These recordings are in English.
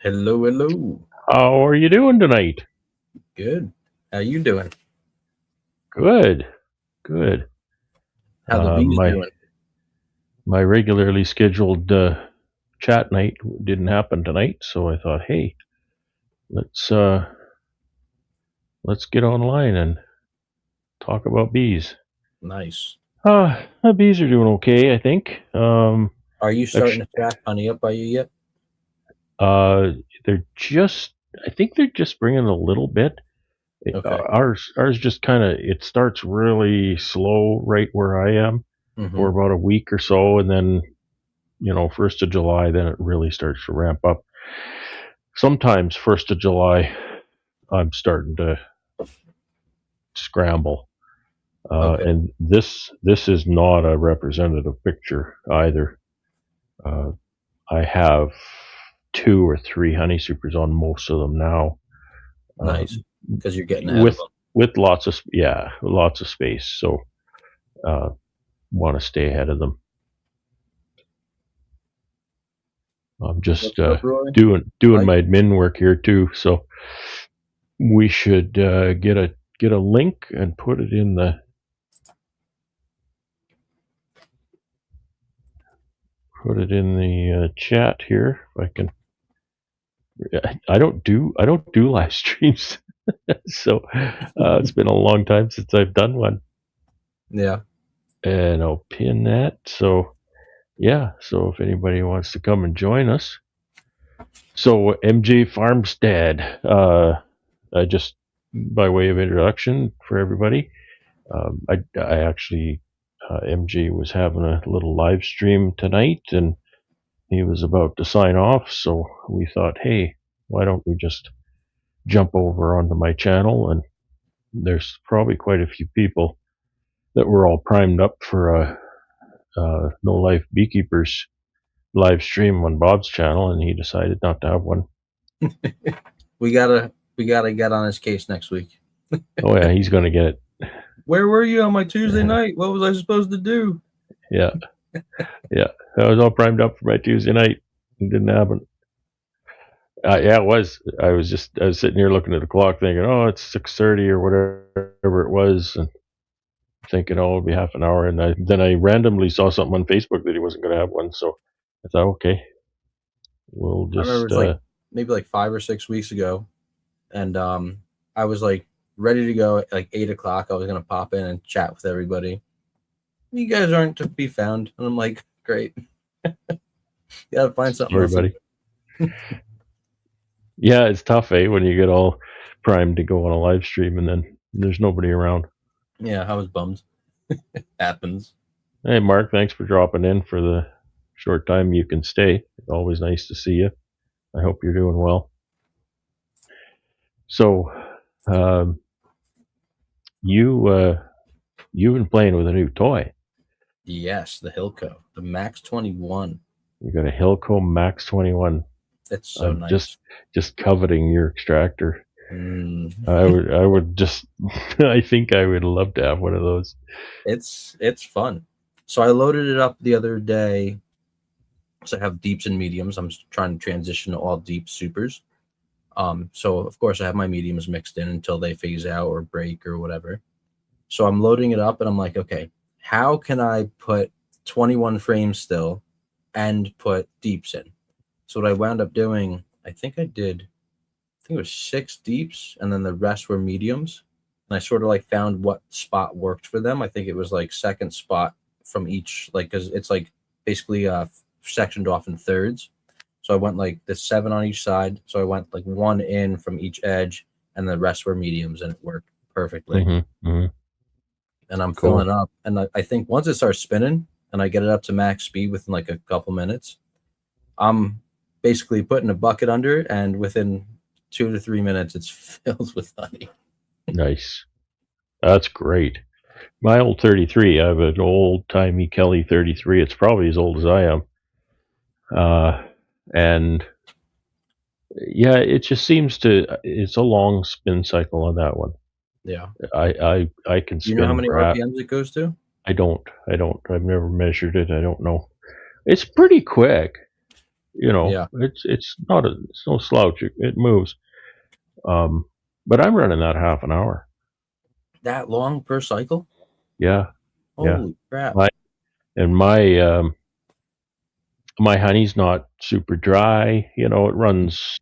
Hello, hello. How are you doing tonight? Good. How you doing? Good, good. How the bees My doing? my regularly scheduled chat night didn't happen tonight, so I thought, hey, let's uh, let's get online and talk about bees. Nice. The bees are doing okay, I think. Are you starting Actually, to track honey up by you yet? uh, they're just, I think they're just bringing a little bit. Okay. Ours just kind of it starts really slow right where I am for Mm-hmm. about a week or so, and then 1st of July, then it really starts to ramp up. Sometimes 1st of July, I'm starting to scramble. Okay. And this is not a representative picture either. Uh, I have two or three honey supers on most of them now, uh, Nice. Because you're getting ahead of with them. lots of space. So uh, want to stay ahead of them. I'm just What's up, Roy? doing Mike? my admin work here too. So we should get a link and put it in the chat here. If I can, I don't do live streams, so it's been a long time since I've done one, Yeah. and I'll pin that. So yeah, so if anybody wants to come and join us, so MJ Farmstead, I just by way of introduction for everybody, I actually MJ was having a little live stream tonight, and he was about to sign off, so we thought, hey, why don't we just jump over onto my channel? And there's probably quite a few people that were all primed up for a No Life Beekeepers live stream on Bob's channel, and he decided not to have one. We gotta get on his case next week. Oh yeah, he's gonna get it. Where were you on my Tuesday night? What was I supposed to do? Yeah, yeah. I was all primed up for my Tuesday night. It didn't happen. Yeah, it was. I was sitting here looking at the clock, thinking, oh, it's 6:30 or whatever it was, and thinking, oh, it'll be half an hour. And then I randomly saw something on Facebook that he wasn't going to have one. So I thought, okay, we'll I remember just, it's like maybe like 5 or 6 weeks ago, and I was like ready to go at like 8 o'clock. I was gonna pop in and chat with everybody. You guys aren't to be found, and I'm like, great. Gotta find something sorry, else to buddy. do. Yeah, it's tough, when you get all primed to go on a live stream and then there's nobody around. Yeah, I was bummed. Happens. Hey, Mark, thanks for dropping in for the short time you can stay. Always nice to see you. I hope you're doing well. So, um, you've been playing with a new toy. Yes, the Hilco, the Max 21. You got a Hilco Max 21. It's so I'm nice. just coveting your extractor. Mm. I would just I think I would love to have one of those. It's fun. So I loaded it up the other day. So I have deeps and mediums. I'm trying to transition to all deep supers. So of course I have my mediums mixed in until they phase out or break or whatever. So I'm loading it up and I'm like, okay, how can I put 21 frames still and put deeps in? So what I wound up doing, I think it was 6 deeps and then the rest were mediums. And I sort of like found what spot worked for them. I think it was like second spot from each, like, because it's like basically sectioned off in thirds. So I went like the 7 on each side. So I went like one in from each edge and the rest were mediums and it worked perfectly. Mm-hmm, mm-hmm. And I'm filling Cool. up. And I think once it starts spinning and I get it up to max speed within like a couple minutes, I'm basically putting a bucket under, and within 2 to 3 minutes, it's filled with honey. Nice. That's great. My old 33. I have an old timey Kelly 33. It's probably as old as I am. And yeah, it just seems to. It's a long spin cycle on that one. Yeah. I can Do you know how spin many perhaps. RPMs it goes to? I don't. I've never measured it. I don't know. It's pretty quick. You know, Yeah. it's no slouch. It moves. But I'm running that half an hour. That long per cycle? Yeah, yeah. Holy crap. My and my honey's not super dry. You know, it runs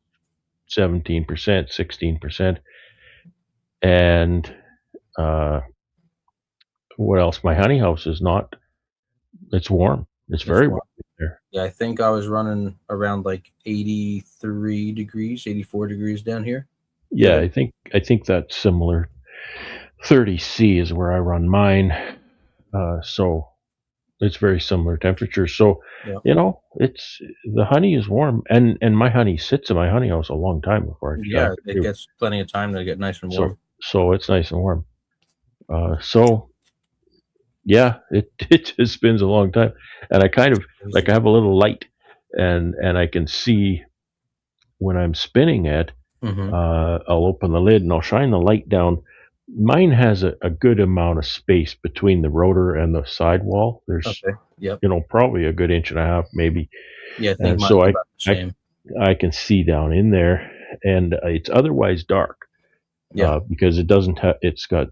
17%, 16%, and uh, what else? My honey house is not. It's warm. It's It's very warm. warm there. Yeah, I think I was running around like 83 degrees, 84 degrees down here Yeah, today. I think that's similar. 30C is where I run mine. So it's very similar temperature. So, Yeah. you know, it's the honey is warm, and my honey sits in my honey house a long time before I extract Yeah, it it too. gets plenty of time to get nice and So warm. so it's nice and warm. So yeah, it it just spins a long time, and I kind of like Crazy. I have a little light, and I can see when I'm spinning it. Mm-hmm. I'll open the lid and I'll shine the light down. Mine has a good amount of space between the rotor and the sidewall. There's, Okay. Yep. you know, probably a good inch and a half, maybe. Yeah, I think And mine's so about the I, same. I can see down in there, and it's otherwise dark Yeah. because it doesn't have. It's got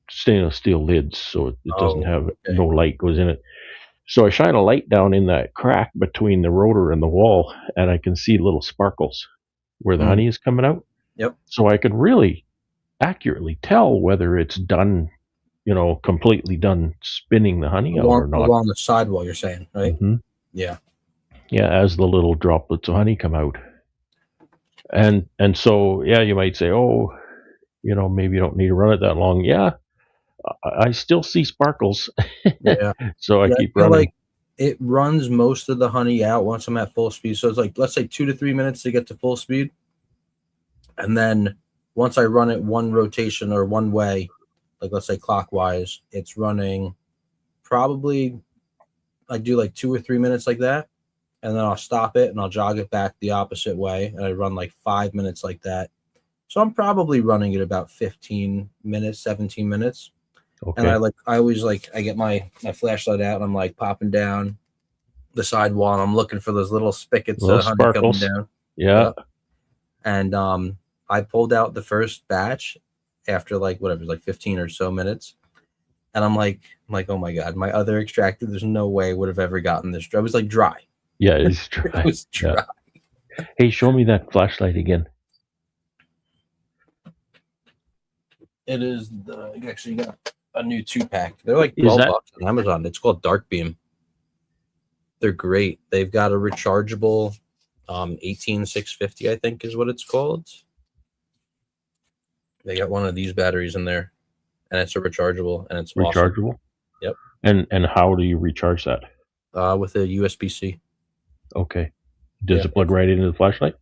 stainless steel lids, so it doesn't Oh, have okay. no light goes in it. So I shine a light down in that crack between the rotor and the wall, and I can see little sparkles where the Mm. honey is coming out. Yep. So I can really accurately tell whether it's done, you know, completely done spinning the honey out or not. Along the sidewall, you're saying, right? Hmm. Yeah. Yeah, as the little droplets of honey come out, and so yeah, you might say, oh, you know, maybe you don't need to run it that long. Yeah, I still see sparkles, Yeah. so I Yeah. I keep feel running. like it runs most of the honey out once I'm at full speed. So it's like, let's say 2 to 3 minutes to get to full speed. And then once I run it one rotation or one way, like let's say clockwise, it's running probably, I do like 2 or 3 minutes like that. And then I'll stop it and I'll jog it back the opposite way. And I run like 5 minutes like that. So I'm probably running it about 15 minutes, 17 minutes. And Okay. I always like, I get my flashlight out and I'm like popping down the sidewall and I'm looking for those little spigots Little of honey coming sparkles. down. Yeah. Yep. And I pulled out the first batch after like whatever, like 15 or so minutes. And I'm like, oh my God, my other extractor, there's no way would have ever gotten this. I was like dry. Yeah, it's It dry. was Yeah. dry. Hey, show me that flashlight again. It is you actually got a new 2-pack. They're like Is that $12 on Amazon. It's called Dark Beam. They're great. They've got a rechargeable 18650, I think is what it's called. They got one of these batteries in there, and it's a rechargeable, and it's awesome. rechargeable? Yep. And how do you recharge that? With a USB-C. Okay. Does Yeah. it plug right into the flashlight?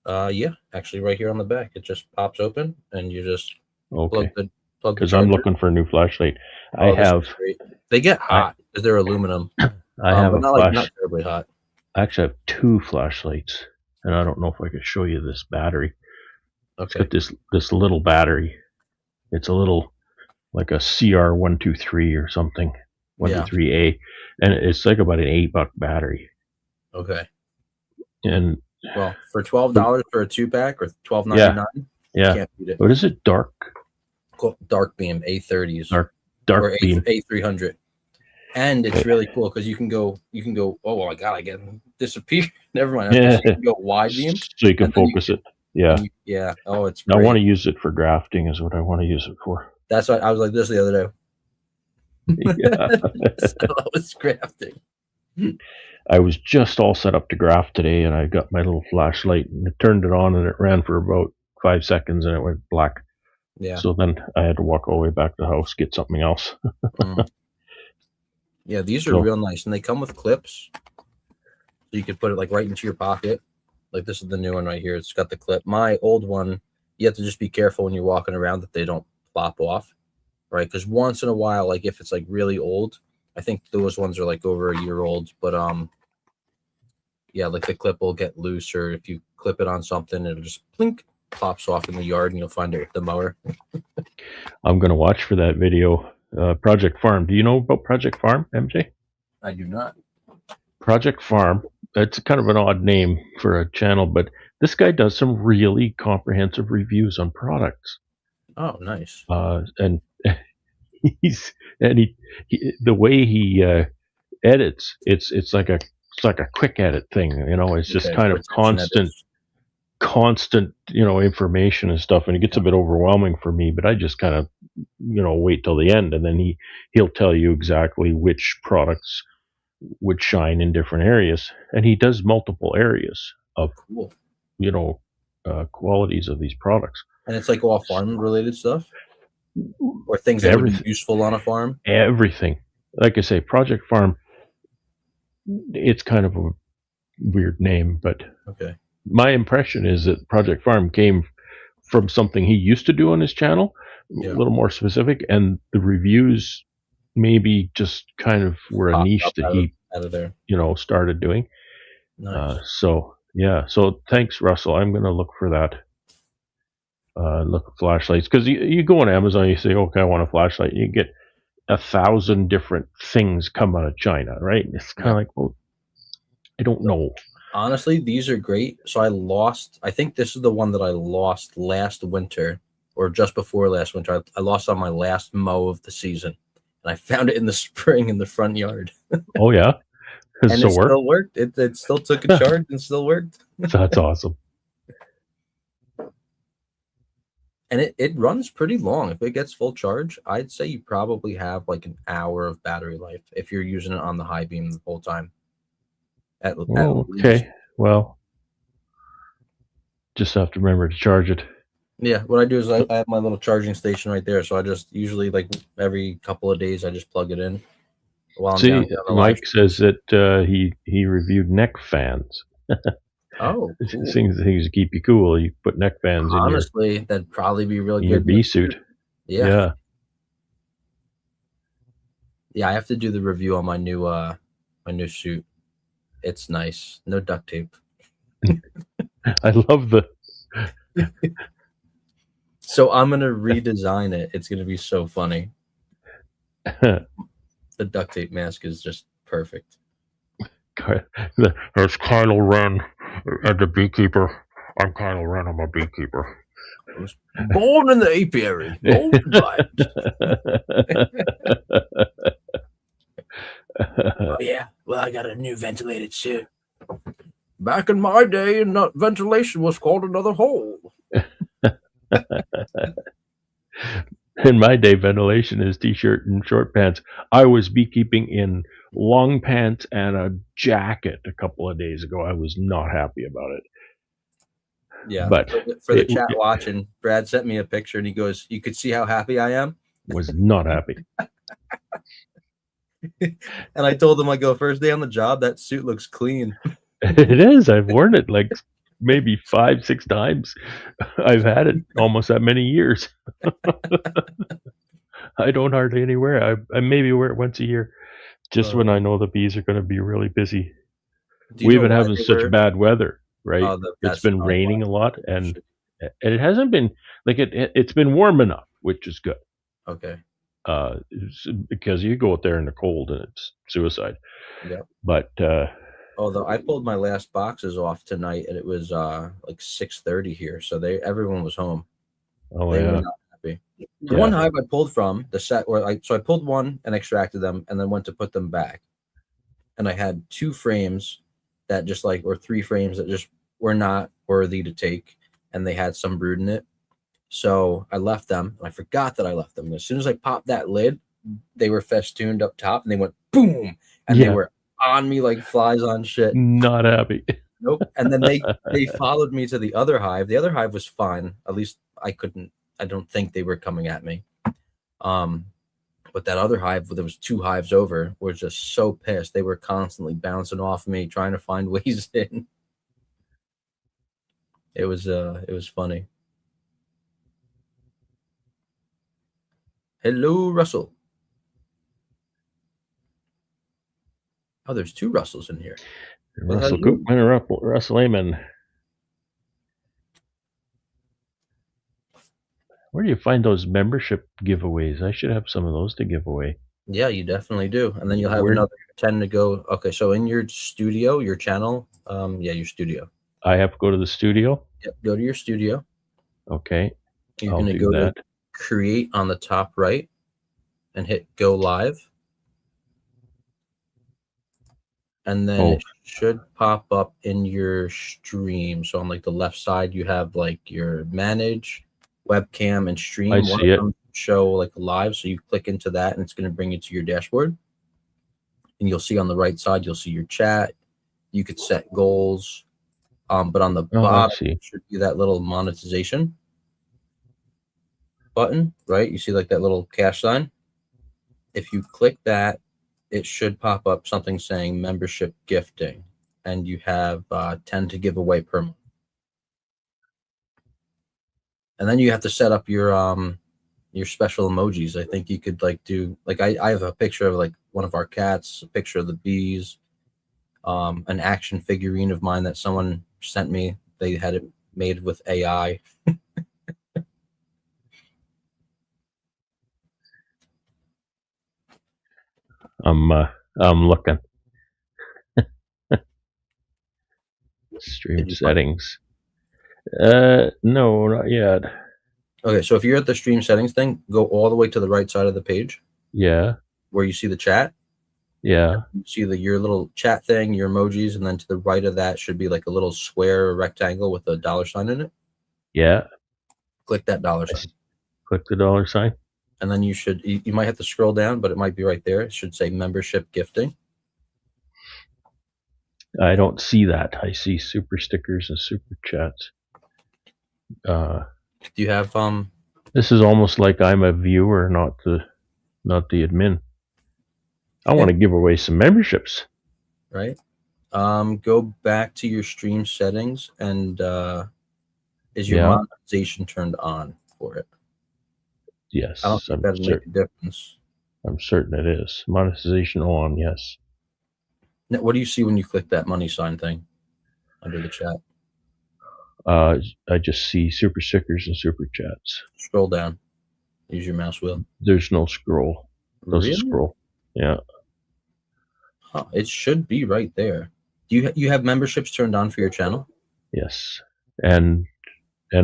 Yeah, actually, right here on the back, it just pops open, and you just Okay. plug the Because I'm charger. looking for a new flashlight. Oh, this is great. They get I hot because they're aluminum, I have but a not terribly hot. I actually have two flashlights, and I don't know if I could show you this battery. It's Okay. got this little battery. It's a little like a CR123 or something, Yeah. 123A, and it's like about an $8 battery. Okay. And Well, for $12 for a 2-pack or $12.99, yeah, can't beat it. what is it? Cool. Dark Beam A30s Dark or beam. A300, and it's really cool because you can go. Oh my God, I get disappear. Never mind. Yeah. So you can go wide beam. So you can and then focus it. Yeah. Yeah. Oh, it's I great. want to use it for grafting. Is what I want to use it for. That's why I was like this the other day. Yeah. So I was crafting. I was just all set up to graft today, and I got my little flashlight and I turned it on, and it ran for about 5 seconds, and it went black. Yeah. So then I had to walk all the way back to the house, get something else. Yeah, these are So- real nice, and they come with clips, so you could put it like right into your pocket. Like this is the new one right here. It's got the clip. My old one, you have to just be careful when you're walking around that they don't pop off, right? Because once in a while, like if it's like really old, I think those ones are like over a year old, but yeah, like the clip will get loose, or if you clip it on something, it'll just blink, pops off in the yard, and you'll find it with the mower. I'm going to watch for that video. Project Farm. Do you know about Project Farm, MJ? I do not. Project Farm it's kind of an odd name for a channel, but this guy does some really comprehensive reviews on products. Oh, nice. And he's and the way he edits, it's like a quick edit thing. It's just Okay. kind of Retention edits. constant, information and stuff, and it gets a Yeah. bit overwhelming for me. But I just kind of, wait till the end, and then he'll tell you exactly which products would shine in different areas, and he does multiple areas of Cool. qualities of these products. And it's like all farm related stuff or things that would be Everything, useful on a farm. everything. Like I say, Project Farm. It's kind of a weird name, but Okay. my impression is that Project Farm came from something he used to do on his channel, a Yeah. little more specific, and the reviews maybe just kind of were a Popped niche up that he, out of there. started doing. Nice. So yeah, so thanks, Russell. I'm gonna look for that. Look at flashlights, because you go on Amazon, you say, okay, I want a flashlight, you get 1,000 different things come out of China, right? It's kind of like, well, I don't know. Honestly, these are great. So I think this is the one that I lost last winter or just before last winter. I lost on my last mow of the season. And I found it in the spring in the front yard. Oh yeah, And so it still worked. It still took a charge and still worked. That's awesome. And it runs pretty long. If it gets full charge, I'd say you probably have like an hour of battery life if you're using it on the high beam the whole time. At least. Okay, well, just have to remember to charge it. Yeah, what I do is I have my little charging station right there. So I just usually like every couple of days I just plug it in while I'm down See, here on the live Mike says that he reviewed neck fans. Oh, cool. Things to keep you cool. You put neck fans Honestly, that'd probably be really in your good. bee suit. Yeah. Yeah, I have to do the review on my new suit. It's nice. No duct tape. I love the. So I'm gonna redesign it. It's gonna be so funny. The duct tape mask is just perfect. There's Kylo Ren and the beekeeper. I'm Kylo Ren. I'm a beekeeper. I was born in the apiary. Oh yeah. Well, I got a new ventilated suit. Back in my day, ventilation was called another hole. In my day, ventilation is t-shirt and short pants. I was beekeeping in long pants and a jacket a couple of days ago. I was not happy about it. Yeah, but for the chat watching, Brad sent me a picture and he goes, "You could see how happy I am." Was not happy. And I told him, I go, "First day on the job, that suit looks clean." It is. I've worn it like maybe 5-6 times. I've had it almost that many years. I don't hardly any wear. I maybe wear it once a year, just when I know the bees are going to be really busy. We've been having such bad weather, right? It's been raining a lot, and it hasn't been like it's been warm enough, which is good. Okay. Because you go out there in the cold and it's suicide. Yeah. But although I pulled my last boxes off tonight and it was like 6:30 here, so everyone was home. Oh they yeah. were not happy. The one hive I pulled from the set where I pulled one and extracted them and then went to put them back, and I had 2 frames that just or 3 frames that just were not worthy to take, and they had some brood in it. So I left them, and I forgot that I left them. And as soon as I popped that lid, they were festooned up top, and they went boom, and they were on me like flies on shit. Not happy. Nope. And then they followed me to the other hive. The other hive was fine. At least I don't think they were coming at me. But that other hive, there was 2 hives over, was just so pissed. They were constantly bouncing off me, trying to find ways in. It was funny. Hello, Russell. Oh, there's 2 Russells in here. Russell Goodman or Russell Amen. Where do you find those membership giveaways? I should have some of those to give away. Yeah, you definitely do. And then you'll have Where another 10 to go. Okay, so in your studio, your channel, yeah, your studio. I have to go to the studio? Yep, go to your studio. Okay, You're I'll going to do go to that. create on the top right and hit go live. And then Oh, it should pop up in your stream. So on like the left side, you have like your manage, webcam, and I stream. One see of it. them show like live. So you click into that and it's going to bring you to your dashboard. And you'll see on the right side, you'll see your chat. You could set goals. But on the Oh, I bottom see. should be that little monetization button, right? You see like that little cash sign. If you click that, it should pop up something saying membership gifting, and you have 10 to give away per month. And then you have to set up your special emojis. I think you could like do like I have a picture of like one of our cats, a picture of the bees, an action figurine of mine that someone sent me. They had it made with AI. I'm looking. Stream Did you find? settings. No, not yet. Okay, so if you're at the stream settings thing, go all the way to the right side of the page Yeah, where you see the chat. yeah, You see your little chat thing, your emojis, and then to the right of that should be like a little square or rectangle with a dollar sign in it. yeah. Click that dollar I sign. click the dollar sign. And then you might have to scroll down, but it might be right there. It should say membership gifting. I don't see that. I see super stickers and super chats. Uh, Do you have this is almost like I'm a viewer, not the admin. I want to give away some memberships. right? Go back to your stream settings and is your Yeah, monetization turned on for it? I don't yes, think that'd make a difference. I'm certain it is. Monetization on, yes. Now, what do you see when you click that money sign thing under the chat? I just see super stickers and super chats. Scroll down. Use your mouse wheel. There's no scroll. Doesn't Really? scroll. Yeah. Huh, it should be right there. Do you have memberships turned on for your channel? Yes. And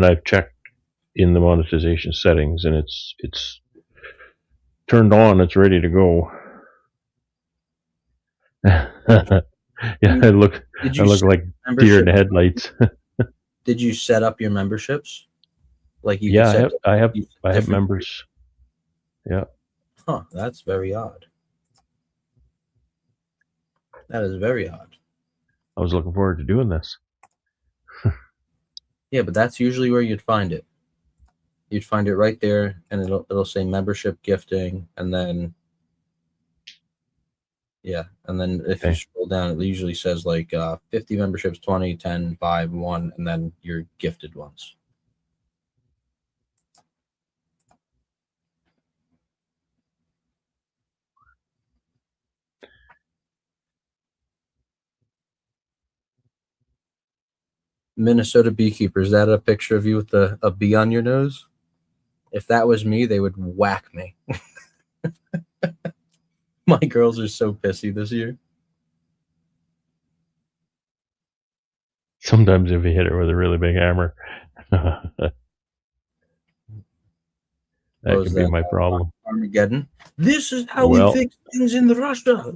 I've checked in the monetization settings, and it's turned on. It's ready to go. Yeah, I Did you look set like deer in membership? the headlights. Did you set up your memberships? Like you could Yeah, set I have different. members. Yeah. Huh, that's very odd. That is very odd. I was looking forward to doing this. Yeah, but that's usually where you'd find it. You'd find it right there, and it'll say membership gifting, and then yeah, and then if you Okay. scroll down, it usually says like 50 memberships, 20, 10, 5, 1, and then your gifted ones. Minnesota beekeeper, is that a picture of you with a bee on your nose? If that was me, they would whack me. My girls are so pissy this year. Sometimes if you hit it with a really big hammer, that What was could be that? my problem. Armageddon. This is how we Well, fix things in Russia.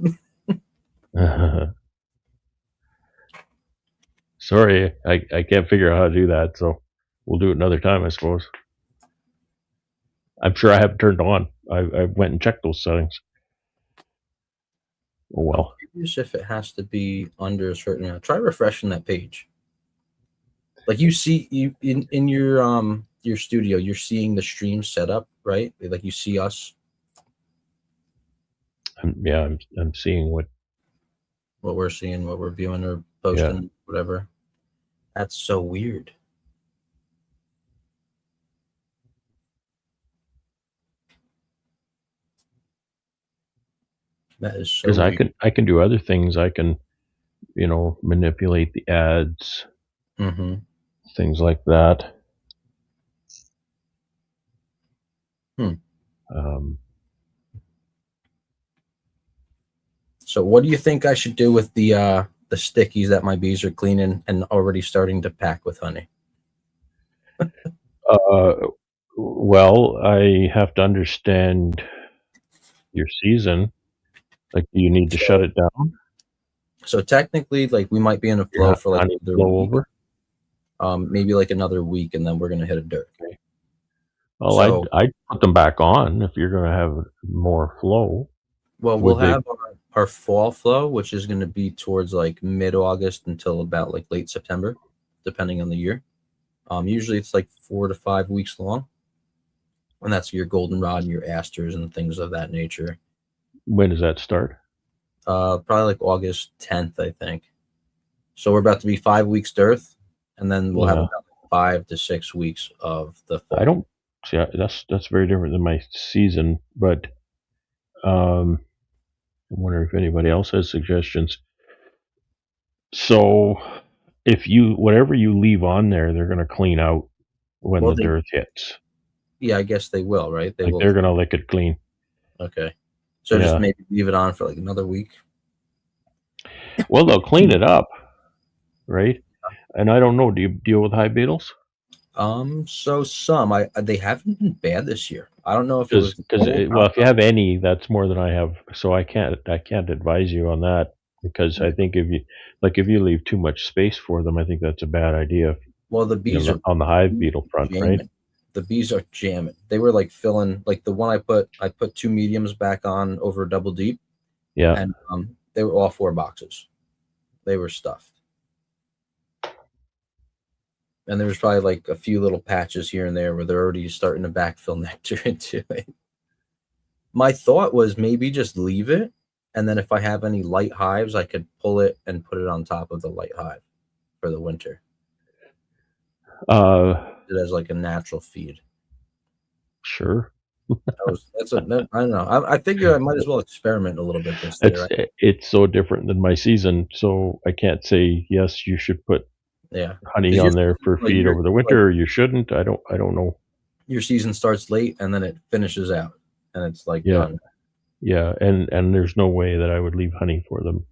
sorry, I can't figure out how to do that, so we'll do it another time, I suppose. I'm sure I have it turned on. I went and checked those settings. Oh I'm well. curious if it has to be under a certain amount. Try refreshing that page. Like you see you in your studio, you're seeing the stream setup, right? Like you see us, I'm seeing what. what we're seeing, what we're viewing or Yeah, posting, whatever. That's so weird. That is so because weird. I can do other things. I can manipulate the ads, Mm-hmm. things like that. Hmm. Um, So what do you think I should do with the stickies that my bees are cleaning and already starting to pack with honey? Uh, well, I have to understand your season. Like, do you need to shut So it down? so technically, like we might be in a Your flow for like honey another flow week, over? maybe like another week, and then we're gonna hit a dearth. Okay. Well, So I'd put them back on if you're going to have more flow. well, we'll Would they? have our fall flow, which is going to be towards like mid-August until about like late September, depending on the year. Usually it's like 4 to 5 weeks long, and that's your goldenrod and your asters and things of that nature. When does that start? Probably like August 10th, I think. So we're about to be 5 weeks dearth, and then we'll have Yeah. about 5 to 6 weeks of the I fall. don't see. That's very different than my season, but um, I wonder if anybody else has suggestions. So, if you whatever you leave on there, they're going to clean out when Well, the dearth hits. yeah, I guess they will, right? They Like will. they're going to lick it clean. Okay. So just Yeah. maybe leave it on for like another week. Well, they'll clean it up, right? And I don't know. Do you deal with high beetles? So some they haven't been bad this year. I don't know if it was Because cold. well, if you have any, that's more than I have. So I can't advise you on that because I think if you leave too much space for them, I think that's a bad idea. Well, the bees are On the hive beetle front, right? jamming. The bees are jamming. They were like filling like the one I put two mediums back on over double deep, Yeah. and they were all 4 boxes. They were stuffed. And there was probably like a few little patches here and there where they're already starting to backfill nectar into it. My thought was maybe just leave it, and then if I have any light hives, I could pull it and put it on top of the light hive for the winter. Uh, It as like a natural feed. sure. I don't know. I figure I might as well experiment a little bit this year. It's so different than my season, so I can't say yes. You should put Yeah, honey because on there for feed over the winter, or you shouldn't. I don't know. your season starts late and then it finishes out, and it's like Yeah. done. Yeah, and there's no way that I would leave honey for them.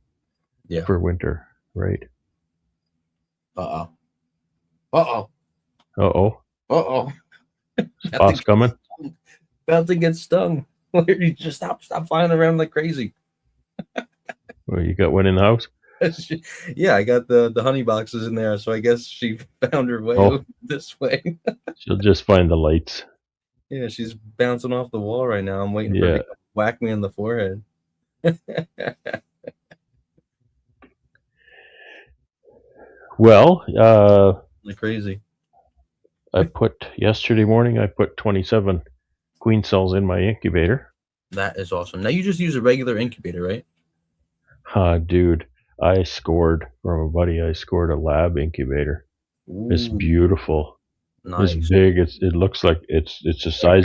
Yeah. For winter, right? Uh oh. Uh-oh. Uh oh. Spots coming. About to get stung. You just stop flying around like crazy. Well, you got one in the house? Yeah, I got the honey boxes in there, so I guess she found her way over this way. She'll just find the lights. Yeah, she's bouncing off the wall right now. I'm waiting for her to whack me in the forehead. Well, like crazy. Yesterday morning, I put 27 queen cells in my incubator. That is awesome. Now you just use a regular incubator, right? Dude, I scored from a buddy. I scored a lab incubator. Ooh, it's beautiful. Nice. It's big. It looks like it's the size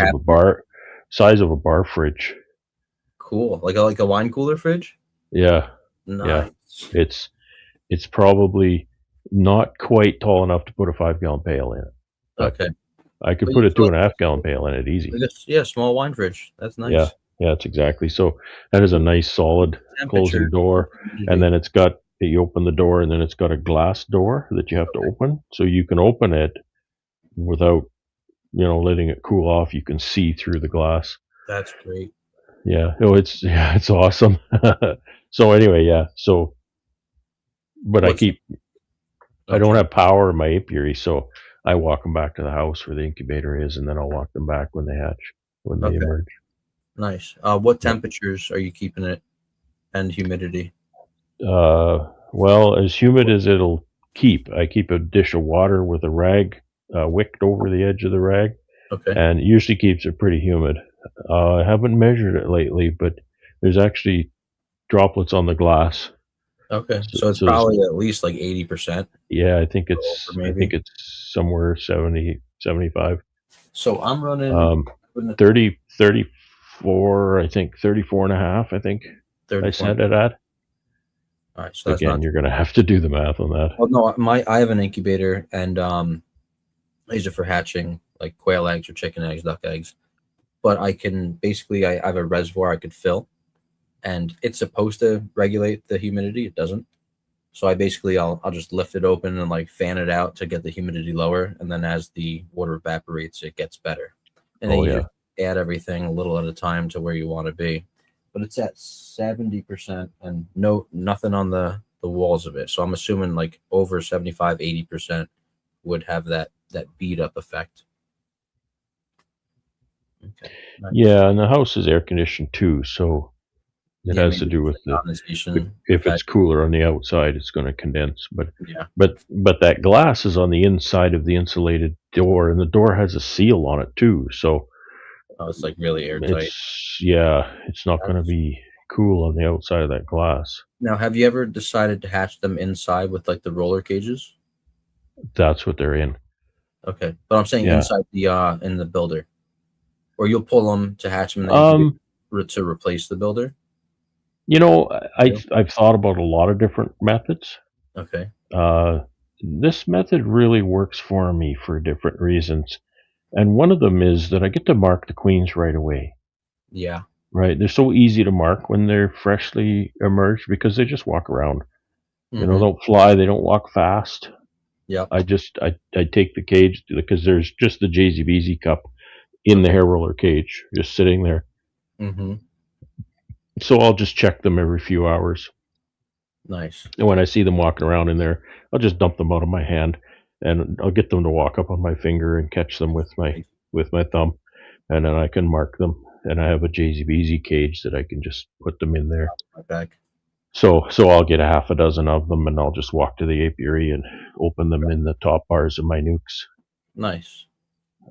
of a bar fridge. Cool. Like a wine cooler fridge? Yeah. Nice. Yeah. It's probably not quite tall enough to put a 5-gallon pail in it. Okay. I could put a 2.5-gallon pail in it easy. Yeah, small wine fridge. That's nice. Yeah, it's exactly. So that is a nice solid closing door, and then you open the door, and then it's got a glass door that you have to open, so you can open it without letting it cool off. You can see through the glass. That's great. Yeah. Oh, it's awesome. So anyway, yeah. So, but I don't have power in my apiary, so I walk them back to the house where the incubator is, and then I'll walk them back when they hatch, when they emerge. Nice. What temperatures are you keeping it, and humidity? Well, as humid as it'll keep. I keep a dish of water with a rag wicked over the edge of the rag. Okay. And it usually keeps it pretty humid. I haven't measured it lately, but there's actually droplets on the glass. Okay. So it's probably at least like 80%. Yeah, I think it's somewhere 70, 75. So I'm running 30, 34, I think 34 and a half, I think 34. I set it at. All right. So that's again, you're going to have to do the math on that. Well, no, I have an incubator, and I use it for hatching like quail eggs or chicken eggs, duck eggs. But I can basically, I have a reservoir I could fill, and it's supposed to regulate the humidity. It doesn't. So I'll just lift it open and like fan it out to get the humidity lower, and then as the water evaporates, it gets better. And then Oh you yeah. just add everything a little at a time to where you want to be. But it's at 70% and nothing on the walls of it. So I'm assuming like over 75, 80% would have that beat up effect. Okay. Nice. Yeah, and the house is air conditioned too, so it Yeah, has to maybe do it's with the condensation if it's effect. cooler on the outside, it's going to condense. Yeah. But that glass is on the inside of the insulated door, and the door has a seal on it too. So Oh, it's like really airtight. it's not going to be cool on the outside of that glass. Now, have you ever decided to hatch them inside with like the roller cages? That's what they're in. Okay, but I'm saying Yeah. inside the in the builder, or you'll pull them to hatch them, and then you can get Um, to replace the builder. you know, Yeah. I've thought about a lot of different methods. Okay. Uh, this method really works for me for different reasons. And one of them is that I get to mark the queens right away. Yeah. Right? They're so easy to mark when they're freshly emerged because they just walk around. Mm-hmm. Don't fly, they don't walk fast. Yep. I take the cage because there's just the JZBZ cup in the Okay. hair roller cage just sitting there. Mm-hmm. So I'll just check them every few hours. Nice. And when I see them walking around in there, I'll just dump them out of my hand and I'll get them to walk up on my finger and catch them with my thumb, and then I can mark them. And I have a JZBZ cage that I can just put them in there. My back. So I'll get a half a dozen of them, and I'll just walk to the apiary and open them in the top bars of my nukes. Nice.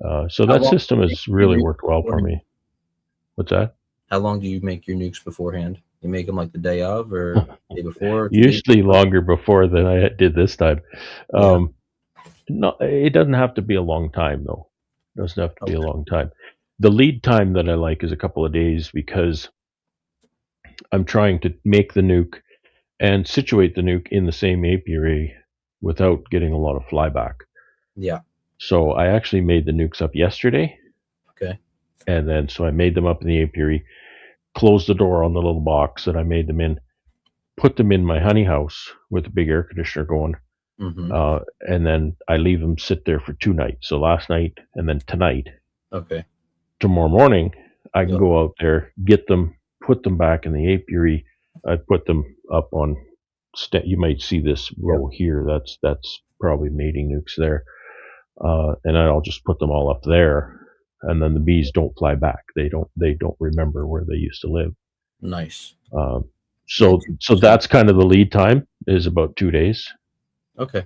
So How that long system do you has make really your nukes worked well for beforehand? me. What's that? How long do you make your nukes beforehand? You make them like the day of, or day before, or 2 days Usually before? longer before than I did this time. Yeah. No, it doesn't have to be a long time though. It doesn't have to be a Okay. long time. The lead time that I like is a couple of days because I'm trying to make the nuke and situate the nuke in the same apiary without getting a lot of flyback. Yeah. So I actually made the nukes up yesterday, Okay. and then so I made them up in the apiary, closed the door on the little box that I made them in, put them in my honey house with the big air conditioner going, Mm-hmm. and then I leave them sit there for 2 nights. So last night and then tonight. Okay. Tomorrow morning, I can Yep. go out there, get them, put them back in the apiary. I put them up on. You might see this Yep. row here. That's probably mating nukes there, and I'll just put them all up there. And then the bees don't fly back. They don't remember where they used to live. Nice. Um, Yeah. so that's kind of the lead time is about 2 days. Okay.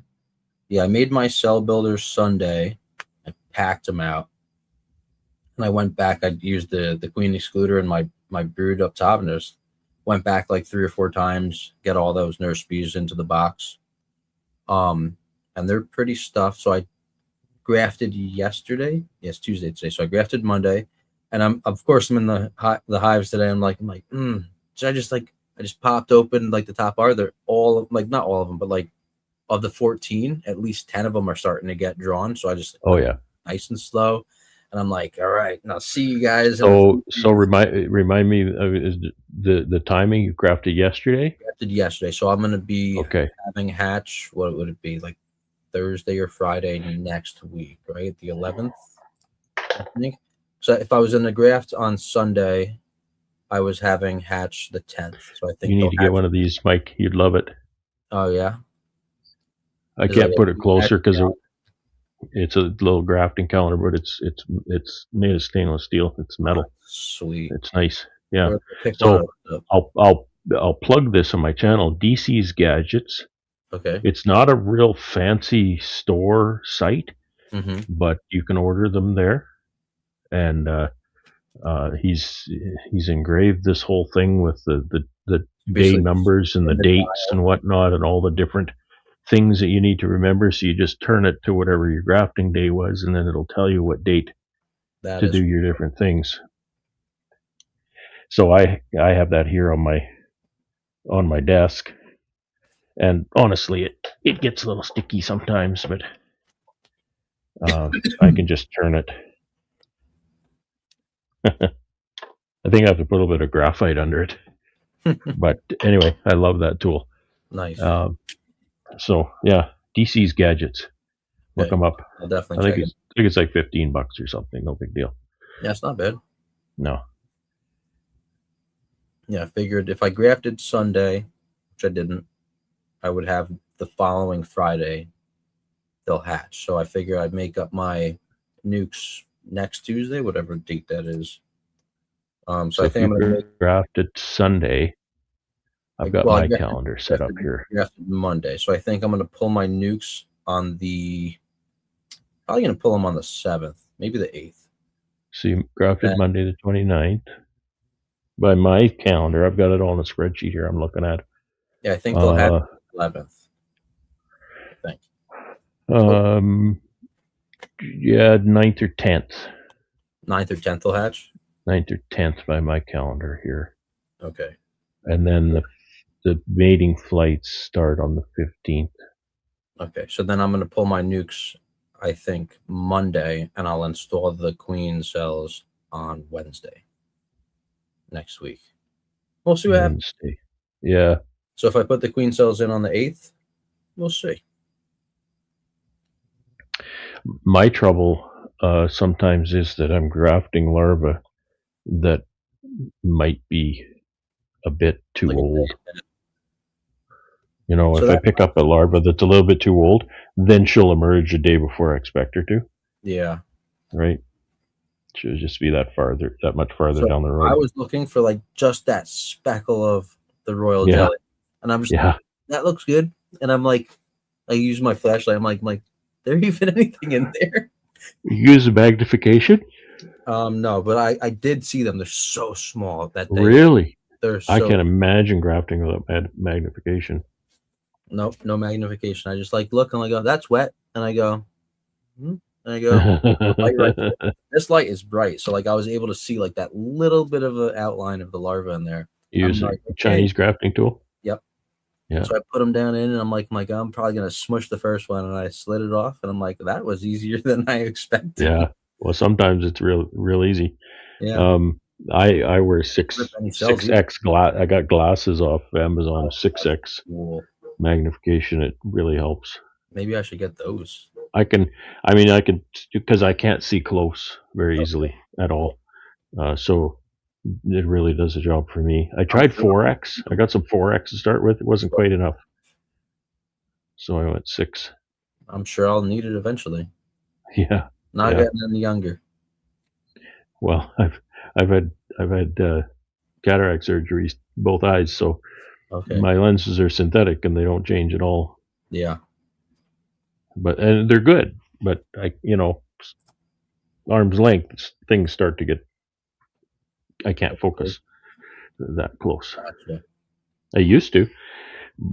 Yeah, I made my cell builders Sunday. I packed them out, and I went back. I used the queen excluder and my brood up top, and just went back like 3 or 4 times, get all those nurse bees into the box. And they're pretty stuffed. So I grafted yesterday. Yes, Tuesday today. So I grafted Monday, and I'm in the hives today. So I just popped open like the top bar. They're all like not all of them, but like of the 14, at least 10 of them are starting to get drawn. So I just Oh went yeah. nice and slow, and I'm like, all right, now see you guys. So remind me of is the timing you crafted yesterday. Grafted yesterday, so I'm gonna be Okay. having hatch. What would it be like Thursday or Friday next week? Right, the 11th, I think. So if I was in the graft on Sunday, I was having hatch the 10th. So I think You need they'll to get hatch. one of these, Mike. You'd love it. Oh yeah, I is like can't put it a closer because it's a little grafting calendar, but it's made of stainless steel. It's metal. sweet. It's nice. Yeah. Or pick one of So those up. I'll plug this on my channel, DC's Gadgets. Okay. It's not a real fancy store site, Mm-hmm. but you can order them there. And he's engraved this whole thing with the day Basically, numbers and the in the dates and whatnot and all the different things that you need to remember. So you just turn it to whatever your grafting day was, and then it'll tell you what date that to is do your different things. So I have that here on my desk, and honestly, it gets a little sticky sometimes, but I can just turn it. I think I have to put a little bit of graphite under it. But anyway, I love that tool. Nice. So yeah, DC's Gadgets. Look Okay. them up. I'll definitely I think check it. it's like $15 or something. No big deal. Yeah, it's not bad. No. Yeah, I figured if I grafted Sunday, which I didn't, I would have the following Friday they'll hatch. So I figure I'd make up my nukes next Tuesday, whatever date that is. So So I if think you I'm gonna make. drafted Sunday, I've got Well, I my grafted, calendar set up grafted, here. grafted Monday, so I think I'm gonna pull my nukes on the. Probably gonna pull them on the 7th, maybe the 8th. So you grafted Then, Monday the 29th. By my calendar, I've got it all in a spreadsheet here I'm looking at. yeah, I think they'll have Uh, 11th. I think. um, yeah, 9th or 10th. 9th or 10th will hatch. 9th or 10th by my calendar here. Okay. And then the mating flights start on the 15th. Okay. So then I'm gonna pull my nukes. I think Monday, and I'll install the queen cells on Wednesday next week. We'll see what happens. Wednesday. Yeah. So if I put the queen cells in on the 8th, we'll see. My trouble sometimes is that I'm grafting larvae that might be a bit too Like a old. day. You know, So if I that, pick up a larva that's a little bit too old, then she'll emerge a day before I expect her to, yeah. right? She'll just be that much farther So down the I road. was looking for like just that speckle of the royal Yeah, jelly, and I'm just yeah. that looks good, and I'm like, I use my flashlight. I'm like, there even anything in there? You use a magnification? No, but I did see them. They're so small that Really? they're I so can imagine grafting without magnification. no magnification. I just like look and I go, that's wet, and I go, and I go, the light right there. This light is bright, so like I was able to see like that little bit of an outline of the larva in there. I'm Use a like, okay, Chinese grafting tool? yep. Yeah. So I put them down in, and I'm probably gonna smush the first one, and I slid it off, and I'm like, that was easier than I expected. Yeah. Well, sometimes it's real easy. Yeah. I wear Rip any cells either. 6x glass. I got glasses off Amazon 6x Cool. magnification. It really helps. Maybe I should get those. I can, because I can't see close very easily at all. So it really does a job for me. I I'm tried sure, 4x. I got some 4x to start with. It wasn't quite enough. So I went 6. I'm sure I'll need it eventually. Yeah. Not Yeah. getting any younger. Well, I've had cataract surgeries, both eyes, so Okay. my lenses are synthetic and they don't change at all. Yeah. And they're good, but arm's length things start to get. I can't focus that close. Gotcha. I used to.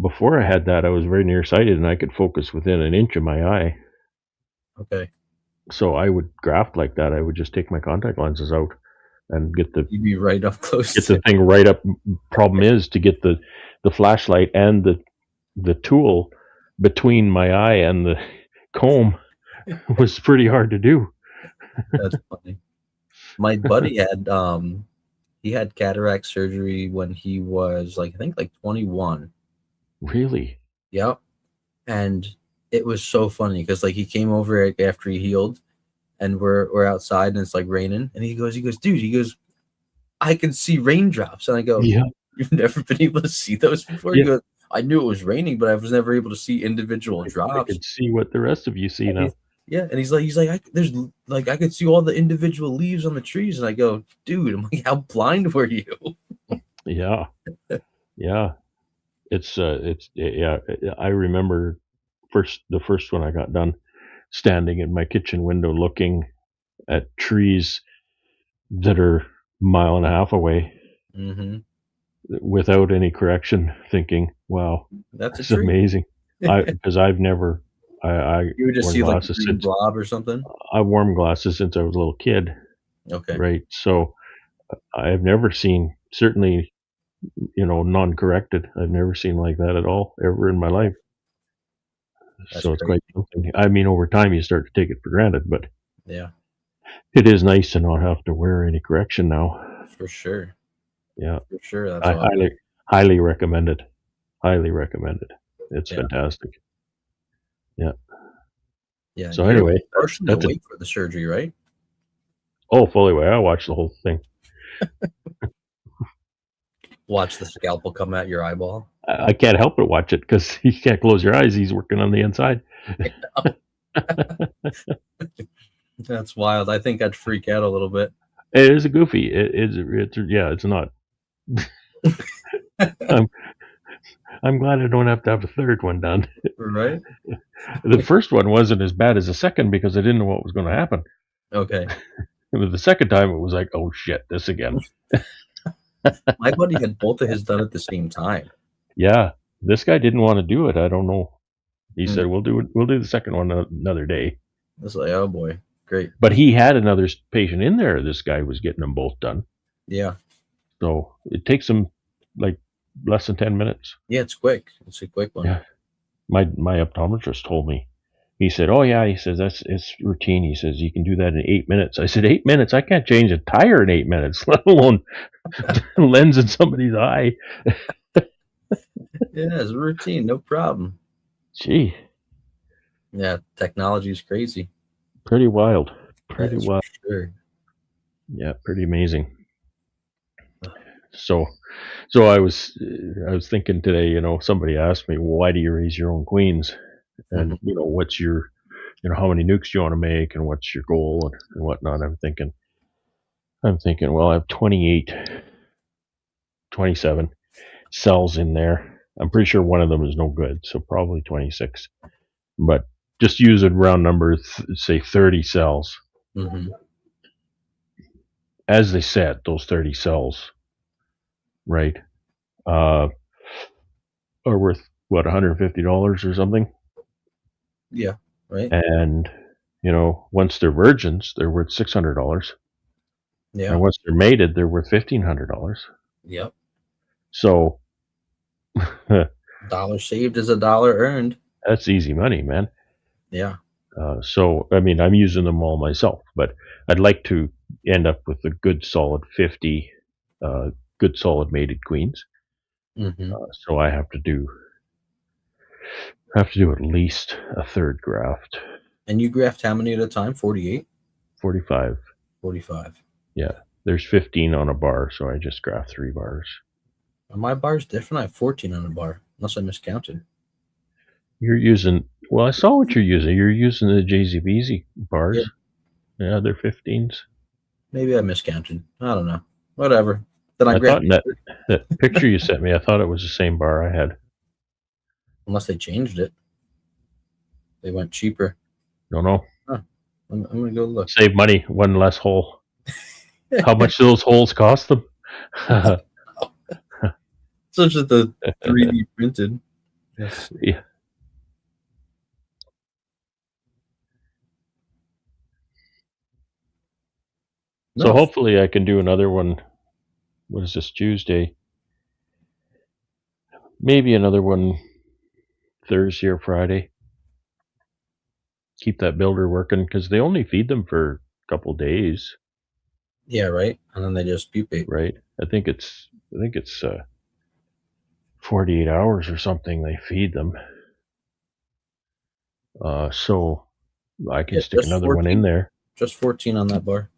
Before I had that, I was very nearsighted and I could focus within an inch of my eye. Okay. So I would graft like that. I would just take my contact lenses out and get the You'd be right up close. thing right up. Problem is to get the flashlight and the tool between my eye and the comb was pretty hard to do. That's funny. My buddy had he had cataract surgery when he was like I think like 21. Really? Yep. And it was so funny because like he came over after he healed, and we're outside and it's like raining, and he goes, dude, he goes, I can see raindrops, and I go, Yeah. you've never been able to see those before? Yeah. He goes, I knew it was raining, but I was never able to see individual I drops. could see what the rest of you see now. Yeah, and he's like, there's like I could see all the individual leaves on the trees, and I go, dude, I'm like, how blind were you? Yeah. Yeah. It's yeah. I remember the first one I got done, standing in my kitchen window looking at trees that are a mile and a half away Mm-hmm. without any correction, thinking, "Wow, That's a that's tree. amazing." Because I've never, I You would just worn see like a glasses green since blob or something. I've worn glasses since I was a little kid, Okay. right? So I've never seen, certainly, non-corrected. I've never seen like that at all ever in my life. That's So it's crazy. quite something. I mean, over time you start to take it for granted, but Yeah, it is nice to not have to wear any correction now. for sure. Yeah, For sure. That's I awesome. Highly recommended. Highly recommended. It's Yeah. fantastic. Yeah. So You're anyway, partially that's it. awake for the surgery, right? Oh, fully aware. I watched the whole thing. Watch the scalpel come at your eyeball. I can't help but watch it because you can't close your eyes. He's working on the inside. That's wild. I think I'd freak out a little bit. It is a goofy. It's not. I'm glad I don't have to have a third one done. Right? The first one wasn't as bad as the second because I didn't know what was going to happen. Okay. But the second time it was like, oh shit, this again. My buddy had both of his done at the same time. Yeah, this guy didn't want to do it. I don't know. He Mm. said we'll do it. We'll do the second one another day. It's like, oh boy, great. But he had another patient in there. This guy was getting them both done. Yeah. So it takes him like less than 10 minutes. Yeah, it's quick. It's a quick one. Yeah. My optometrist told me. He said, "Oh yeah," he says, "it's routine." He says, "You can do that in 8 minutes." I said, 8 minutes? I can't change a tire in 8 minutes, let alone lens in somebody's eye. Yeah, it's routine, no problem. Gee, Yeah, technology is crazy. pretty wild. Pretty That is wild. for sure. Yeah, pretty amazing. So I was thinking today. Somebody asked me, "Well, why do you raise your own queens?" And what's your, how many nukes do you want to make, and what's your goal, and whatnot. I'm thinking, well, I have 28, 27 cells in there. I'm pretty sure one of them is no good, so probably 26. But just use a round number, say 30 cells. Mm-hmm. As they said, those 30 cells, right, are worth what, $150 or something. Yeah, right. And once they're virgins, they're worth $600. Yeah. And once they're mated, they're worth $1,500. Yep. So $1 saved is $1 earned. that's easy money, man. Yeah. So I mean, I'm using them all myself, but I'd like to end up with a good solid 50 good solid mated queens. Mm-hmm. So I have to do at least a third graft. And you graft how many at a time? 48? 45. 45. Yeah. There's 15 on a bar, so I just graft 3 bars. My bar's different. I have 14 on a bar, unless I miscounted. You're using, well, I saw what you're using. You're using the JZBZ bars. Yeah, they're 15s. Maybe I miscounted. I don't know. Whatever. Then I thought grabbed in that picture you sent me, I thought it was the same bar I had. unless they changed it. They went cheaper. Don't know. Huh. I'm gonna go look. Save money, one less hole. How much do those holes cost them? Such that the 3D printed. Yes. Yeah. So hopefully I can do another one. What is this, Tuesday? Maybe another one Thursday or Friday. Keep that builder working because they only feed them for a couple days. Yeah, right. And then they just pupate. Right. I think it's 48 hours or something they feed them. So I can stick another 14, one in there. Just 14 on that bar.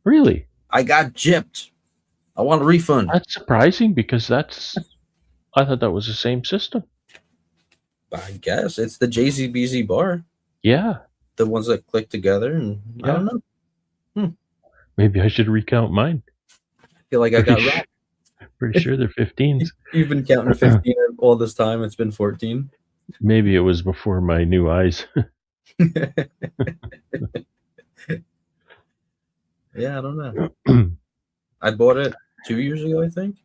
Really? I got gypped. I want a refund. That's surprising because I thought that was the same system. I guess it's the JZBZ bar. Yeah. The ones that click together, and I don't know. Maybe I should recount mine. I feel like I got robbed. Pretty sure they're 15s. You've been counting 15 all this time. It's been 14. Maybe it was before my new eyes. Yeah, I don't know. I bought it 2 years ago, I think,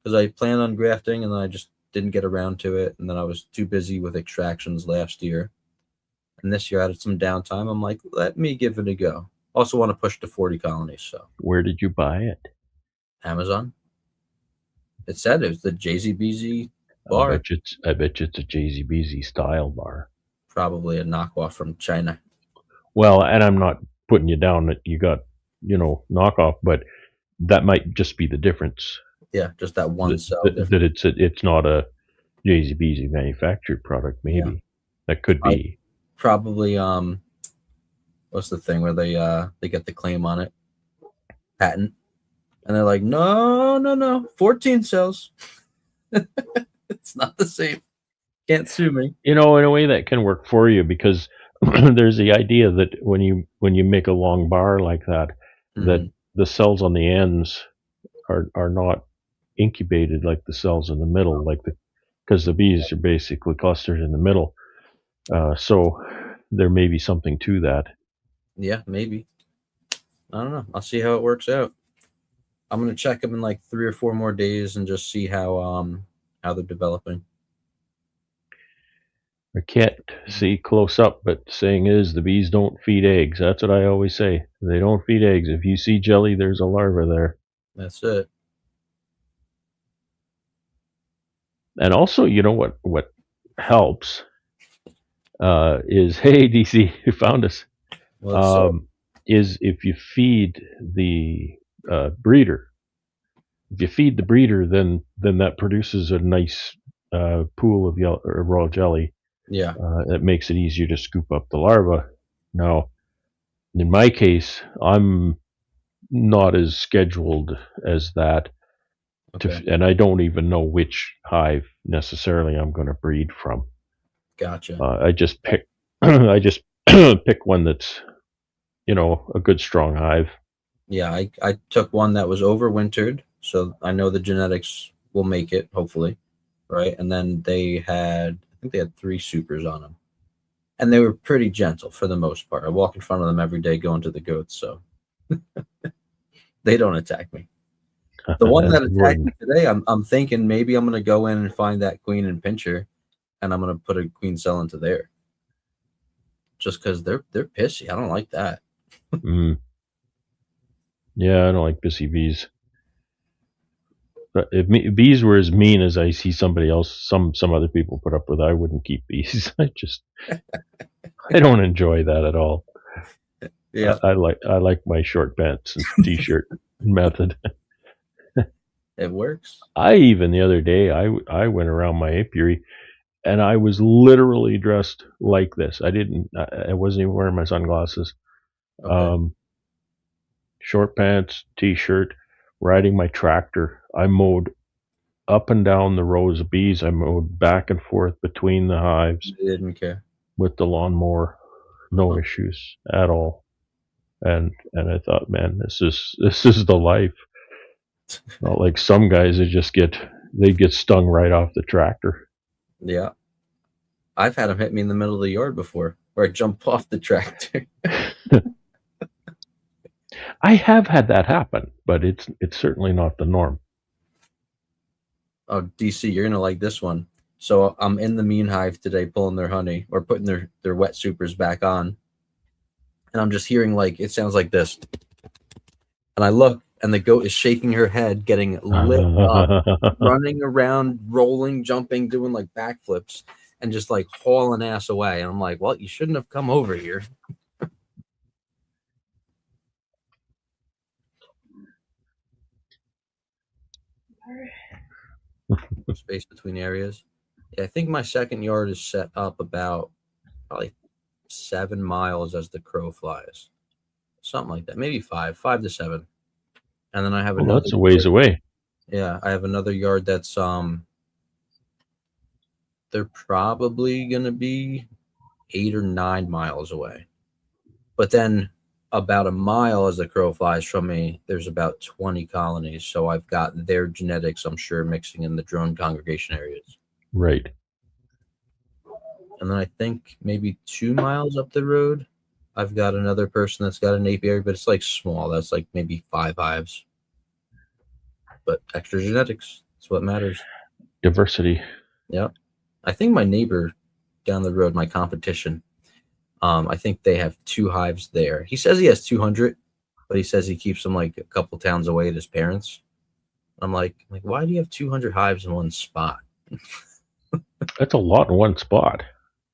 because I planned on grafting and then I just didn't get around to it. And then I was too busy with extractions last year. And this year I had some downtime. I'm like, let me give it a go. Also want to push to 40 colonies. So where did you buy it? Amazon. It said it was the JZBZ bar. I bet you it's a JZBZ style bar. Probably a knockoff from China. Well, and I'm not putting you down that you got, knockoff, but that might just be the difference. Yeah, just that one cell that difference. it's not a JZBZ manufactured product. Yeah, Maybe that could I be. probably what's the thing where they get the claim on it, patent, and they're like, no, no, no, 14 cells. It's not the same. Can't sue me. In a way that can work for you because there's the idea that when you make a long bar like that, that Hmm. the cells on the ends are not incubated like the cells in the middle, like because the bees are basically clustered in the middle. So there may be something to that. Yeah, maybe. I don't know. I'll see how it works out. I'm gonna check them in like 3 or 4 more days and just see how they're developing. I can't see close up, but the saying is the bees don't feed eggs. That's what I always say. They don't feed eggs. If you see jelly, there's a larva there. That's it. And also, you know what helps is hey DC, you found us. What's up? Um, is if you feed the breeder. If you feed the breeder, then that produces a nice pool of raw jelly. Yeah. That makes it easier to scoop up the larva. Now, in my case, I'm not as scheduled as that, Okay. and I don't even know which hive necessarily I'm going to breed from. Gotcha. I just pick, I just pick one that's a good strong hive. Yeah, I took one that was overwintered, so I know the genetics will make it, hopefully, right? And then I think they had 3 supers on them, and they were pretty gentle for the most part. I walk in front of them every day going to the goats, so they don't attack me. The one that attacked Wouldn't. me today, I'm thinking maybe I'm gonna go in and find that queen and pinch her, and I'm gonna put a queen cell into there, just because they're pissy. I don't like that. Mm, yeah, I don't like busy bees. But if bees were as mean as I see somebody else, some other people put up with, I wouldn't keep bees. I don't enjoy that at all. Yeah, I like my short pants and t-shirt method. it works. I even the other day I went around my apiary and I was literally dressed like this. I wasn't even wearing my sunglasses. Okay. Um, Short pants, t-shirt, riding my tractor. I mowed up and down the rows of bees. I mowed back and forth between the hives They didn't care. with the lawnmower. No Huh. issues at all. And I thought, man, this is the life. Not like some guys that they get stung right off the tractor. Yeah, I've had them hit me in the middle of the yard before, where I jump off the tractor. I have had that happen, but it's certainly not the norm. Oh, DC, you're gonna like this one. So I'm in the mean hive today, pulling their honey or putting their wet supers back on, and I'm just hearing like it sounds like this, and I look, and the goat is shaking her head, getting lit up, running around, rolling, jumping, doing like backflips, and just like hauling ass away. And I'm like, well, you shouldn't have come over here. Space between areas. Yeah, I think my second yard is set up about probably 7 miles as the crow flies, something like that. Maybe 5 to 7. And then I have Well, another that's a ways yard. away. Yeah, I have another yard that's they're probably gonna be 8 or 9 miles away. But then about a mile as the crow flies from me, there's about 20 colonies. So I've got their genetics, I'm sure, mixing in the drone congregation areas. Right. And then I think maybe 2 miles up the road, I've got another person that's got an apiary, but it's like small. That's like maybe 5 hives. But extra genetics. That's what matters. Diversity. Yeah. I think my neighbor down the road, my competition, I think they have 2 hives there. He says he has 200, but he says he keeps them like a couple towns away at his parents. I'm like, why do you have 200 hives in one spot? That's a lot in one spot.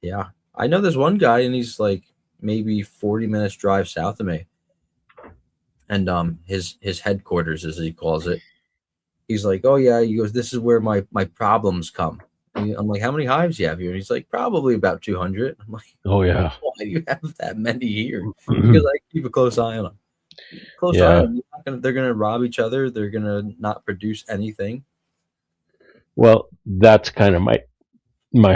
Yeah. I know there's one guy and he's like maybe 40 minutes drive south of me. And his headquarters, as he calls it, he's like, oh yeah, he goes, this is where my problems come. I'm like, how many hives do you have here? And he's like, probably about 200. I'm like, Oh yeah. why do you have that many here? Because I keep a close eye on them. Close eye on Yeah. them. They're gonna rob each other. They're gonna not produce anything. Well, that's kind of my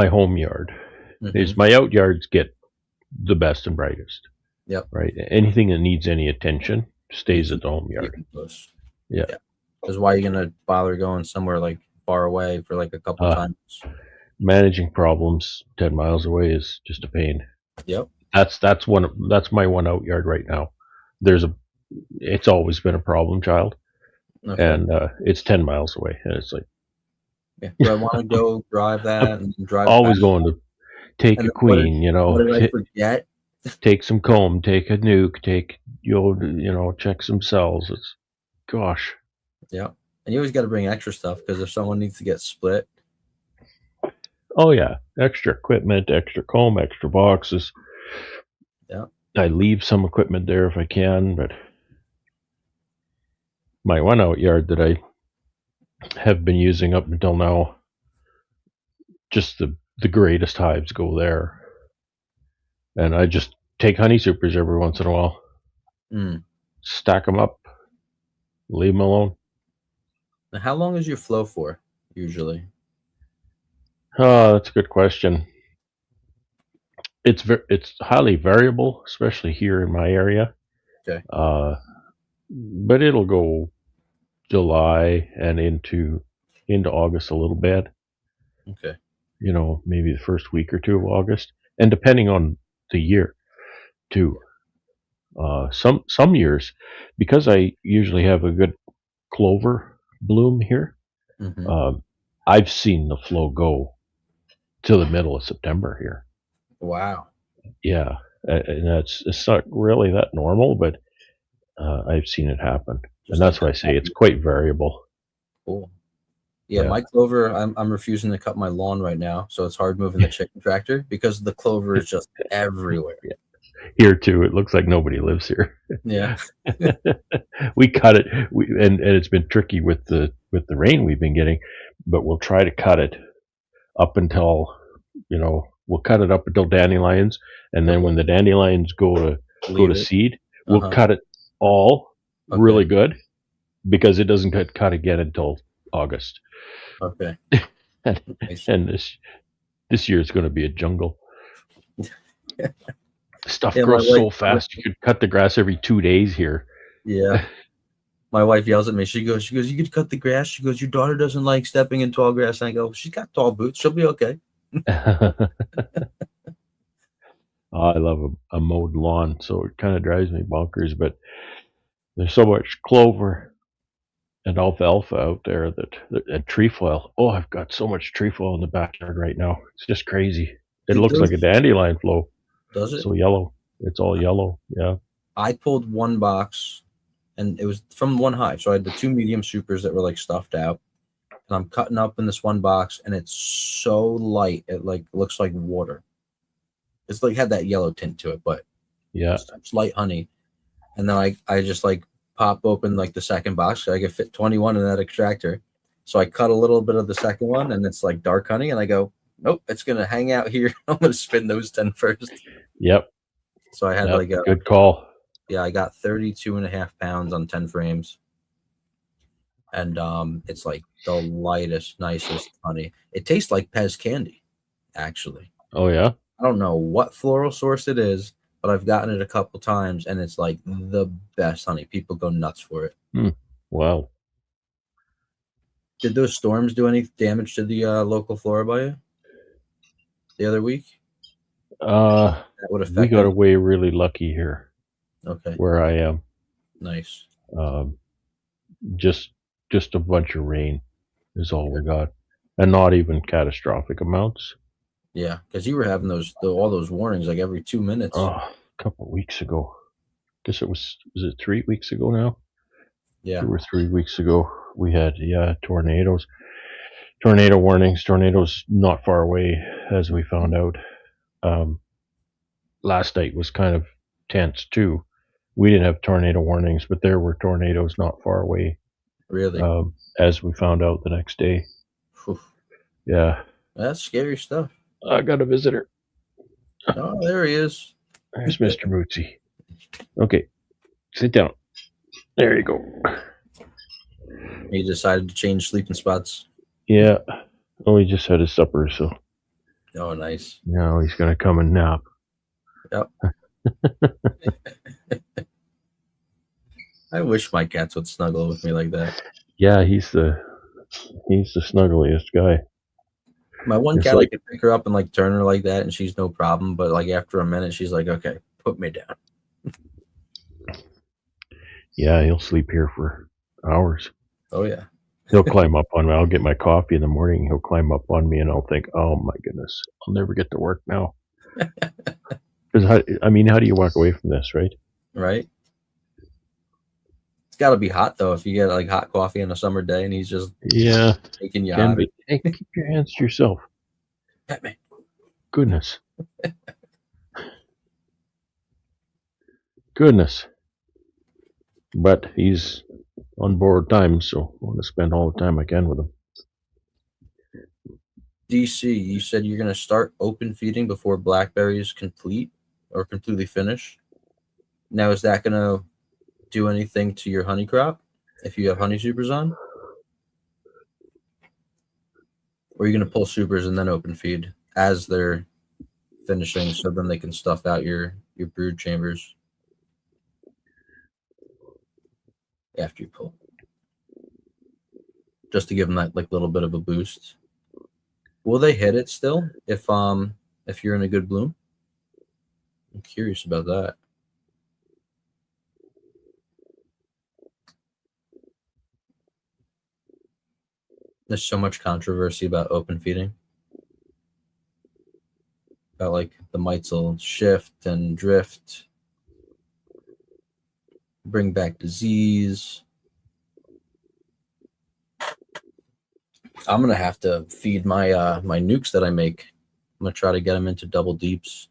home yard. Hmm. Is my out yards get the best and brightest, Yep. right? Anything that needs any attention You stays at keep the home keep yard. them close. Yeah. Yeah. Because why are you gonna bother going somewhere like far away for like a couple Uh, times? Managing problems 10 miles away is just a pain. Yep. That's my one out yard right now. There's a it's always been a problem child, Okay. and it's 10 miles away, and it's like Yeah. Do I want to go drive that and then drive back? always going to take And a then queen, what did I forget? take some comb, take a nuke, take check some cells. It's gosh. Yeah. And you always got to bring extra stuff because if someone needs to get split, Oh yeah, extra equipment, extra comb, extra boxes. yeah. I leave some equipment there if I can, but my one out yard that I have been using up until now, just the greatest hives go there, and I just take honey supers every once in a while, Mm. stack them up, leave them alone. Now, how long is your flow for usually? Oh, that's a good question. It's highly variable, especially here in my area. Okay. Uh, but it'll go July and into August a little bit. Okay. Maybe the first week or two of August, and depending on the year too. Some years, because I usually have a good clover bloom here, Hmm. um, I've seen the flow go to the middle of September here. Wow. Yeah, and it's not really that normal, but I've seen it happen, and Just like that's why that. I say it's quite variable. Cool. Yeah, Yeah, my clover, I'm refusing to cut my lawn right now, so it's hard moving the chicken tractor because the clover is just everywhere. yeah. Here too, it looks like nobody lives here. Yeah. We cut it, and it's been tricky with the rain we've been getting, but we'll try to cut it up until we'll cut it up until dandelions, and then Okay. when the dandelions go to Leave it. seed, we'll Uh-huh. cut it all Okay. really good because it doesn't get cut again until August. Okay. and, Nice. and this year is going to be a jungle. Stuff Yeah, grows so fast. You could cut the grass every 2 days here. yeah. My wife yells at me. She goes, you could cut the grass. She goes, your daughter doesn't like stepping in tall grass. And I go, she's got tall boots. She'll be okay. I love a mowed lawn, so it kind of drives me bonkers. But there's so much clover and alfalfa out there and trefoil. Oh, I've got so much trefoil in the backyard right now. It's just crazy. It It looks like a does. dandelion flow. Does it? So yellow. It's all yellow. Yeah. I pulled one box and it was from one hive. So I had the two medium supers that were like stuffed out. And I'm cutting up in this one box and it's so light. It like looks like water. It's like had that yellow tint to it, but Yeah. it's light honey. And then I just like pop open like the second box. So I could fit 21 in that extractor. So I cut a little bit of the second one and it's like dark honey. And I go, nope, it's going to hang out here. I'm going to spin those 10 first. Yep. So I had Yep. like Good call. I got 32.5 pounds on 10 frames. And it's like the lightest, nicest honey. It tastes like Pez candy, actually. Oh yeah. I don't know what floral source it is, but I've gotten it a couple times and it's like the best honey. People go nuts for it. Wow. Did those storms do any damage to the local flora by you the other week? Uh, That would we affect got any? away really lucky here Okay, where I am. nice. Um, just a bunch of rain is all we got, and not even catastrophic amounts. Yeah, because you were having all those warnings like every 2 minutes. Oh, a couple of weeks ago. Guess was it 3 weeks ago now? Yeah. 2 or 3 weeks ago, we had tornadoes, tornado warnings, tornadoes not far away, as we found out. Um, Last night was kind of tense too. We didn't have tornado warnings, but there were tornadoes not far away. Really? as we found out the next day. Whew. Yeah, That's scary stuff. I got a visitor. Oh, there he is. There's Mr. Mootsie. Okay, sit down. There you go. He decided to change sleeping spots. Yeah. Oh, he just had his supper, so Oh, nice. now he's gonna come and nap. Yep. I wish my cats would snuggle with me like that. Yeah, he's the snuggliest guy. My one It's cat, like- I could pick her up and like turn her like that, and she's no problem. But like after a minute, she's like, "Okay, put me down." Yeah, he'll sleep here for hours. Oh yeah. He'll climb up on me. I'll get my coffee in the morning. He'll climb up on me, and I'll think, "Oh my goodness, I'll never get to work now." Because how do you walk away from this, right? Right. It's got to be hot though. If you get like hot coffee on a summer day, and he's just Yeah, taking you can out. be. Hey, keep your hands to yourself. Pet me. Goodness. Goodness. But he's on borrowed time, so I want to spend all the time I can with him. DC, you said you're gonna start open feeding before blackberry is complete or completely finished. Now, is that gonna do anything to your honey crop if you have honey supers on? Or are you gonna pull supers and then open feed as they're finishing, so then they can stuff out your brood chambers after you pull, just to give them that like little bit of a boost? Will they hit it still if you're in a good bloom? I'm curious about that. There's so much controversy about open feeding. About like the mites will shift and drift, bring back disease. I'm gonna have to feed my my nukes that I make. I'm gonna try to get them into double deeps.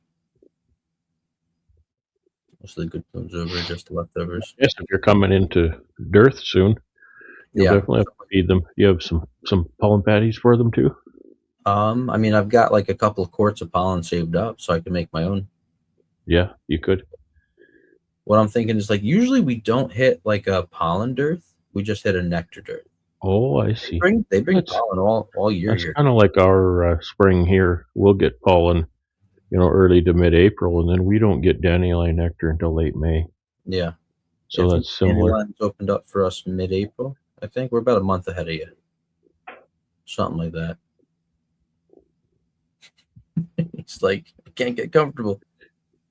Most of the good blooms over, just the leftovers. Yes, if you're coming into dearth soon, you'll Yeah. definitely have to feed them. You have some pollen patties for them too? I mean, I've got like a couple of quarts of pollen saved up, so I can make my own. Yeah, you could. What I'm thinking is like usually we don't hit like a pollen dearth, we just hit a nectar dearth. Oh, I see. They bring That's- pollen all year That's here. kind of like our spring here. We'll get pollen, early to mid-April, and then we don't get dandelion nectar until late May. Yeah. So I think that's similar. Dandelion's opened up for us mid-April. I think we're about a month ahead of you. Something like that. It's like I can't get comfortable.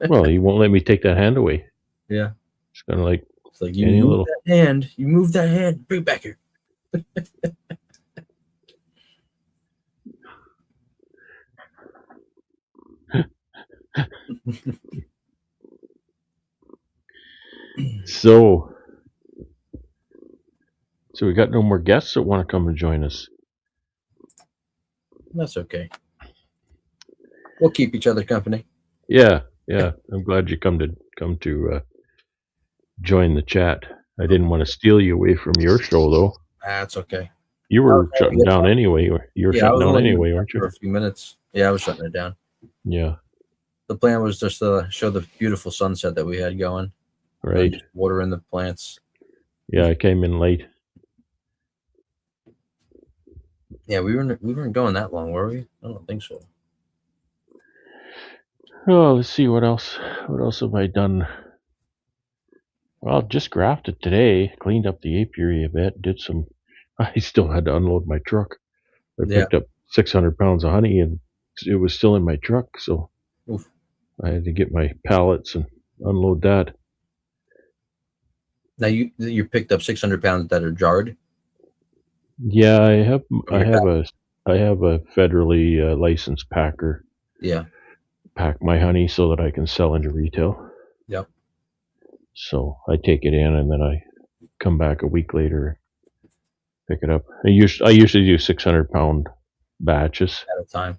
Well, he won't let me take that hand away. Yeah. It's kind of like, It's like you Any move little- that hand. You move that hand. Bring it back here. so we got no more guests that want to come and join us. That's okay. We'll keep each other company. Yeah. I'm glad you come to join the chat. I didn't want to steal you away from your show, though. That's okay. You I were was trying to shutting get down anyway. You were I shutting was down only anyway, doing weren't that for you? a few minutes. Yeah, I was shutting it down. Yeah. The plan was just to show the beautiful sunset that we had going. And Right. just water in the plants. Yeah, I came in late. Yeah, we weren't going that long, were we? I don't think so. Oh, let's see what else. What else have I done? Well, just grafted today. Cleaned up the apiary a bit. Did some. I still had to unload my truck. I Yeah. picked up 600 pounds of honey, and it was still in my truck, so Oof. I had to get my pallets and unload that. Now you picked up 600 pounds that are jarred. Yeah, I have your a federally licensed packer Yeah. pack my honey so that I can sell into retail. Yep. So I take it in and then I come back a week later, pick it up. I usually do 600-pound batches At a time.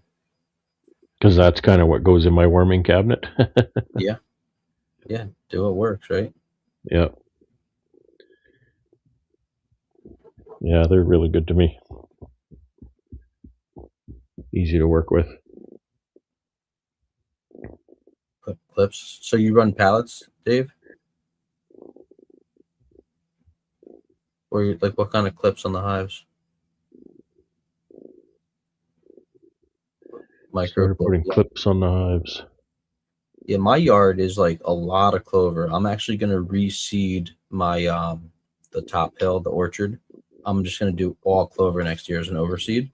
because that's kind of what goes in my warming cabinet. Yeah. Do what works, right? Yeah. Yeah, they're really good to me. Easy to work with. Clips. So you run pallets, Dave? Or like what kind of clips on the hives? Micro Started clip. putting Yeah. clips on the hives. Yeah, my yard is like a lot of clover. I'm actually gonna reseed my the top hill, the orchard. I'm just gonna do all clover next year as an overseed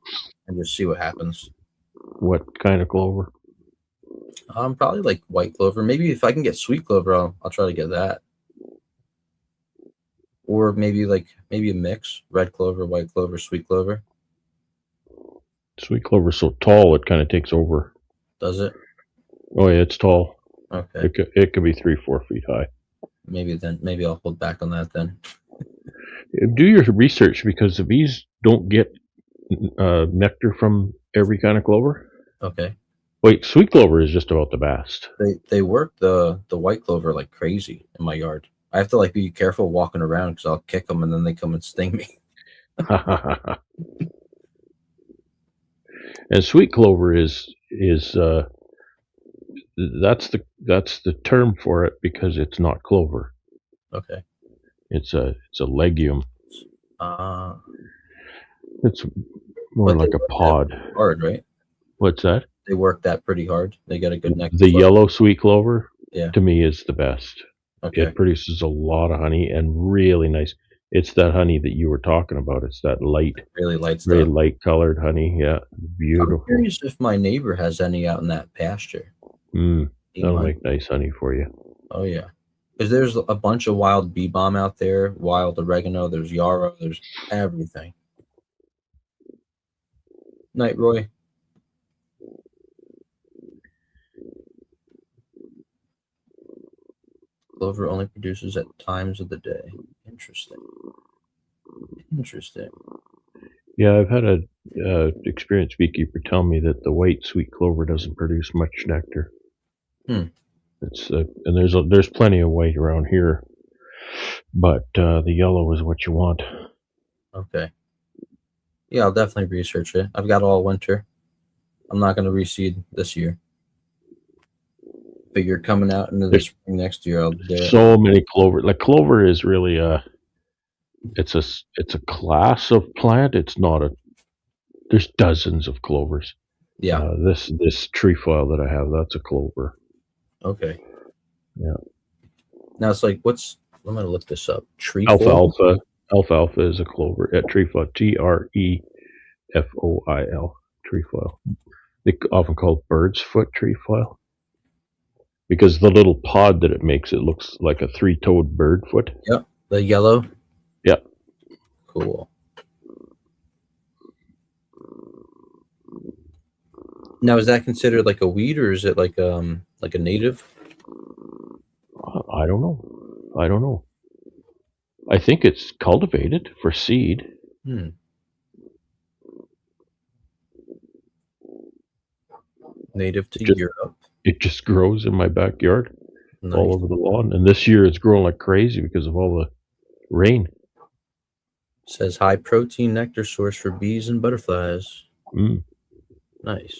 and just see what happens. What kind of clover? Probably like white clover. Maybe if I can get sweet clover, I'll try to get that. Or maybe a mix: red clover, white clover, sweet clover. Sweet clover's so tall it kind of takes over. Does it? Oh yeah, it's tall. Okay. It could be 3-4 feet high. Maybe I'll hold back on that then. Do your research because the bees don't get nectar from every kind of clover. Okay. Wait, sweet clover is just about the best. They work the white clover like crazy in my yard. I have to like be careful walking around because I'll kick them and then they come and sting me. And sweet clover is that's the term for it because it's not clover. Okay. It's a legume. Uh, It's more but they like a work that pod. hard, right? What's that? They work that pretty hard. They get a good neck. The yellow sweet clover Yeah. to me is the best. Okay. It produces a lot of honey and really nice. It's that honey that you were talking about. It's that light, Really light very stuff. light colored honey. Yeah, I'm beautiful. curious if my neighbor has any out in that pasture. That'll make nice honey for you. Oh yeah, because there's a bunch of wild bee balm out there, wild oregano. There's yarrow. There's everything. Night, Roy. Clover only produces at times of the day. Interesting. Interesting. Yeah, I've had a experienced beekeeper tell me that the white sweet clover doesn't produce much nectar. It's and there's plenty of white around here, but the yellow is what you want. Okay. Yeah, I'll definitely research it. I've got all winter. I'm not going to reseed this year. Figure coming out into the spring next year, I'll do it. So many clover. Like clover is really it's a class of plant. It's not a. There's dozens of clovers. Yeah. This trefoil that I have, that's a clover. Okay. Yeah. Now it's like, I'm going to look this up. Trefoil? Alfalfa is a clover. Trefoil. Trefoil. Trefoil. They often call it bird's foot trefoil because the little pod that it makes, it looks like a three-toed bird foot. Yep. The yellow? Yeah. Cool. Now, is that considered like a weed or is it like a native? I don't know. I think it's cultivated for seed. Native to Europe. It just grows in my backyard, Nice. all over the lawn. And this year it's growing like crazy because of all the rain. It says high protein nectar source for bees and butterflies. Nice.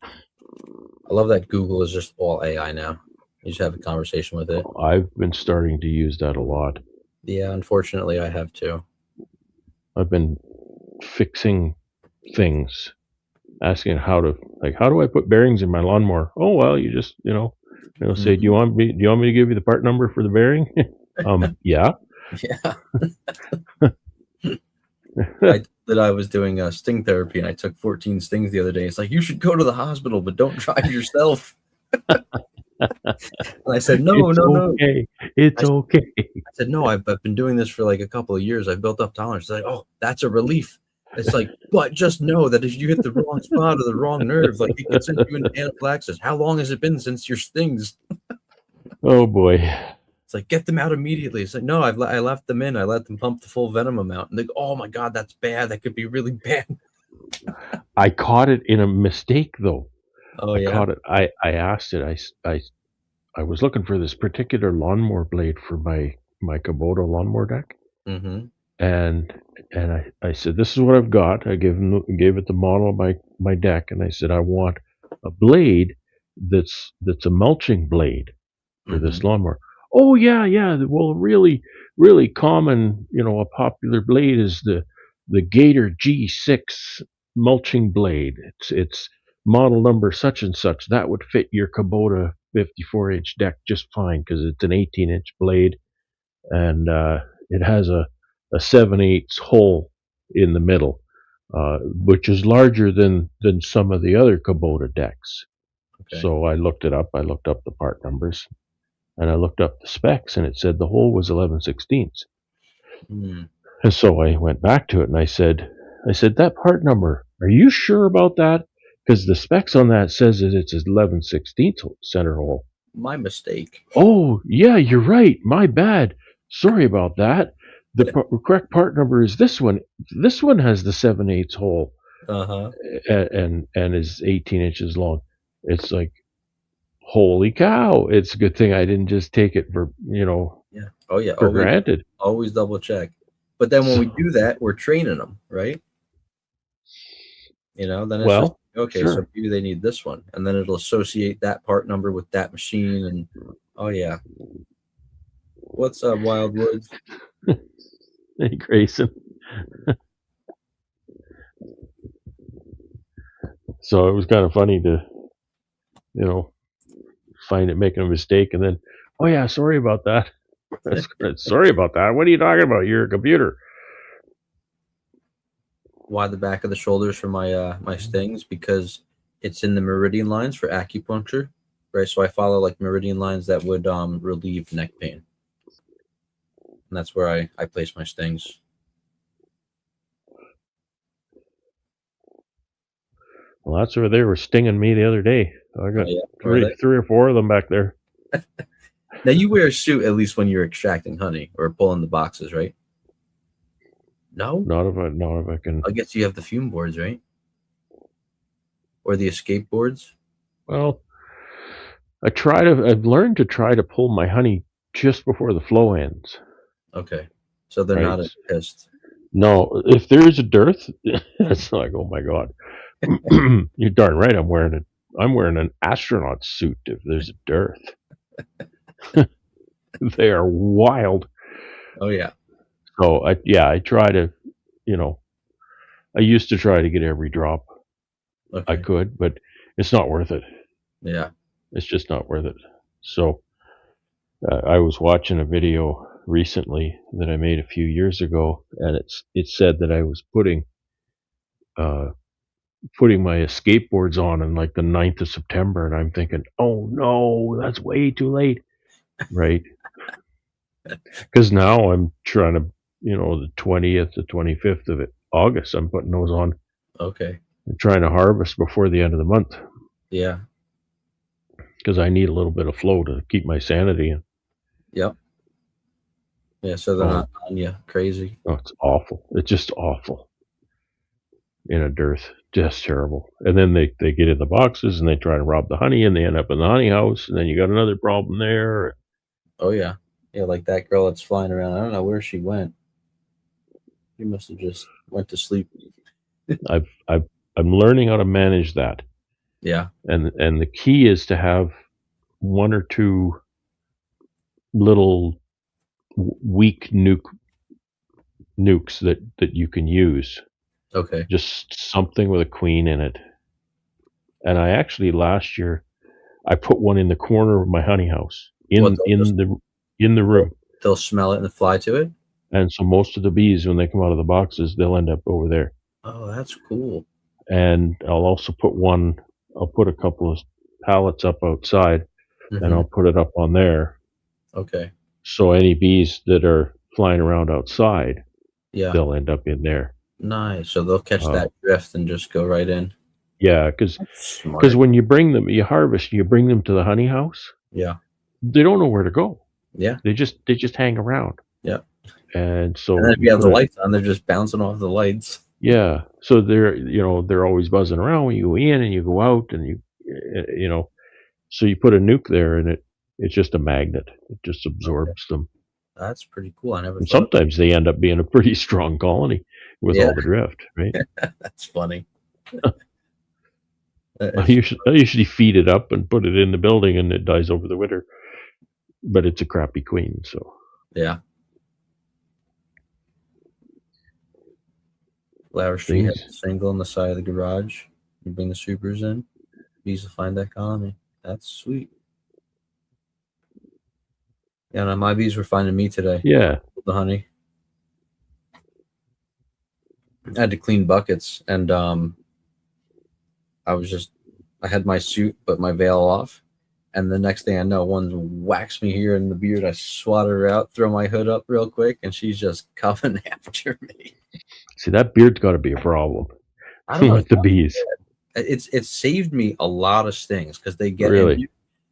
I love that Google is just all AI now. You just have a conversation with it. I've been starting to use that a lot. Yeah, unfortunately, I have too. I've been fixing things, asking how do I put bearings in my lawnmower? Oh well, you just say, do you want me to give you the part number for the bearing? Yeah. Yeah. I was doing sting therapy and I took 14 stings the other day. It's like, you should go to the hospital, but don't drive yourself. And I said, no. It's okay. I said, no, I've been doing this for like a couple of years. I've built up tolerance. It's like, oh, that's a relief. It's like, but just know that if you hit the wrong spot or the wrong nerve, like it could send you into anaphylaxis. How long has it been since your stings? Oh boy. It's like, get them out immediately. It's like, no, I left them in. I let them pump the full venom amount. And they go, oh my God, that's bad. That could be really bad. I caught it in a mistake though. Oh, I caught it. I asked it. I was looking for this particular lawnmower blade for my Kubota lawnmower deck, Mm-hmm. and I said, this is what I've got. I gave it the model of my deck, and I said, I want a blade that's a mulching blade for Mm-hmm. this lawnmower. Oh yeah, yeah. Well, really, really common, a popular blade is the Gator G6 mulching blade. It's model number such and such. That would fit your Kubota 54-inch deck just fine because it's an 18-inch blade, and it has a 7/8 hole in the middle, which is larger than some of the other Kubota decks. Okay. So I looked it up. I looked up the part numbers, and I looked up the specs, and it said the hole was 11/16. Mm. And so I went back to it, and I said, that part number, are you sure about that? Because the specs on that says that it's 11/16 center hole. My mistake. Oh, yeah, you're right. My bad. Sorry about that. The correct part number is this one. This one has the 7/8 hole, Uh-huh. and is 18 inches long. It's like, holy cow! It's a good thing I didn't just take it for Yeah. Oh yeah. for Always, granted. always double check. But then when we So, do that, we're training them, right? Then it's just well, okay. So sure. maybe they need this one, and then it'll associate that part number with that machine. And oh yeah, what's up, Wild Woods? Hey, Grayson. So it was kind of funny to, you know, find it making a mistake, and then, oh yeah, sorry about that. Sorry about that. What are you talking about? You're a computer. Why the back of the shoulders for my stings? Because it's in the meridian lines for acupuncture, right? So I follow like meridian lines that would relieve neck pain, and that's where I place my stings. Well, that's where they were stinging me the other day. I Oh got yeah, where are three, they? three or four of them back there. Now you wear a suit at least when you're extracting honey or pulling the boxes, right? No, Not if I can. I guess you have the fume boards, right? Or the escape boards. Well, I've learned to try to pull my honey just before the flow ends. Okay, so they're Right? not as pissed. No, if there's a dearth, it's like, oh my god. You're darn right. I'm wearing an astronaut suit if there's a dearth. They are wild. Oh yeah. So I try to, you know, I used to try to get every drop I Okay. could, but it's not worth it. Yeah. It's just not worth it. So I was watching a video recently that I made a few years ago, and it said that I was uh, putting my skateboards on like the 9th of September, and I'm thinking, oh no, that's way too late, right? Because now I'm trying to, the 20th, the 25th of August, I'm putting those on. Okay. I'm trying to harvest before the end of the month Yeah. because I need a little bit of flow to keep my sanity. Yep. Yeah. So they're Oh, not on you crazy. oh, it's awful. It's just awful in a dearth. Just terrible. And then they get in the boxes and they try to rob the honey and they end up in the honey house. And then you got another problem there. Oh yeah. Yeah, like that girl that's flying around. I don't know where she went. She must have just went to sleep. I'm learning how to manage that. Yeah. And the key is to have one or two little weak nukes that you can use. Okay. Just something with a queen in it. And I actually last year I put one in the corner of my honey house What in the room. they'll smell it and fly to it? And so most of the bees, when they come out of the boxes, they'll end up over there. Oh, that's cool. And I'll put a couple of pallets up outside, and Hmm. I'll put it up on there. Okay. So any bees that are flying around outside, Yeah. they'll end up in there. Nice. So they'll catch Uh, that drift and just go right in. yeah, because Smart. when you harvest, you bring them to the honey house. Yeah. They don't know where to go. Yeah. They just hang around. Yeah. And And so then if you you have put the it. lights on, they're just bouncing off the lights. Yeah, so they're always buzzing around when you go in and you go out, and you know, so you put a nuke there, and It's just a magnet. It just absorbs them. That's pretty cool. I never And thought. sometimes they end up being a pretty strong colony with Yeah, all the drift, right? that's funny. I usually feed it up and put it in the building, and it dies over the winter. But it's a crappy queen, so Yeah. Flower Street has things. a single on the side of the garage. You bring the supers in. Bees will find that colony. That's sweet. Yeah, no, my bees were finding me today. Yeah, The honey. I had to clean buckets, and I had my suit, but my veil off. And the next thing I know, one whacks me here in the beard. I swat her out, throw my hood up real quick, and she's just coming after me. see, that beard's got to be a problem I don't know. with the bees. It's saved me a lot of stings because they get in Really? you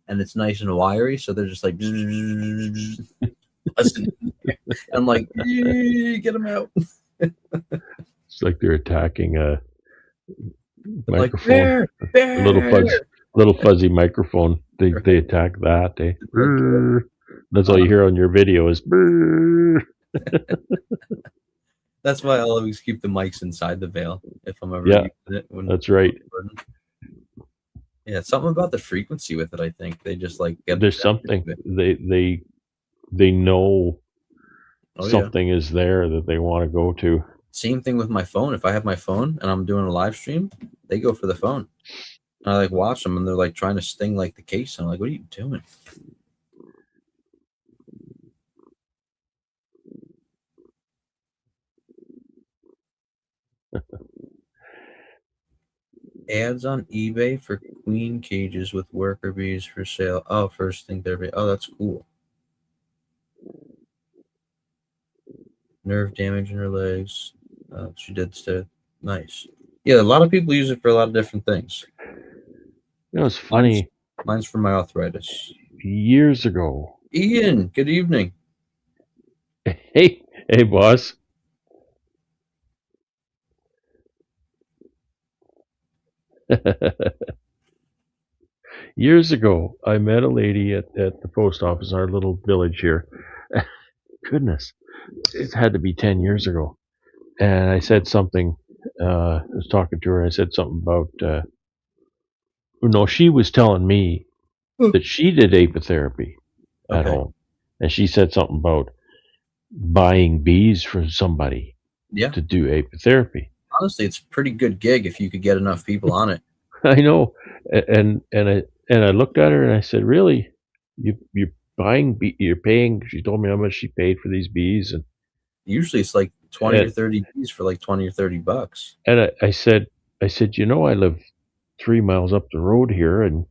and it's nice and wiry, so they're just like buzzing. I'm like, get them out. It's like they're attacking a Like microphone, bear. a little fuzzy microphone. They attack that. Brrr. That's all you hear on your video is brrr. That's why I'll always keep the mics inside the veil if I'm ever Yeah, using it. When that's right. Yeah, something about the frequency with it. I think they just like get. There's something they know Oh, yeah. something is there that they want to go to. Same thing with my phone. If I have my phone and I'm doing a live stream, they go for the phone. And I like watch them and they're like trying to sting like the case. And I'm like, what are you doing? Ads on eBay for queen cages with worker bees for sale. Oh, first thing therapy. Oh, that's cool. Nerve damage in her legs. She did stay. Nice. Yeah, a lot of people use it for a lot of different things. You know, it's funny. Mine's for my arthritis. Years ago. Ian, good evening. Hey, boss. Years ago, I met a lady at the post office, our little village here. Goodness, it had to be 10 years ago. And I said something, I was talking to her, I said something about, no, she was telling me that she did apitherapy at home. And she said something about buying bees from somebody to do apitherapy. Honestly, it's a pretty good gig if you could get enough people on it. I know. And I looked at her and I said, really? You're buying you're paying? She told me how much she paid for these bees, and usually it's like 20 or 30 bees for like 20 or 30 bucks. And I said, you know, I live 3 miles up the road here, and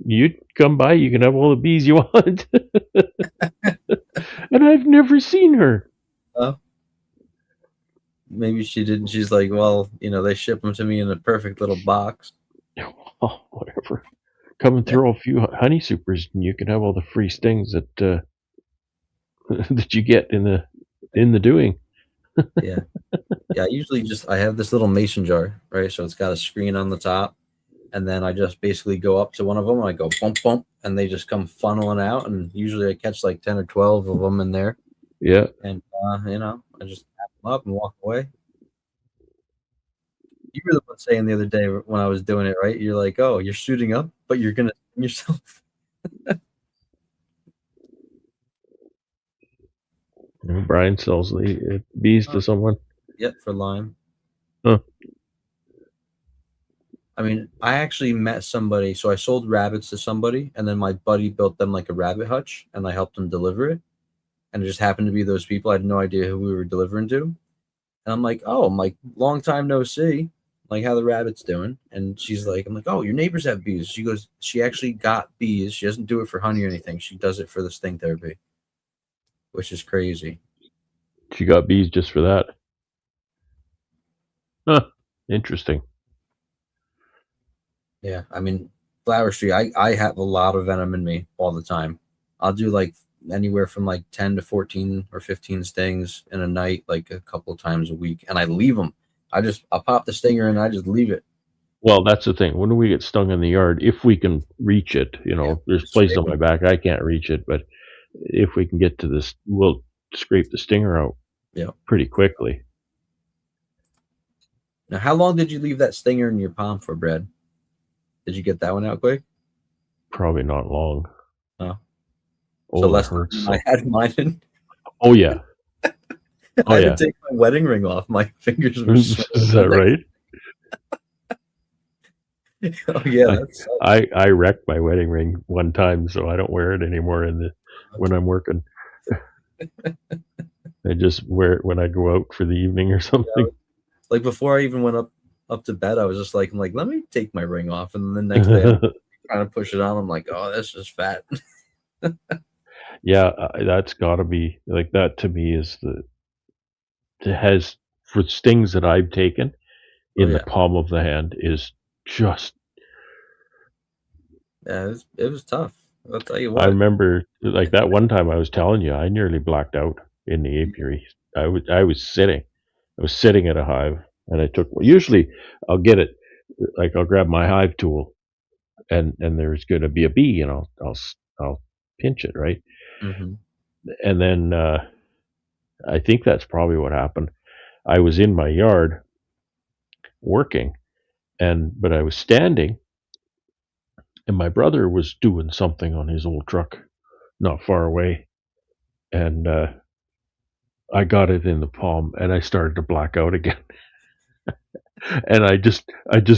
you'd come by, you can have all the bees you want. And I've never seen her. Maybe she didn't. She's like, well, you know, they ship them to me in a perfect little box. Oh, whatever. Come and throw a few honey supers, and you can have all the free stings that that you get in the doing. Yeah. I usually I have this little mason jar, right? So it's got a screen on the top, and then I just basically go up to one of them and I go bump bump, and they just come funneling out, and usually I catch like 10 or 12 of them in there. Yeah. And you know, I just tap them up and walk away. You were the one saying the other day when I was doing it, right? You're like, oh, you're shooting up, but you're gonna sting yourself. Brian sells the bees to someone. Yep, for Lyme. Huh. I mean, I actually met somebody. So I sold rabbits to somebody, and then my buddy built them like a rabbit hutch, and I helped them deliver it. And it just happened to be those people. I had no idea who we were delivering to. And I'm like, oh, I'm like, long time no see. Like, how the rabbit's doing? And she's like, I'm like, oh, your neighbors have bees. She goes, she actually got bees. She doesn't do it for honey or anything. She does it for the sting therapy, which is crazy. She got bees just for that. Huh. Interesting. Yeah, I mean, Flower Street, I have a lot of venom in me all the time. I'll do like anywhere from like 10 to 14 or 15 stings in a night, like a couple of times a week, and I leave them. I'll pop the stinger and I just leave it. Well, that's the thing. When we get stung in the yard, if we can reach it, Yeah, there's just places on scraping. my back I can't reach it, but if we can get to this, we'll scrape the stinger out Yeah. pretty quickly. Now, how long did you leave that stinger in your palm for, Brad? Did you get that one out quick? Probably not long. Oh, so Oh, that less time hurts than I so. had mine in. Oh yeah, I oh had to yeah. take my wedding ring off. My fingers were Is swollen the that next. right? Oh yeah, I, that sucks. I wrecked my wedding ring one time, so I don't wear it anymore when I'm working. I just wear it when I go out for the evening or something. Like before I even went up to bed, I was just like, I'm like, let me take my ring off, and then the next day I'm trying to push it on. I'm like, oh, this is fat. Yeah, that's got to be like that. To me, is it has for stings that I've taken Oh in the yeah, palm of the hand is just. yeah, it was tough. I'll tell you I what. remember like that one time I was telling you, I nearly blacked out in the apiary. I was sitting at a hive, and I took. Usually, I'll get it. Like I'll grab my hive tool, and there's going to be a bee, and I'll pinch it, right, Mm-hmm. and then I think that's probably what happened. I was in my yard working, but I was standing, and my brother was doing something on his old truck not far away, and I got it in the palm, and I started to black out again. And I just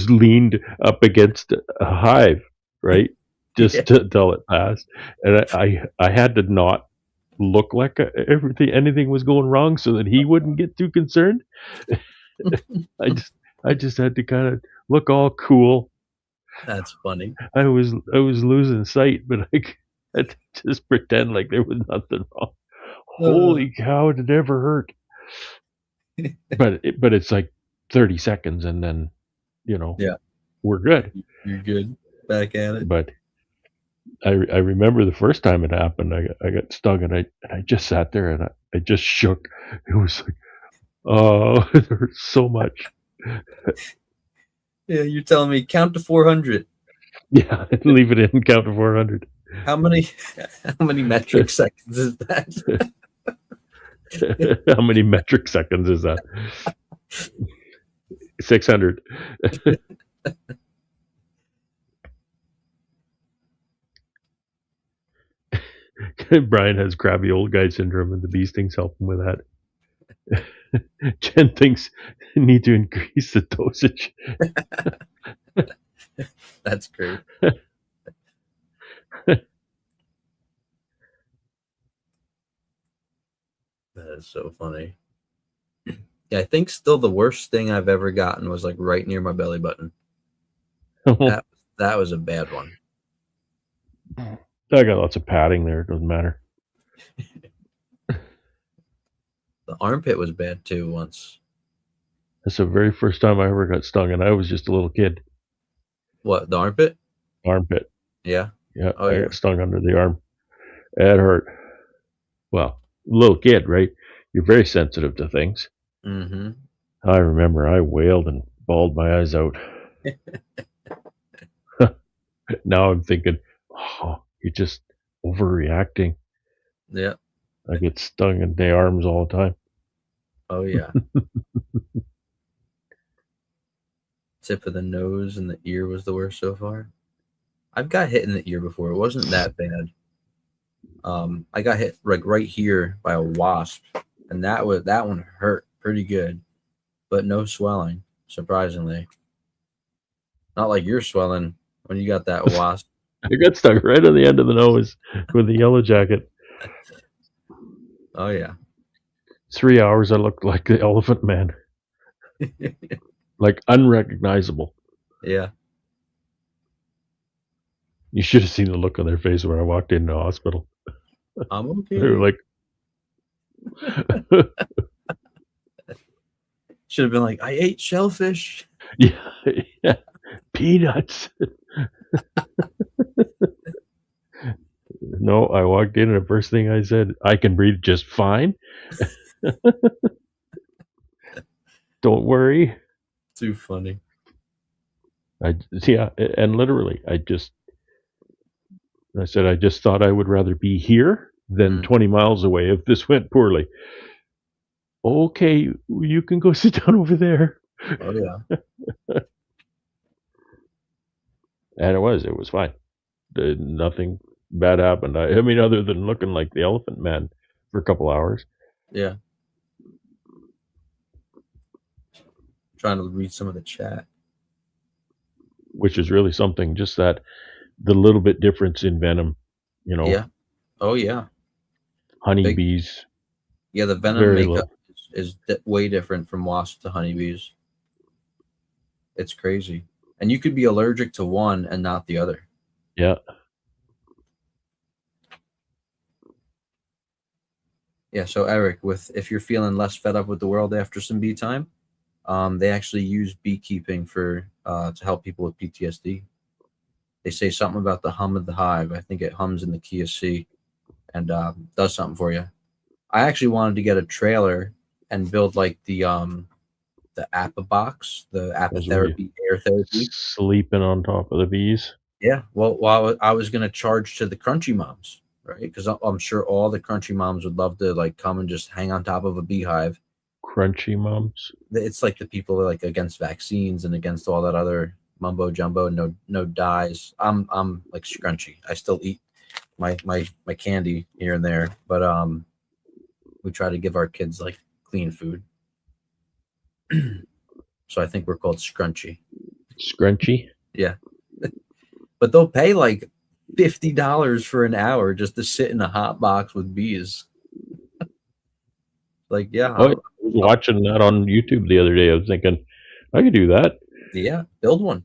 leaned up against a hive, right, Yeah. just to tell it passed. And I had to not look like everything anything was going wrong so that he wouldn't get too concerned. I just I just had to kind of look all cool. That's funny. I was losing sight, but I had to just pretend like there was nothing wrong. Uh, Holy cow, it never hurt. But it's like 30 seconds, and then you know yeah, we're good. you're good. Back at it. But I remember the first time it happened, I got stung, and I just sat there, and I just shook. It was like, oh, it hurt so much. Yeah, you're telling me count to 400. Yeah, leave it in, count to 400. How many how many metric seconds is that? How many metric seconds is that? 600. Brian has crabby old guy syndrome, and the bee stings help him with that. Jen thinks need to increase the dosage. That's great. That is so funny. Yeah, I think still the worst thing I've ever gotten was like right near my belly button. I That was a bad one. got lots of padding there. It doesn't matter. The armpit was bad too once. That's the very first time I ever got stung, and I was just a little kid. What, the armpit? Armpit. Yeah. Yeah, Oh I yeah. got stung under the arm. It hurt. Well, little kid, right? You're very sensitive to things. Mm-hmm. I remember I wailed and bawled my eyes out. Now I'm thinking, oh, you're just overreacting. Yeah. I get stung in the arms all the time. Oh yeah. Tip of the nose and the ear was the worst so far. I've got hit in the ear before. It wasn't that bad. I got hit like right here by a wasp, and that one hurt pretty good, but no swelling, surprisingly. Not like you're swelling when you got that wasp. I got stuck right on the end of the nose with the yellow jacket. Oh yeah. 3 hours I looked like the Elephant Man, like unrecognizable. Yeah. You should have seen the look on their face when I walked into the hospital. I'm They were okay. like, Should have been like, I ate shellfish. yeah, yeah, peanuts. No, I walked in, and the first thing I said, I can breathe just fine. Don't worry. Too funny. Yeah, and literally, I said, I just thought I would rather be here than Mm. 20 miles away if this went poorly. Okay, you can go sit down over there. Oh yeah. And it was fine. Nothing bad happened. I mean, other than looking like the Elephant Man for a couple hours. Yeah. Trying to read some of the chat. Which is really something. Just that the little bit difference in venom, Yeah. Oh yeah. Big. honeybees, Yeah, the venom very makeup low. is way different from wasps to honeybees. It's crazy, and you could be allergic to one and not the other. Yeah, Yeah. So Eric, with if you're feeling less fed up with the world after some bee time, they actually use beekeeping for to help people with PTSD. They say something about the hum of the hive. I think it hums in the key of C and does something for you. I actually wanted to get a trailer and build like the Appa box, the Appa those were you therapy, air therapy. sleeping on top of the bees. Yeah. Well, I was gonna charge to the Crunchy Moms, right? Because I'm sure all the Crunchy Moms would love to like come and just hang on top of a beehive. Crunchy mums. It's like the people that are, like against vaccines and against all that other mumbo jumbo, no dyes. I'm like scrunchy. I still eat my candy here and there, but we try to give our kids like clean food. So I think we're called scrunchy. Scrunchy. Yeah. But they'll pay like $50 for an hour just to sit in a hot box with bees. Like, yeah, Oh, yeah, I was watching that on YouTube the other day. I was thinking, I could do that. yeah, build one.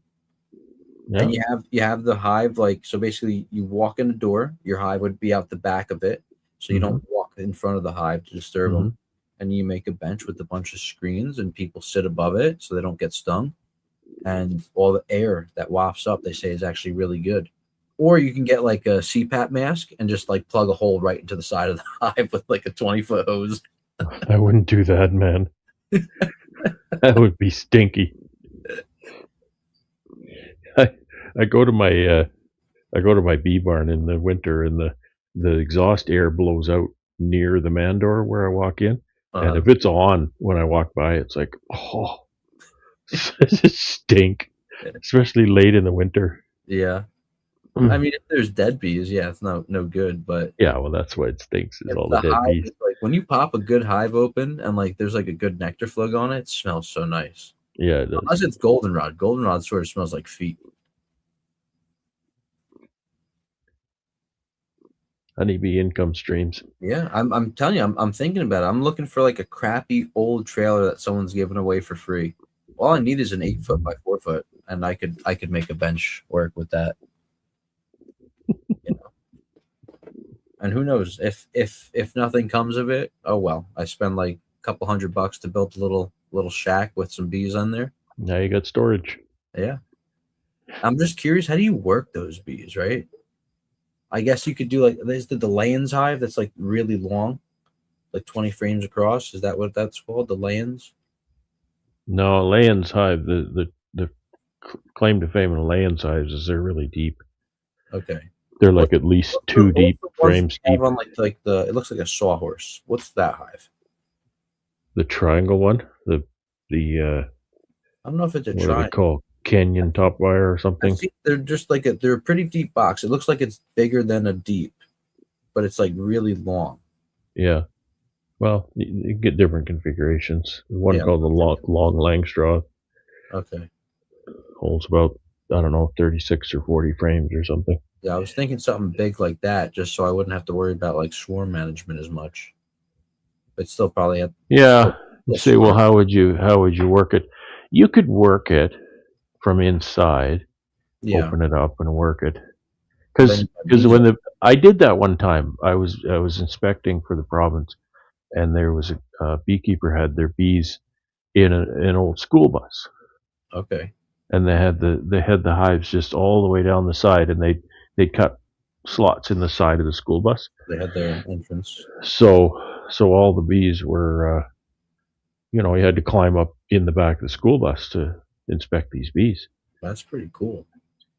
Yeah. And you have the hive like so basically you walk in the door, your hive would be out the back of it, so you Hmm. don't walk in front of the hive to disturb Hmm. them. And you make a bench with a bunch of screens, and people sit above it so they don't get stung. And all the air that wafts up, they say, is actually really good. Or you can get like a CPAP mask and just like plug a hole right into the side of the hive with like a 20-foot hose. I wouldn't do that, man. That would be stinky. I, I go to my bee barn in the winter, and the exhaust air blows out near the man door where I walk in, and Uh, if it's on when I walk by, it's like, oh, it stink, especially late in the winter. yeah. I mean, if there's dead bees, yeah, it's no good. But Yeah, well, that's why it stinks, is if all the the dead hive bees. is like when you pop a good hive open and like there's like a good nectar flow going, it smells so nice. Yeah, it does. Unless it's goldenrod. Goldenrod sort of smells like feet. Honeybee income streams. Yeah, I'm telling you, I'm thinking about it. I'm looking for like a crappy old trailer that someone's giving away for free. All I need is an 8 foot by 4 foot, and I could make a bench work with that. You know, and who knows if nothing comes of it? Oh well, I spend like a couple $100 to build a little shack with some bees on there. Now you got storage. Yeah, I'm just curious, how do you work those bees, right? I guess you could do like there's the Delayans hive that's like really long, like 20 frames across. Is that what that's called? Delayans? No, Layon's hive. The claim to fame of Layon's hives is they're really deep. Okay. They're What like at least what's two what's deep the ones that frames you have deep. on like the it looks like a sawhorse. What's that hive? The triangle one, the I don't know if it's a what are they triangle. called? Canyon top wire or I something? see they're just like they're a pretty deep box. It looks like it's bigger than a deep, but it's like really long. Yeah. Well, you get different configurations. One Yeah. called the long Langstraw Okay. holds about, I don't know, 36 or 40 frames or something. Yeah, I was thinking something big like that, just so I wouldn't have to worry about like swarm management as much. But still probably have Yeah. You still say, well, swarm. how would you work it? You could work it from inside, Yeah. open it up and work it. Well, then you have Because bees. when I did that one time, I was inspecting for the province, and there was a beekeeper had their bees in an old school bus, Okay. and they had the hives just all the way down the side, and they cut slots in the side of the school bus, They had their entrance. so all the bees were you had to climb up in the back of the school bus to inspect these bees. That's pretty cool.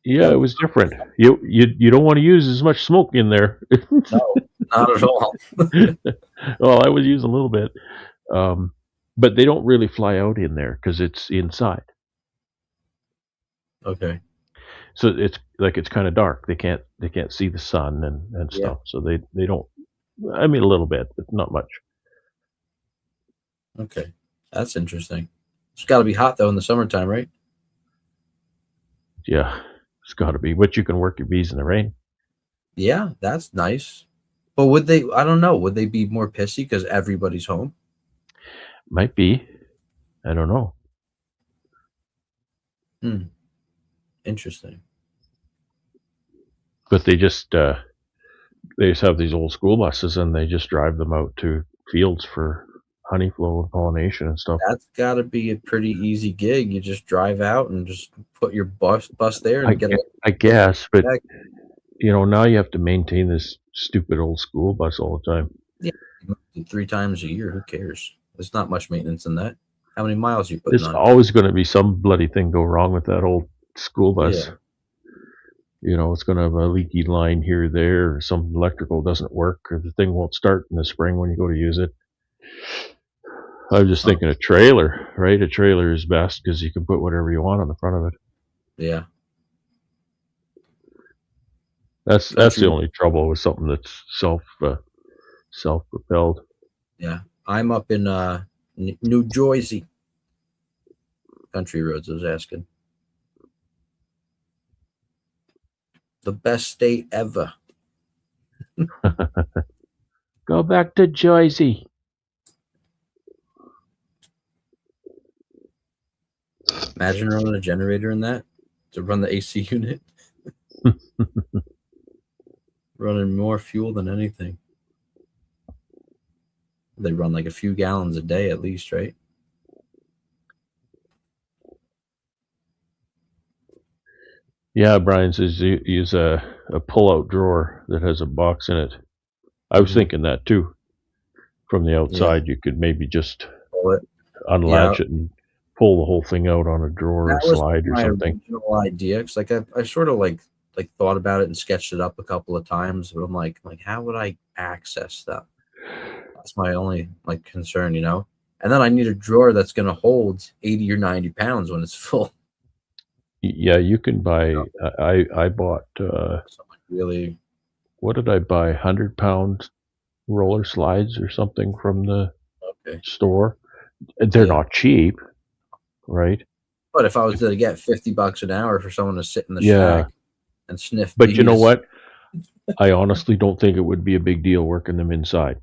Yeah, it was different. You don't want to use as much smoke in there. No, not at all. Well, I would use a little bit, um, but they don't really fly out in there because it's inside. Okay. So it's kind of dark. They can't see the sun and Yeah. stuff. So they don't. I mean, a little bit, but not much. Okay. That's interesting. It's got to be hot though in the summertime, right? Yeah, it's got to be. But you can work your bees in the rain. Yeah, that's nice. But would they? I don't know. Would they be more pissy because everybody's home? Might be. I don't know. Hmm. Interesting. But they just have these old school buses and they just drive them out to fields for honey flow and pollination and stuff. That's got to be a pretty easy gig. You just drive out and just put your bus there I, and get gue- a I guess, but back. now you have to maintain this stupid old school bus all the time. Yeah, 3 times a year. Who cares? There's not much maintenance in that. How many miles you putting There's on? always going to be some bloody thing go wrong with that old school bus. Yeah. It's going to have a leaky line here or there, or some electrical doesn't work, or the thing won't start in the spring when you go to use it. I was just Huh. thinking a trailer, right? A trailer is best because you can put whatever you want on the front of it. Yeah. That's the Country. only trouble with something that's self propelled. Yeah. I'm up in New Jersey. Country roads. I was asking. The best state ever. Go back to Jersey. Imagine running a generator in that to run the AC unit. Running more fuel than anything. They run like a few gallons a day at least, right? Yeah, Brian says use a pull-out drawer that has a box in it. I was Mhm. thinking that too. From the outside, you could maybe just Pull it. unlatch it and pull the whole thing out on a drawer That or was slide or my something. original idea because like I sort of like thought about it and sketched it up a couple of times, but I'm like how would I access that? That's my only like concern, And then I need a drawer that's gonna hold 80 or 90 pounds when it's full. Yeah, you can buy. I bought. Something really What did I buy? 100-pound roller slides or something from the okay. store. They're Yeah. not cheap, right? But if I was to get $50 an hour for someone to sit in the Yeah, shack and sniff but you know bees, what? I honestly don't think it would be a big deal working them inside.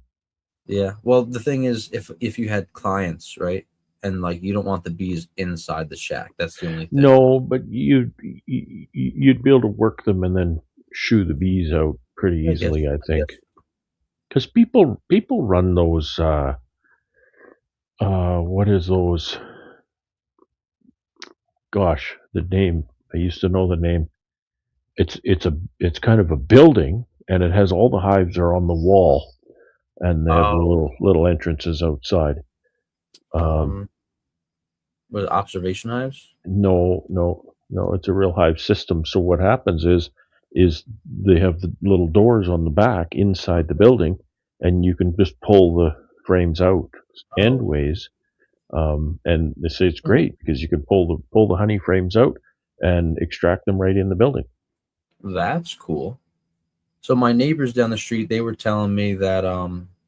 yeah. Well, the thing is, if you had clients, right, and like you don't want the bees inside the shack. That's the only thing. No, but you'd be able to work them and then shoo the bees out pretty I guess. easily, I think. Because people run those. What is those? Gosh, the name. I used to know the name. It's kind of a building, and it has all the hives are on the wall, and they have the Oh, little entrances outside. was it observation hives? No, no, no. It's a real hive system. So what happens is they have the little doors on the back inside the building, and you can just pull the frames out endways. And they say it's great because you can pull the honey frames out and extract them right in the building. That's cool. So my neighbors down the street, they were telling me that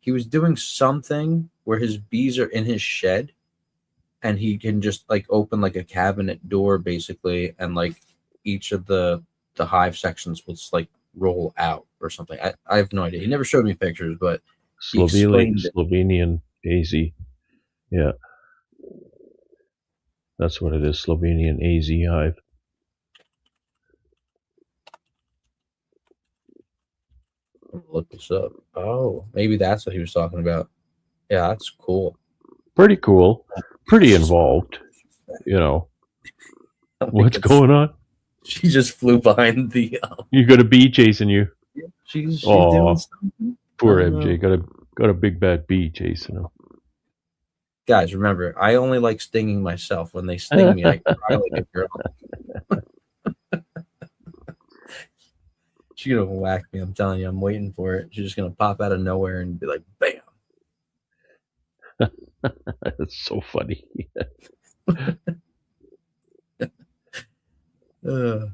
he was doing something where his bees are in his shed and he can just like open like a cabinet door basically and like each of the hive sections will like roll out or something. I have no idea. He never showed me pictures, but he explained it. Slovenian AZ. Yeah, that's what it is. Slovenian AZ hive. Look this up. Oh, maybe that's what he was talking about. Yeah, that's cool. Pretty cool. Pretty involved. What's going on? She just flew behind the. You got a bee chasing you. She's doing something. Poor MJ got a big bad bee chasing him. Guys, remember, I only like stinging myself. When they sting me, I cry like a girl. She's gonna whack me. I'm telling you, I'm waiting for it. She's just gonna pop out of nowhere and be like, "Bam!" That's so funny. Uh,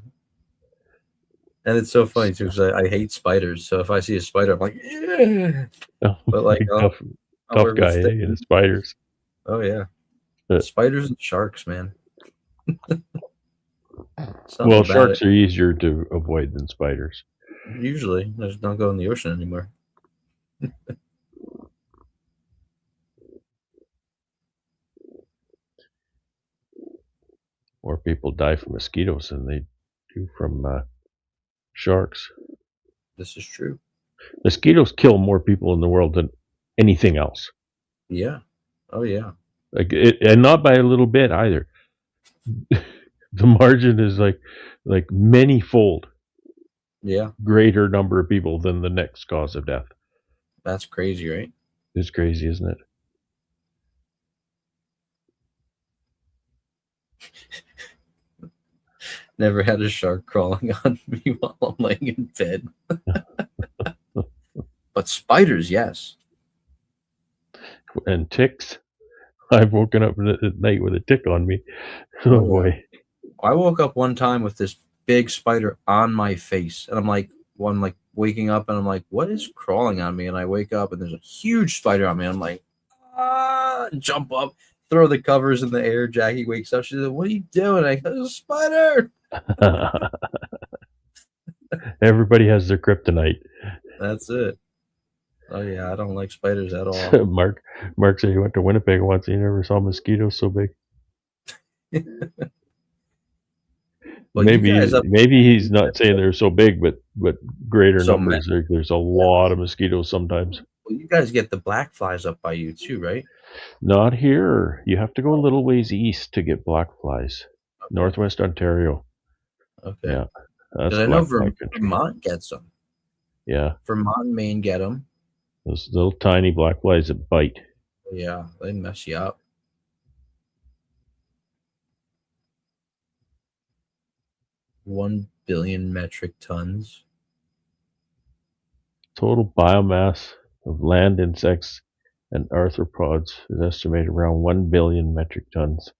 and it's so funny too because I hate spiders. So if I see a spider, I'm like, "Yeah!" Oh, But like, tough, I'll tough work with guy, stick. eh? The spiders. Oh yeah, Uh, spiders and sharks, man. Something well, about it. sharks are easier to avoid than spiders. Usually, I just don't go in the ocean anymore. More people die from mosquitoes than they do from sharks. This is true. Mosquitoes kill more people in the world than anything else. Yeah. Oh yeah. And not by a little bit either. The margin is like many-fold Yeah. greater number of people than the next cause of death. That's crazy, right? It's crazy, isn't it? Never had a shark crawling on me while I'm laying in bed. But spiders, yes. And ticks. I've woken up at night with a tick on me. Oh, Oh, yeah. boy. I woke up one time with this big spider on my face, and I'm like waking up, and I'm like, what is crawling on me? And I wake up, and there's a huge spider on me. I'm like, ah, jump up, throw the covers in the air. Jackie wakes up. She's like, what are you doing? I go, there's a spider. Everybody has their kryptonite. That's it. Oh yeah, I don't like spiders at all. Mark said he went to Winnipeg once and he never saw mosquitoes so big. Well, you maybe guys up maybe he's not saying they're so big, but greater so numbers. There's a lot of mosquitoes sometimes. well, you guys get the black flies up by you too, right? Not here. You have to go a little ways east to get black flies. Northwest Ontario. Okay. Yeah, that's Because I know black fly country. Vermont gets them. Yeah, Vermont and Maine get them. those little tiny black flies that bite. Yeah, they mess you up. $1 billion metric tons. Total biomass of land insects and arthropods is estimated around 1 billion metric tons.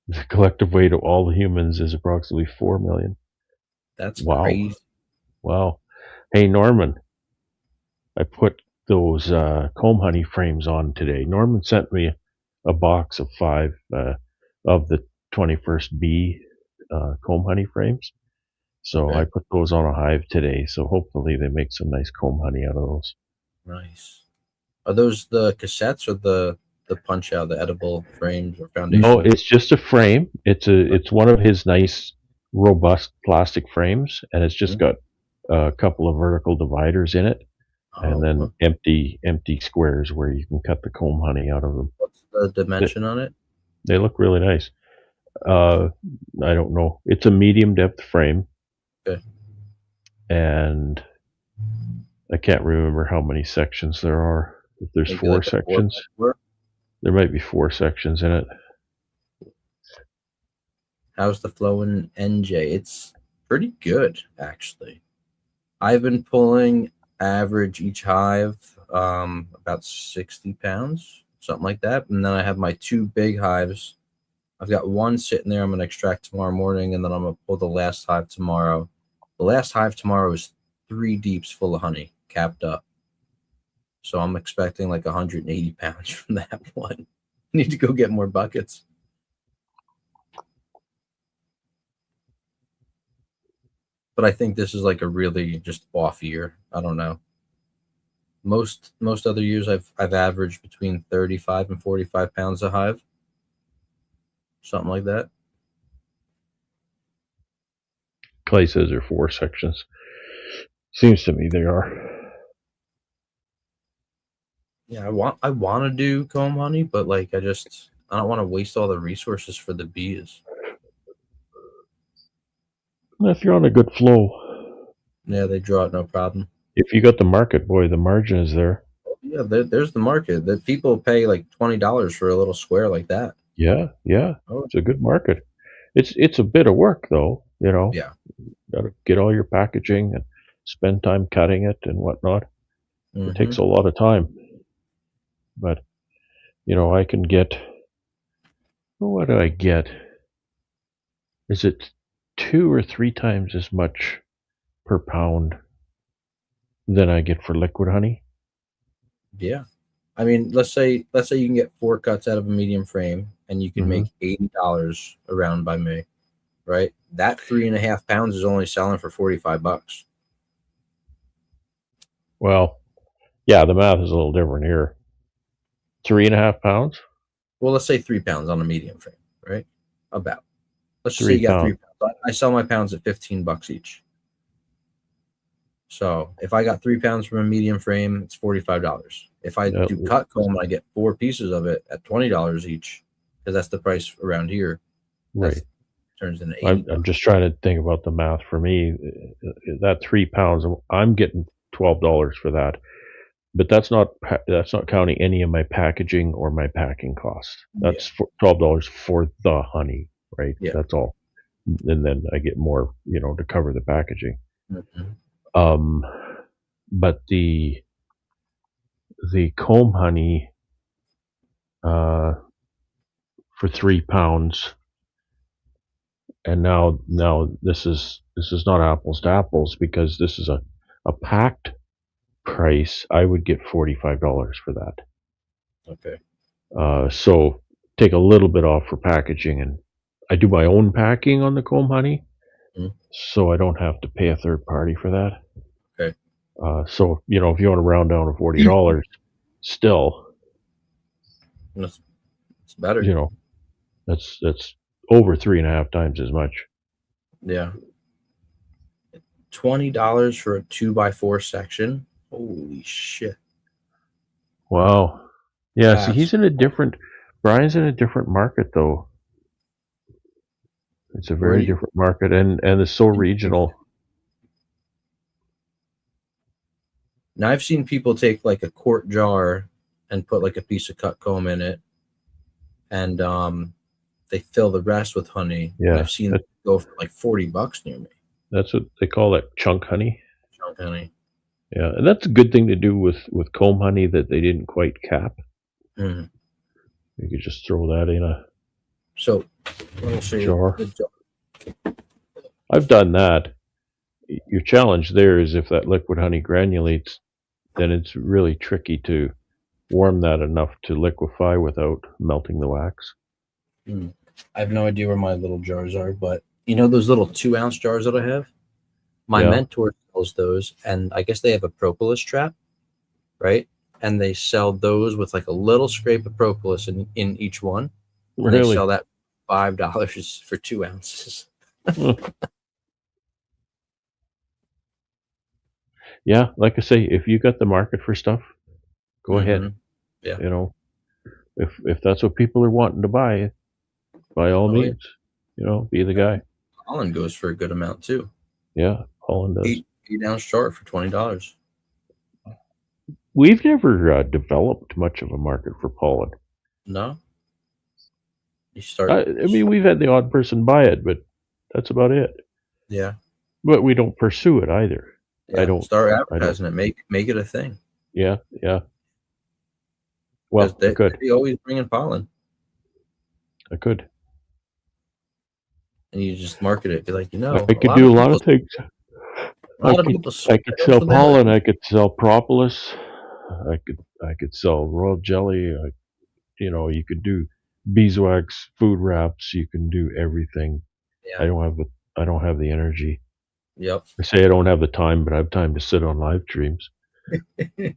The collective weight of all the humans is approximately 4 million. That's Wow. crazy. Wow. Hey, Norman, I put those comb honey frames on today. Norman sent me a box of 5 of the 21st bee comb honey frames. So Okay. I put those on a hive today. So hopefully they make some nice comb honey out of those. Nice. Are those the cassettes or the punch out, the edible frames or foundation? No, it's just a frame. It's one of his nice, robust plastic frames, and it's just got a couple of vertical dividers in it, and then empty squares where you can cut the comb honey out of them. What's the dimension on it? They look really nice. I don't know. It's a medium depth frame. Okay. And I can't remember how many sections there are. If there's Maybe 4 like a sections, 4x4? there might be 4 sections in it. How's the flow in NJ? It's pretty good, actually. I've been pulling average each hive about 60 pounds, something like that. And then I have my 2 big hives. I've got one sitting there I'm going to extract tomorrow morning, and then I'm going to pull the last hive tomorrow. The last hive tomorrow is 3 deeps full of honey, capped up. So I'm expecting like 180 pounds from that one. I need to go get more buckets. But I think this is like a really just off year. I don't know. Most other years I've averaged between 35 and 45 pounds a hive. Something like that. Clay says there are 4 sections. Seems to me they are. Yeah, I want to do comb honey, but like I don't want to waste all the resources for the bees. If you're on a good flow, Yeah, they draw it no problem. if you got the market, boy, the margin is there. Yeah, there's the market. That people pay like $20 for a little square like that. Yeah, Oh. it's a good market. It's a bit of work though, you know. Yeah. Got to get all your packaging and spend time cutting it and whatnot. It takes Hmm. a lot of time. But, I can get, what do I get? Is it 2 or 3 times as much per pound than I get for liquid honey? Yeah. I mean, let's say you can get 4 cuts out of a medium frame, and you can Hmm. make $80 around by May, right? That 3.5 pounds is only selling for $45. Well, yeah, the math is a little different here. 3.5 pounds, Well, let's say 3 pounds on a medium frame, right? About. Let's just say three you got pounds. 3 pounds. I sell my pounds at $15 each. So if I got 3 pounds from a medium frame, it's $45. If I Uh, do cut comb and I get 4 pieces of it at $20 each, because that's the price around here, right. that turns into 80 I'm bucks. just trying to think about the math for me. That 3 pounds, I'm getting $12 for that, but that's not counting any of my packaging or my packing costs. Yeah. That's for $12 for the honey, right? Yeah. That's all, and then I get more, to cover the packaging. Mhm. Um, but the comb honey, uh, for 3 pounds, and now this is not apples to apples because this is a packed price. I would get $45 for that. Okay. So take a little bit off for packaging, and I do my own packing on the comb honey, Mhm. so I don't have to pay a third party for that. Okay. So if you want to round down to $40, still, That's it's better. you know, that's over 3.5 times as much. Yeah. $20 for a 2x4 section. Holy shit. Wow. Yeah. See, That's Brian's in a different market though. It's a where very do you different market, and it's so regional. now I've seen people take like a quart jar and put like a piece of cut comb in it, and they fill the rest with honey. And Yeah, I've seen it go for like $40 near me. that's what they call it, chunk honey. Chunk honey. Yeah, and that's a good thing to do with comb honey that they didn't quite cap. Mhm. You could just throw that in a So let me show you jar. the jar. I've done that. Your challenge there is if that liquid honey granulates, then it's really tricky to warm that enough to liquefy without melting the wax. Mm. I have no idea where my little jars are, but you know those little 2 ounce jars that I have? My Yeah, mentor sells those, and I guess they have a propolis trap, right? And they sell those with like a little scrape of propolis in each one, and they really. sell that $5 for 2 ounces. Hmm. Yeah, like I say, if you got the market for stuff, go ahead. Hmm. Yeah. You know, if that's what people are wanting to buy, by all Oh yeah. means, be the guy. Holland goes for a good amount too. Yeah, Holland does. Eight ounce jar for $20. We've never developed much of a market for pollen. No, you start. I mean, we've had the odd person buy it, but that's about it. Yeah, But we don't pursue it either. I yeah. don't. Start I don't. advertising it. Make it a thing Yeah, yeah. because Well, I could. they always bring in pollen, I could. and you just market it. Be like, I could do a lot of things. a lot of people I swear, could that's sell what they like. pollen. I could sell propolis. I could sell royal jelly. You could do beeswax, food wraps. You can do everything. I Yeah. don't have the. I don't have the energy. Yep. I say I don't have the time, but I have time to sit on live streams. Yep.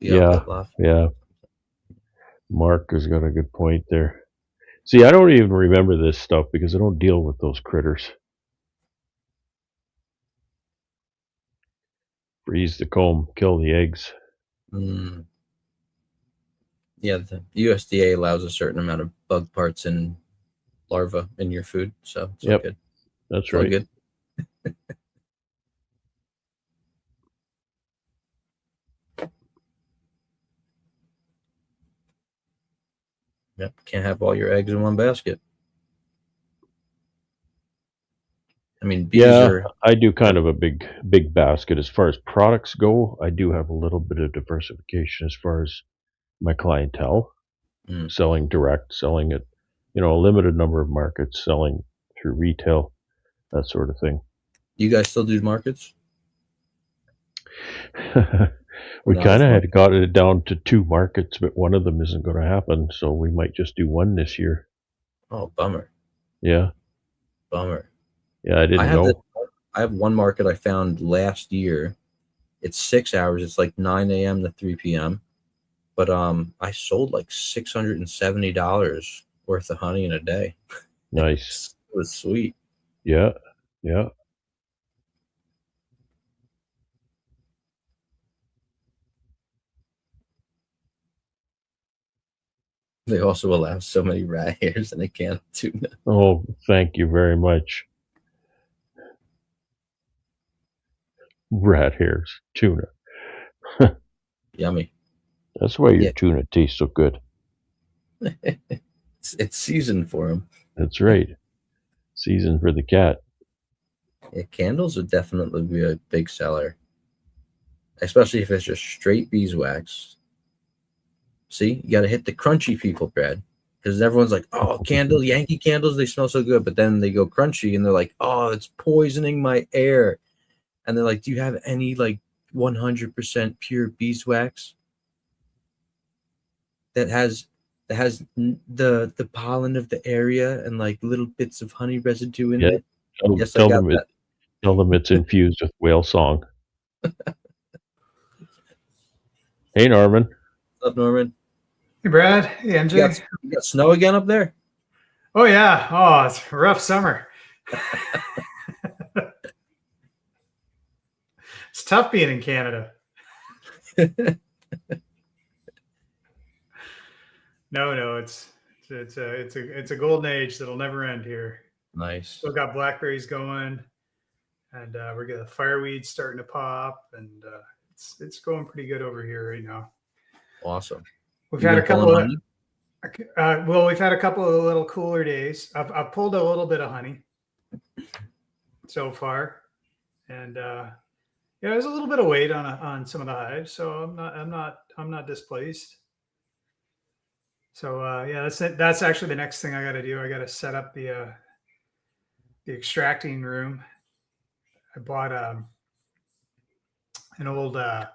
Yeah, Yep. Laugh. yeah. Mark has got a good point there. See, I don't even remember this stuff because I don't deal with those critters. Freeze the comb, kill the eggs. Mm. Yeah. The USDA allows a certain amount of bug parts and larvae in your food, so it's all Yep, good. that's It's all right. good. Yep. Can't have all your eggs in one basket. I mean, bees Yeah, are. I do kind of a big basket as far as products go. I do have a little bit of diversification as far as my clientele, Mm. selling direct, selling at a limited number of markets, selling through retail, that sort of thing. You guys still do markets? Or We not kind as of much? had got it down to two markets, but one of them isn't going to happen, so we might just do one this year. Oh, bummer. Yeah, Bummer. yeah, I I didn't have this. know. I have one market I found last year. It's 6 hours. It's like 9 a.m. to 3 p.m. But I sold like $670 worth of honey in a day. Nice. It was sweet. Yeah, yeah. They also allow so many rat hairs in a can of tuna. Oh, thank you very much. Rat hairs, tuna. Yummy. That's why your Yeah, tuna tastes so good. it's seasoned for them. That's right. Season for the cat. Yeah, candles would definitely be a big seller, especially if it's just straight beeswax. See, you got to hit the crunchy people, Brad, because everyone's like, "Oh, candle, Yankee candles, they smell so good," but then they go crunchy and they're like, "Oh, it's poisoning my air." And they're like, "Do you have any like 100% pure beeswax that has the pollen of the area and like little bits of honey residue in Yeah. it?" Tell, Yes, I tell got them that. it's infused with whale song. Hey, Norman. What's up, Norman? Hey Brad, hey MJ. You got snow again up there? Oh yeah. Oh, it's a rough summer. It's tough being in Canada. No, it's a golden age that'll never end here. Nice. Still got blackberries going, and we're getting the fireweeds starting to pop, and it's going pretty good over here right now. Awesome. We've You had a been pulling couple of honey? well, we've had a couple of little cooler days. I've pulled a little bit of honey so far, and yeah, there's a little bit of weight on some of the hives, so I'm not displaced. So yeah, that's it. That's actually the next thing I got to do. I got to set up the extracting room. I bought an old one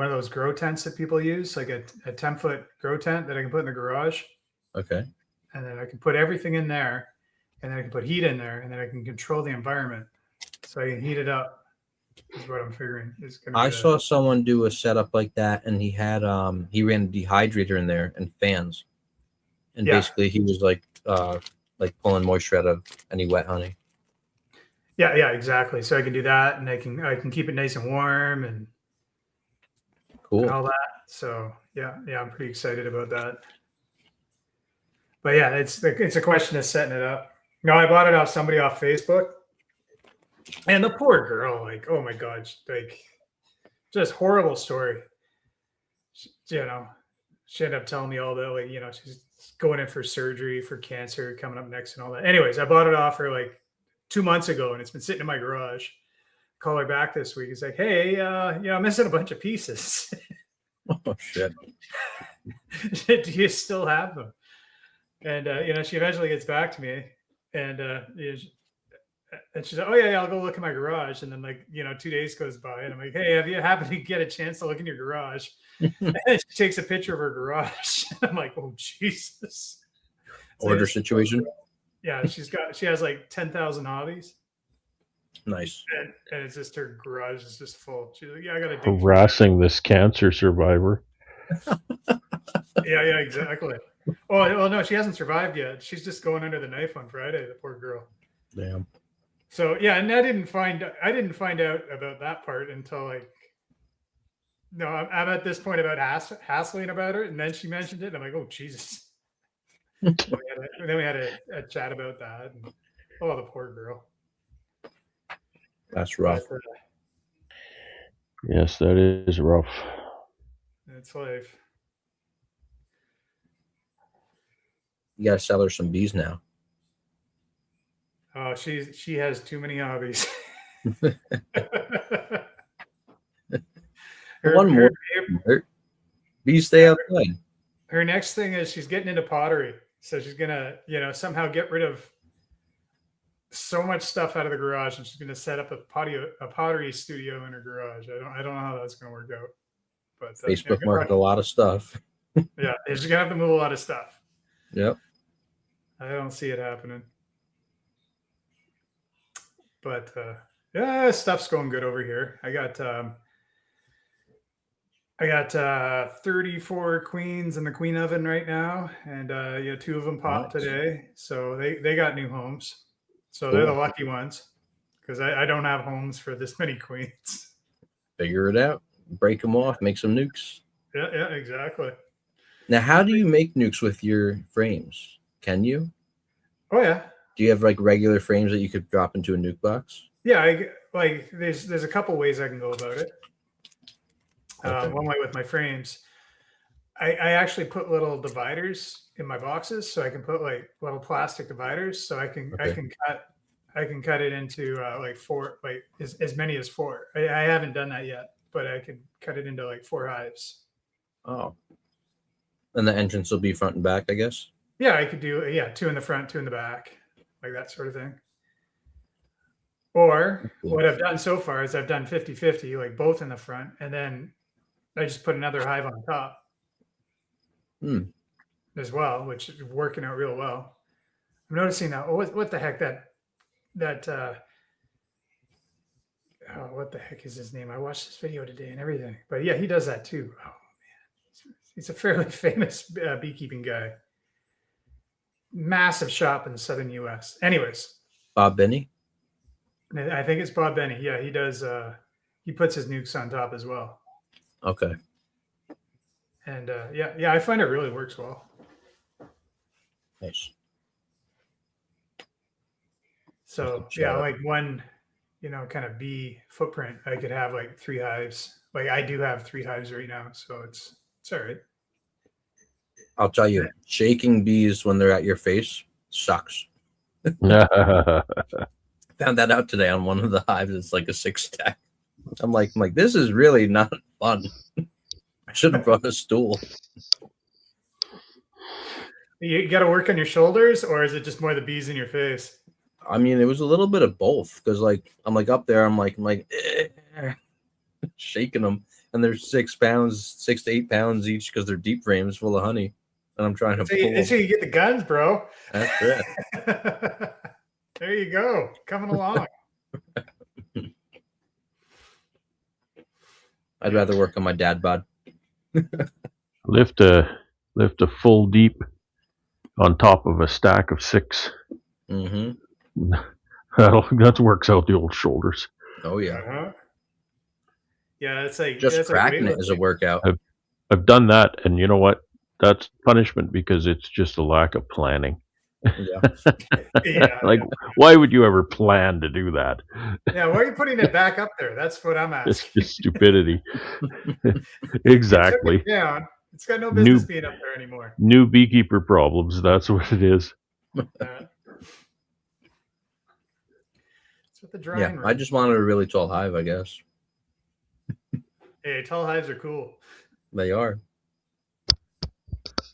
of those grow tents that people use, like a 10-foot grow tent that I can put in the garage, Okay. and then I can put everything in there, and then I can put heat in there, and then I can control the environment, so I can heat it up. Is what I'm figuring is going to be I saw someone do a setup like that, and he ran a dehydrator in there and fans, and Yeah. basically he was like pulling moisture out of any wet honey. Yeah, exactly. So I can do that, and I can keep it nice and warm and Cool. all that. So yeah, I'm pretty excited about that. But yeah, it's a question of setting it up. No, I bought it off somebody off Facebook, and the poor girl, like, oh my god, like, just horrible story. She ended up telling me all the, like, she's going in for surgery for cancer coming up next and all that. Anyways, I bought it off her like 2 months ago, and it's been sitting in my garage. Call her back this week. It's like, hey, I'm missing a bunch of pieces. Oh shit. Do you still have them? And she eventually gets back to me, and and she's like, oh yeah, I'll go look in my garage. And then 2 days goes by, and I'm like, hey, have you happened to get a chance to look in your garage? And she takes a picture of her garage. I'm like, oh Jesus. It's Order like, situation. yeah, she has like 10,000 hobbies. Nice. And it's just her garage is just full. She's like, yeah, I gotta dig. Harassing this cancer survivor. Yeah, exactly. Oh well, no, she hasn't survived yet. She's just going under the knife on Friday. The poor girl. Damn. So yeah, and I didn't find out about that part until I'm at this point about hassling about her, and then she mentioned it, and I'm like, oh Jesus. then we had a chat about that, and oh, the poor girl. That's rough. But, Yes, that is rough. it's life. You gotta sell her some bees now. Oh, she has too many hobbies. One more. Bees stay outside. Her next thing is she's getting into pottery. So she's gonna, somehow get rid of so much stuff out of the garage, and she's gonna set up a pottery studio in her garage. I don't know how that's gonna work out. But Facebook market a lot of stuff. Yeah, she's gonna have to move a lot of stuff. Yep. I don't see it happening. But yeah, stuff's going good over here. I got 34 queens in the queen oven right now, and 2 of them popped today. So they got new homes. So they're the lucky ones, because I don't have homes for this many queens. Figure it out. Break them off. Make some nukes. Yeah, exactly. Now, how do you make nukes with your frames? Can you? Oh yeah. Do you have like regular frames that you could drop into a nuke box? Yeah, there's a couple ways I can go about it. Okay. One way with my frames, I actually put little dividers in my boxes, so I can put like little plastic dividers, so I can cut it into like 4, like as many as 4. I haven't done that yet, but I can cut it into like 4 hives. Oh. And the entrance will be front and back, I guess. Yeah, I could do 2 in the front, 2 in the back, like that sort of thing. Or what I've done so far is I've done 50-50, like both in the front, and then I just put another hive on top as well, which is working out real well. I'm noticing now, what the heck what the heck is his name? I watched this video today and everything, but yeah, he does that too. Oh man, he's a fairly famous beekeeping guy. Massive shop in the southern U.S. Anyways, Bob Benny. I think it's Bob Benny. Yeah, he does. He puts his nukes on top as well. Okay. And yeah, I find it really works well. Nice. So yeah, like one, kind of bee footprint, I could have like 3 hives. Like I do have 3 hives right now, so it's all right. I'll tell you, shaking bees when they're at your face sucks. Found that out today on one of the hives. It's like a 6-stack. I'm like, this is really not fun. I should have brought a stool. You got to work on your shoulders, or is it just more the bees in your face? I mean, it was a little bit of both, because I'm like up there, I'm like shaking them, and they're 6 to 8 pounds each, because they're deep frames full of honey, and I'm trying to pull. That's how you get the guns, bro. That's it. There you go, coming along. I'd rather work on my dad bod. lift a full deep on top of a stack of 6. Mm-hmm. That works out the old shoulders. Oh yeah. Uh-huh. Yeah, it's like just cracking it is a workout. I've done that, and you know what? That's punishment, because it's just a lack of planning. Yeah. Why would you ever plan to do that? Yeah, why are you putting it back up there? That's what I'm asking. It's just stupidity. Exactly. Yeah, it's got no business being up there anymore. New beekeeper problems. That's what it is. It's with the drying room. I just wanted a really tall hive, I guess. Hey, tall hives are cool. They are.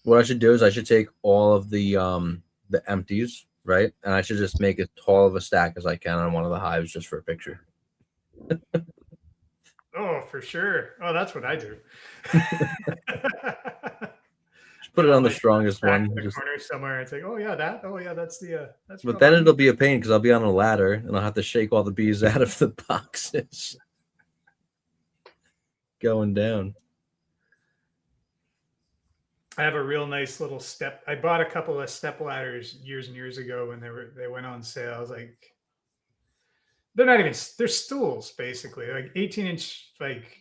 What I should do is I should take all of the empties, right? And I should just make as tall of a stack as I can on one of the hives just for a picture. Oh, for sure. Oh, that's what I do. Just put it on the strongest one. In the corner somewhere. It's like, oh yeah, that. Oh yeah, that's the. That's. But then it'll be a pain, because I'll be on a ladder and I'll have to shake all the bees out of the boxes. Going down. I have a real nice little step. I bought a couple of step ladders years and years ago when they went on sale. I was like, they're not even, they're stools basically, like 18-inch like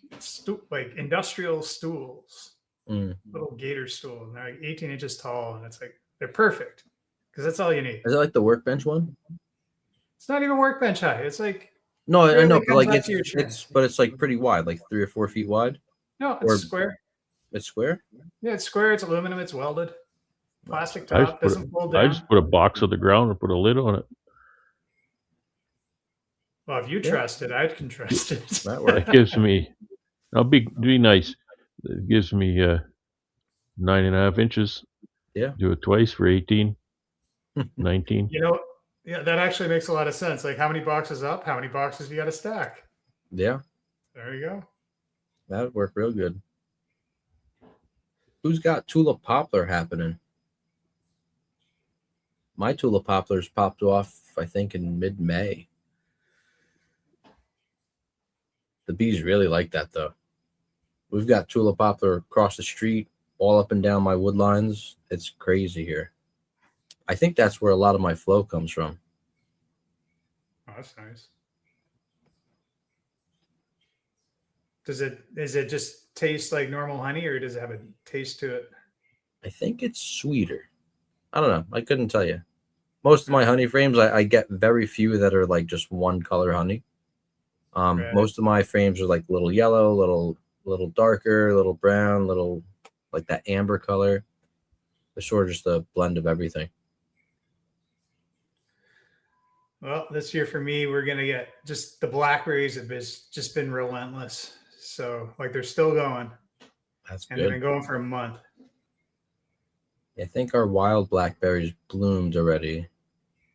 industrial stools, little gator stool, and they're like 18 inches tall, and it's like they're perfect because that's all you need. Is it like the workbench one? It's not even workbench high. It's like no, I know, but like it's like pretty wide, like 3 or 4 feet wide. No, it's square. It's square? Yeah, it's square. It's aluminum. It's welded. Plastic I just top put doesn't fold I down. just put a box on the ground and put a lid on it. Well, if you Yeah. trust it, I can trust it. That works. It gives me. I'll be nice. It gives me 9.5 inches. Yeah. Do it twice for 18, 19. You know, yeah, that actually makes a lot of sense. Like, how many boxes up? How many boxes you got to stack? Yeah, There you go. that would work real good. Who's got tulip poplar happening? My tulip poplars popped off, I think, in mid-May. The bees really like that, though. We've got tulip poplar across the street, all up and down my wood lines. It's crazy here. I think that's where a lot of my flow comes from. Oh, that's nice. Does it just taste like normal honey, or does it have a taste to it? I think it's sweeter. I don't know. I couldn't tell you. Most of my honey frames, I get very few that are like just one color honey. Right. Most of my frames are like little yellow, little darker, little brown, little like that amber color. They're sort of just a blend of everything. Well, this year for me, we're gonna get just the blackberries have just been relentless. So like they're still going, That's and they've good. been going for a month. I think our wild blackberries bloomed already.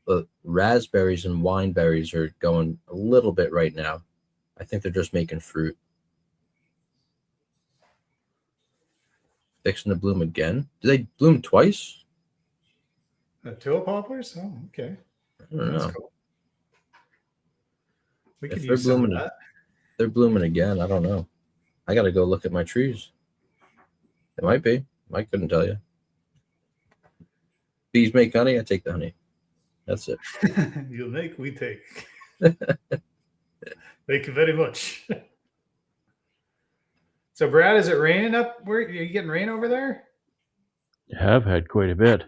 The raspberries and wineberries are going a little bit right now. I think they're just making fruit. Fixing to bloom again. Do they bloom twice? The tulip poplars? Oh, okay. I don't That's know. cool. We If could they're use some of blooming, that. they're blooming again. I don't know. I got to go look at my trees. It might be. I couldn't tell you. Bees make honey. I take the honey. That's it. You make, we take. Thank you very much. So, Brad, is it raining up? Where are you getting rain over there? Have had quite a bit.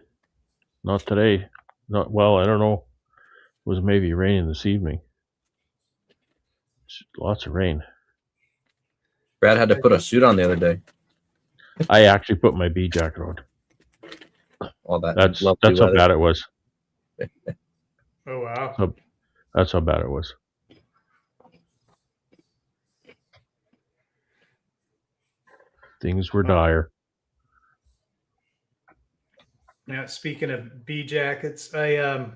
Not today. Not well. I don't know. It was maybe raining this evening. Lots of rain. Brad had to put a suit on the other day. I actually put my bee jacket on. All that That's lovely how weather. bad it was. Oh, wow. That's how bad it was. Things were dire. Now, speaking of bee jackets, I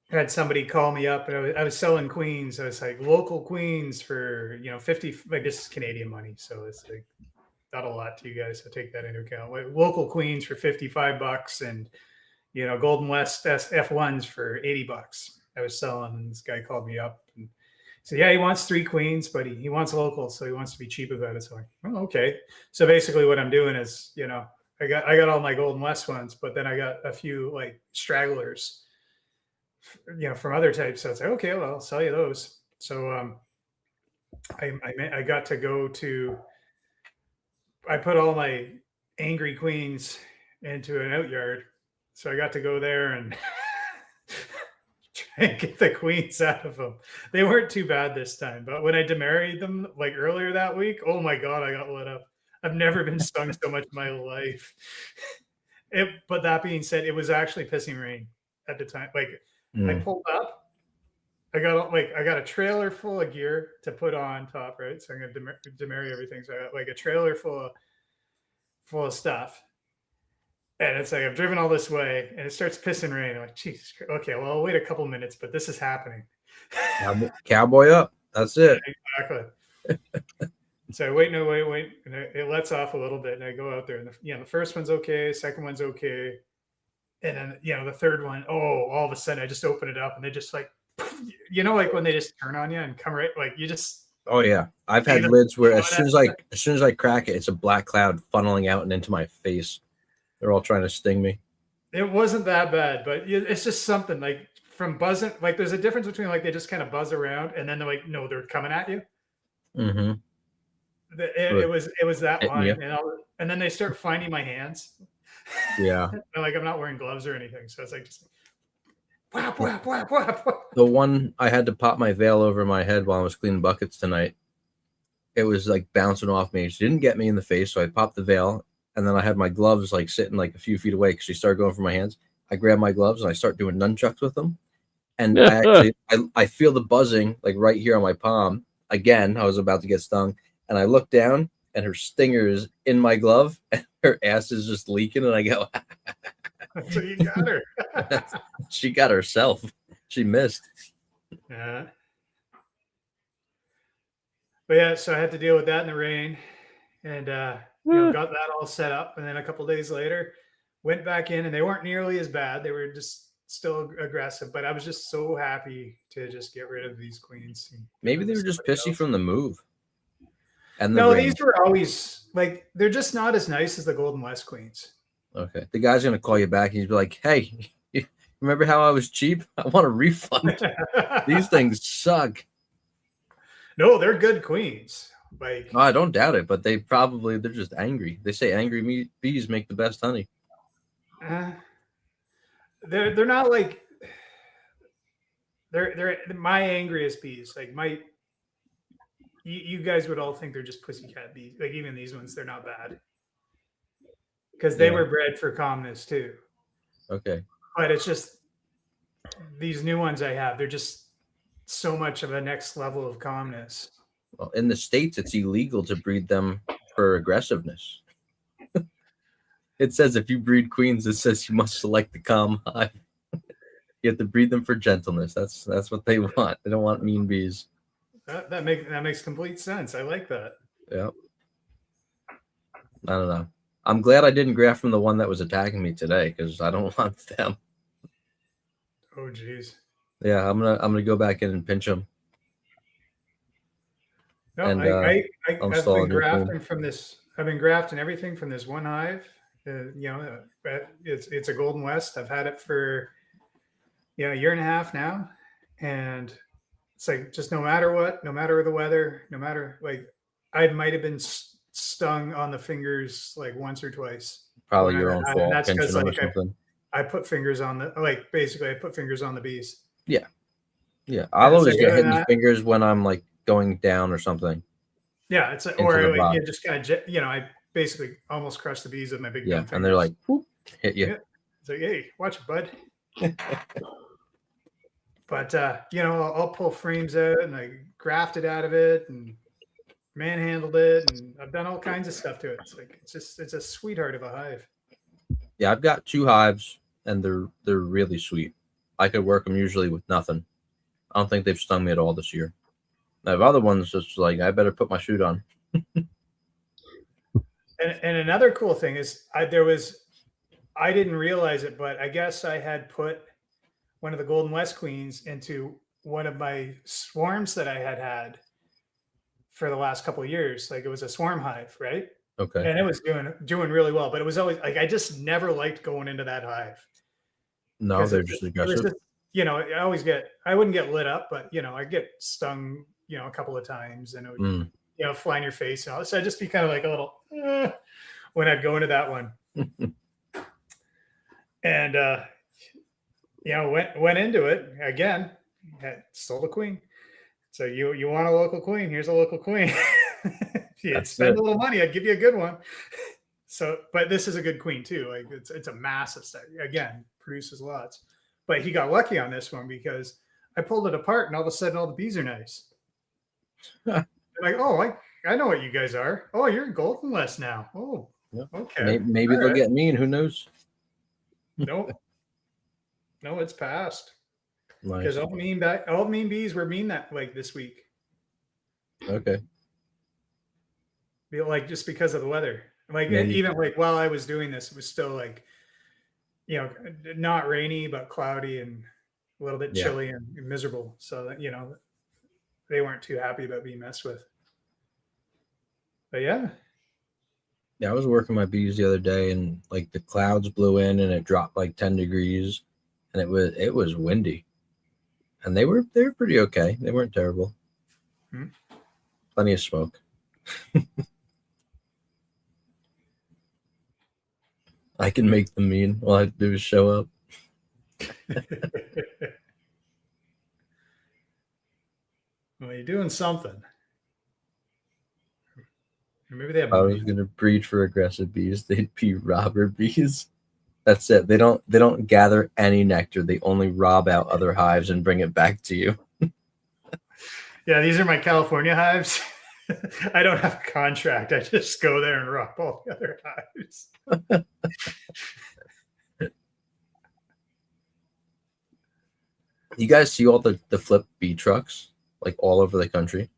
had somebody call me up, and I was selling queens. I was like, local queens for 50. Like, this is Canadian money, so it's like not a lot to you guys. So take that into account. Like, local queens for $55, and Golden West F1s for $80. I was selling, and this guy called me up and said, yeah, he wants 3 queens, but he wants local, so he wants to be cheap about it. So I'm like, oh, okay. So basically, what I'm doing is, I got all my Golden West ones, but then I got a few like stragglers, from other types. So it's like, okay, well, I'll sell you those. So I got to go to. I put all my angry queens into an out yard, so I got to go there and try and get the queens out of them. They weren't too bad this time, but when I demarried them like earlier that week, oh my god, I got lit up. I've never been stung so much in my life. But that being said, it was actually pissing rain at the time. Like I pulled up, I got a trailer full of gear to put on top, right? So I'm gonna demarry everything. So I got like a trailer full of stuff. And it's like I've driven all this way, and it starts pissing rain. I'm like, Jesus Christ. Okay, well, I'll wait a couple minutes, but this is happening. Cowboy up. That's it. Exactly. So I wait, and it lets off a little bit, and I go out there, and the first one's okay, second one's okay, and then the third one, all of a sudden I just open it up, and they just like, like when they just turn on you and come right, like you just. Oh yeah, I've had lids where as soon as I crack it, it's a black cloud funneling out and into my face. They're all trying to sting me. It wasn't that bad, but it's just something like from buzzing. Like there's a difference between like they just kind of buzz around, and then they're like, no, they're coming at you. Mm-hmm. It was that line, Yeah. and then they start finding my hands. Yeah. Like I'm not wearing gloves or anything, so it's like just whap, whap, whap, whap, whap. The one I had to pop my veil over my head while I was cleaning buckets tonight. It was like bouncing off me. She didn't get me in the face, so I popped the veil. and then I had my gloves like sitting like a few feet away because she started going for my hands. I grab my gloves and I start doing nunchucks with them, and I feel the buzzing like right here on my palm. Again, I was about to get stung, and I look down, and her stinger is in my glove, and her ass is just leaking, and I go, So you got her. she got herself. She missed. Yeah. But yeah, so I had to deal with that in the rain, and got that all set up. And then a couple days later, went back in, and they weren't nearly as bad. They were just still aggressive, but I was just so happy to just get rid of these queens. Maybe they were just pissy from the move. And no, these were always like, they're just not as nice as the Golden West queens. Okay. The guy's going to call you back and he's be like, hey, remember how I was cheap? I want a refund. These things suck. No, they're good queens. Like, No, I don't doubt it, but they're just angry. They say angry bees make the best honey. They're not like, they're my angriest bees. Like you guys would all think they're just pussycat bees. Like even these ones, they're not bad because they were bred for calmness too. Okay. But it's just these new ones I have, they're just so much of a next level of calmness. Well, in the States, it's illegal to breed them for aggressiveness. It says if you breed queens, it says you must select the calm hive. You have to breed them for gentleness. That's what they want. They don't want mean bees. That makes complete sense. I like that. Yeah. I don't know. I'm glad I didn't graft from the one that was attacking me today because I don't want them. Oh geez. Yeah, I'm gonna go back in and pinch them. No, and, I've been grafting from this. I've been grafting everything from this one hive. It's a Golden West. I've had it for a year and a half now, and it's like just no matter what, no matter the weather, no matter like I might have been stung on the fingers like once or twice. Probably your own fault. That's because like I put fingers on basically I put fingers on the bees. Yeah. Yeah. I'll always get hit in the fingers when I'm like going down or something. Yeah. It's like, or like, you just kind of, I basically almost crushed the bees with my big gum fingers. And they're like, whoop, hit you. Yeah. It's like, hey, watch it, bud. But, I'll pull frames out and I grafted out of it and manhandled it. And I've done all kinds of stuff to it. It's like, it's a sweetheart of a hive. Yeah. I've got 2 hives and they're really sweet. I could work them usually with nothing. I don't think they've stung me at all this year. I have other ones just like, I better put my suit on. And another cool thing is I didn't realize it, but I guess I had put one of the Golden West queens into one of my swarms that I had for the last couple of years. Like it was a swarm hive, right? Okay. And it was doing really well, but it was always like, I just never liked going into that hive. No, they're just aggressive. I wouldn't get lit up, but I get stung, a couple of times and it would, fly in your face and all. So I'd just be kind of like a little when I'd go into that one. And went into it again. Sold a queen. So you want a local queen? Here's a local queen. If you'd spend a little money, I'd give you a good one. So, but this is a good queen too. Like it's a massive study. Again, produces lots. But he got lucky on this one because I pulled it apart and all of a sudden all the bees are nice. Like, oh, I know what you guys are. Oh, you're Golden West now. Oh, okay. Maybe they'll get mean. Who knows? No, it's passed. Nice. Because all mean bees were mean that like this week. Okay. Like just because of the weather. Like even like while I was doing this, it was still like, not rainy but cloudy and a little bit chilly and miserable. So that they weren't too happy about being messed with. But yeah, I was working my bees the other day and like the clouds blew in and it dropped like 10 degrees and it was windy. And they were pretty okay. They weren't terrible. Plenty of smoke. I can make them mean. All I have to do is show up. Well, you're doing something. Or maybe they have If I was more. gonna breed for aggressive bees, they'd be robber bees. That's it. They don't gather any nectar. They only rob out other hives and bring it back to you. Yeah, these are my California hives. I don't have a contract. I just go there and rob all the other hives. You guys see all the flip bee trucks like all over the country?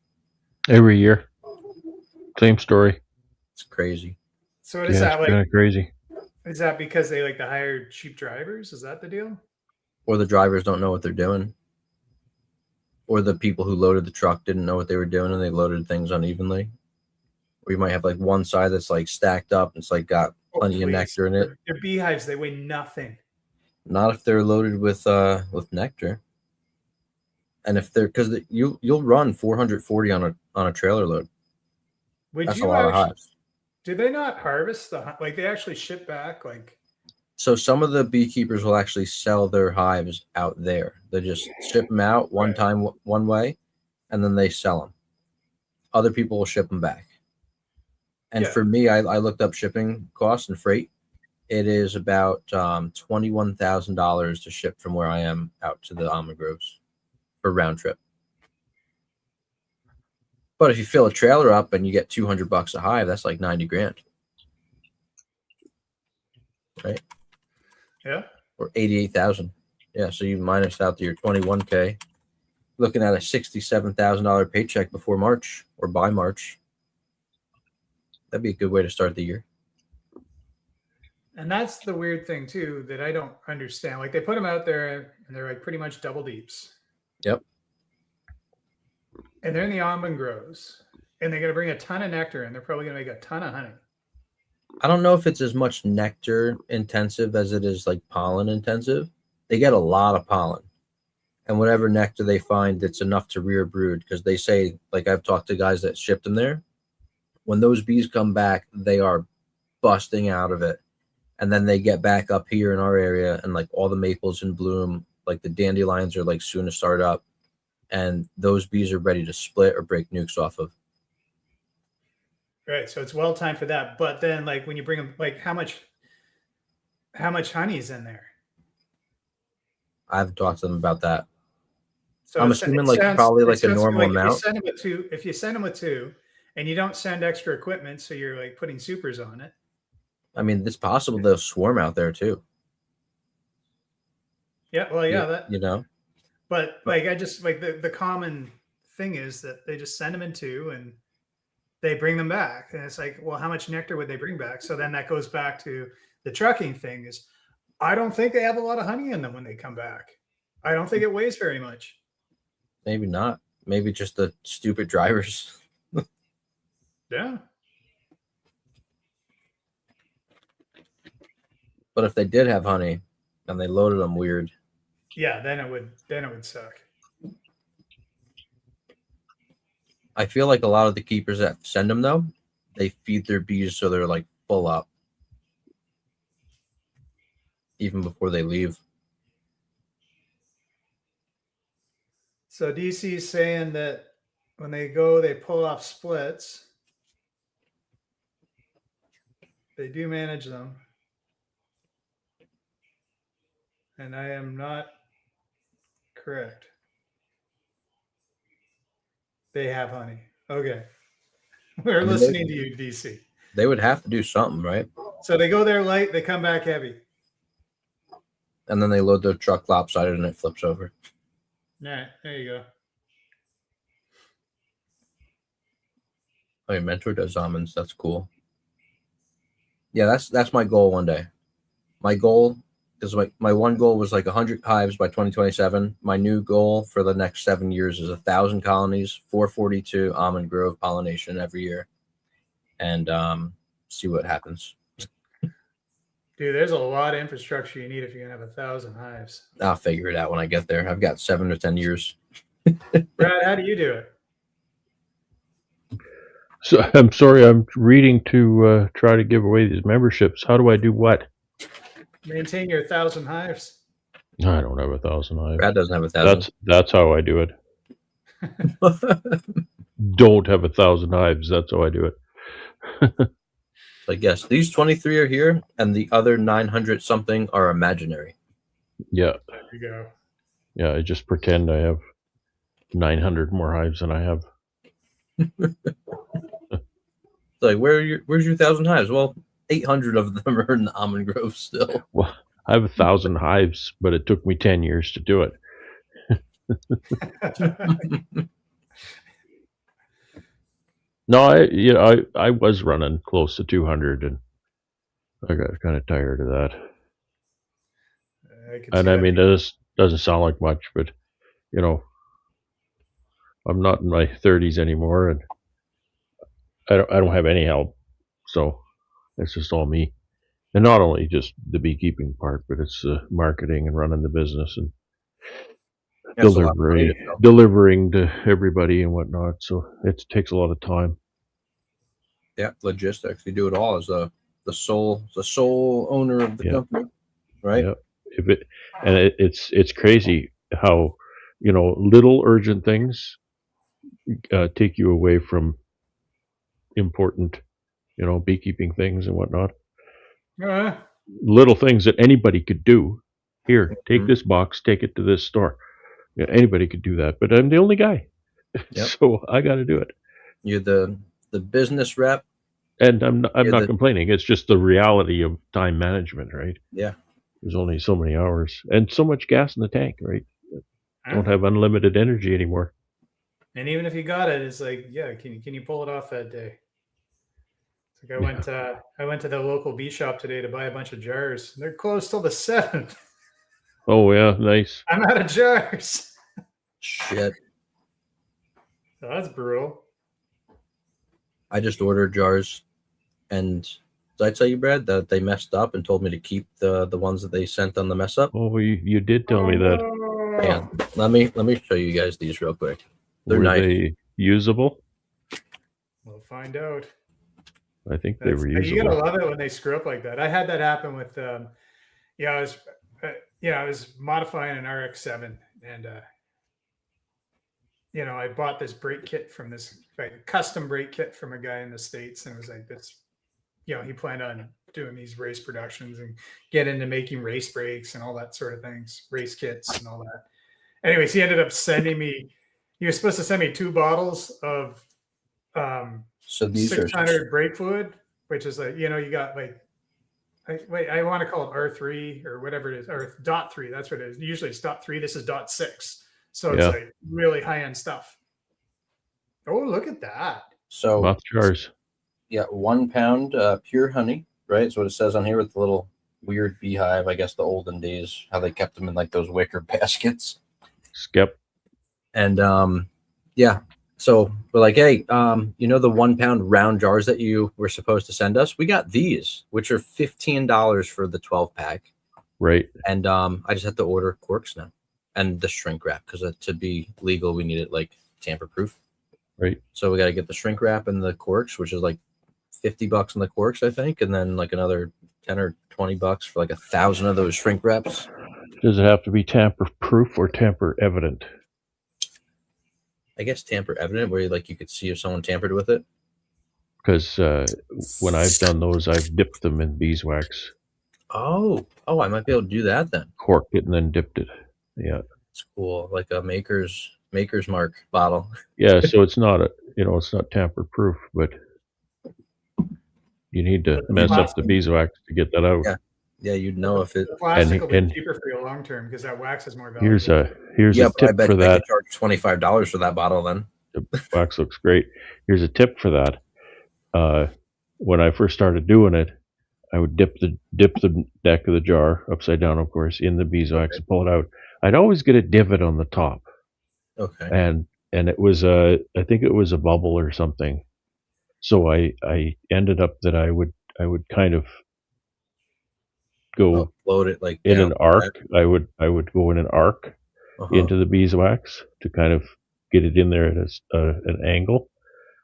Every year, same story. It's crazy. So what is Yeah, that it's kind like? of crazy. Is that because they like to hire cheap drivers? Is that the deal? Or the drivers don't know what they're doing. Or the people who loaded the truck didn't know what they were doing and they loaded things unevenly. Or you might have like one side that's like stacked up and it's like got plenty of nectar in it. Their beehives, they weigh nothing. Not if they're loaded with nectar. And if they're because you'll run 440 on a trailer load. Would That's a you lot of actually, hives. do they not harvest like they actually ship back like So some of the beekeepers will actually sell their hives out there. They just ship them out one Right. time one way, and then they sell them. Other people will ship them back. And Yeah. for me, I looked up shipping costs and freight. It is about $21,000 to ship from where I am out to the almond groves for round trip. But if you fill a trailer up and you get $200 a hive, that's like 90 grand. Right? yeah? Or 88,000. Yeah, so you minus out your 21K, looking at a $67,000 paycheck before March or by March. That'd be a good way to start the year. And that's the weird thing too that I don't understand. Like they put them out there and they're like pretty much double deeps. Yep. And they're in the almond groves and they're going to bring a ton of nectar and they're probably going to make a ton of honey. I don't know if it's as much nectar intensive as it is like pollen intensive. They get a lot of pollen. And whatever nectar they find, it's enough to rear brood because they say, like I've talked to guys that shipped them there, when those bees come back, they are busting out of it. And then they get back up here in our area and like all the maples in bloom, like the dandelions are like soon to start up. And those bees are ready to split or break nukes off of. Right. So it's well timed for that. But then like when you bring them, like how much honey is in there? I've talked to them about that. So I'm it assuming it like sounds- probably it like a sounds to me normal like amount. If you send them with two and you don't send extra equipment, so you're like putting supers on it. I mean, it's possible they'll swarm out there too. Yeah. Well, yeah, that You know, but like I just like the common thing is that they just send them in two and they bring them back. And it's like, well, how much nectar would they bring back? So then that goes back to the trucking thing is I don't think they have a lot of honey in them when they come back. I don't think it weighs very much. maybe not. Maybe just the stupid drivers. Yeah. But if they did have honey and they loaded them weird, Yeah, then it would suck. I feel like a lot of the keepers that send them though, they feed their bees so they're like full up even before they leave. So DC is saying that when they go, they pull off splits. They do manage them. And I am not correct. They have honey. Okay. We're mean, listening to you, DC. They would have to do something, right? So they go there light, they come back heavy. And then they load their truck lopsided and it flips over. All right, there you go. I mean, Mentor does almonds. That's cool. Yeah, that's my goal one day. My goal is my one goal was like 100 hives by 2027. My new goal for the next 7 years is 1,000 colonies, 442 almond grove pollination every year, and see what happens. Dude, there's a lot of infrastructure you need if you're gonna have 1,000 hives. I'll figure it out when I get there. I've got 7 to 10 years. Brad, how do you do it? So I'm sorry, I'm reading to try to give away these memberships. How do I do what? Maintain your 1,000 hives. I don't have 1,000 hives. Brad doesn't have 1,000. That's how I do it. Don't have 1,000 hives. That's how I do it. Like, yes, these 23 are here, and the other 900 something are imaginary. Yeah. There you go. Yeah. I just pretend I have 900 more hives than I have. It's like, where's your 1,000 hives? Well, 800 of them are in the almond grove still. Well, I have 1,000 hives, but it took me 10 years to do it. No, I was running close to 200, and I got kind of tired of that. And I mean, this doesn't sound like much, but you know, I'm not in my 30s anymore, and I don't have any help, so it's just all me. And not only just the beekeeping part, but it's marketing and running the business and That's a lot of money to sell. delivering to everybody and whatnot. So it takes a lot of time. Yeah, logistics. You do it all as the sole owner of the Yeah. company, right? Yeah. It's crazy how little urgent things take you away from important beekeeping things and whatnot. Little things that anybody could do. Here, take Mhm. this box, take it to this store. Yeah, anybody could do that, but I'm the only guy, Yep. so I got to do it. You're the business rep. And I'm Yeah, not complaining. It's just the reality of time management, right? Yeah. There's only so many hours and so much gas in the tank, right? Don't have unlimited energy anymore. And even if you got it, it's like, yeah, can you pull it off that day? It's like I went to the local bee shop today to buy a bunch of jars. They're closed till the 7th. Oh yeah, nice. I'm out of jars. Shit. So that's brutal. I just ordered jars, and did I tell you, Brad, that they messed up and told me to keep the ones that they sent on the mess up? Oh, you did tell me that. Yeah. Let me show you guys these real quick. They're Were nice. they usable? We'll find out. I think they were usable. You gotta love it when they screw up like that. I had that happen with I was modifying an RX-7, and I bought this brake kit from this custom brake kit from a guy in the States, and it was like this. He planned on doing these race productions and get into making race brakes and all that sort of things, race kits and all that. Anyways, he ended up sending me. He was supposed to send me 2 bottles of So these 600 brake fluid, which is like, you got like, I want to call it R3 or whatever it is, or .3. That's what it is. Usually it's .3. This is .6. So it's like really high end stuff. Oh, look at that. So Moth jars. Yeah, 1 pound pure honey, right? So what it says on here with the little weird beehive, I guess the olden days, how they kept them in like those wicker baskets. Skep. And yeah. So we're like, hey, the 1 pound round jars that you were supposed to send us? We got these, which are $15 for the 12 pack. Right. And I just have to order corks now and the shrink wrap, because to be legal, we need it like tamper proof. Right. So we got to get the shrink wrap and the corks, which is like $50 on the corks, I think, and then like another 10 or $20 for like 1,000 of those shrink wraps. Does it have to be tamper proof or tamper evident? I guess tamper evident, where you could see if someone tampered with it. Because when I've done those, I've dipped them in beeswax. Oh, I might be able to do that then. Corked it and then dipped it. Yeah, it's cool, like a maker's mark bottle. Yeah, so it's not it's not tamper proof, but you need to mess up the beeswax to get that out. Yeah, you'd know if it. The plastic will be cheaper for you long term because that wax is more valuable. Here's a tip for that. I could charge $25 for that bottle then. The wax looks great. Here's a tip for that. When I first started doing it, I would dip the deck of the jar upside down, of course, in the beeswax and pull it out. I'd always get a divot on the top. Okay. And it was I think it was a bubble or something. So I ended up that I would kind of go load it like in an arc. I would go in an arc into the beeswax to kind of get it in there at an angle.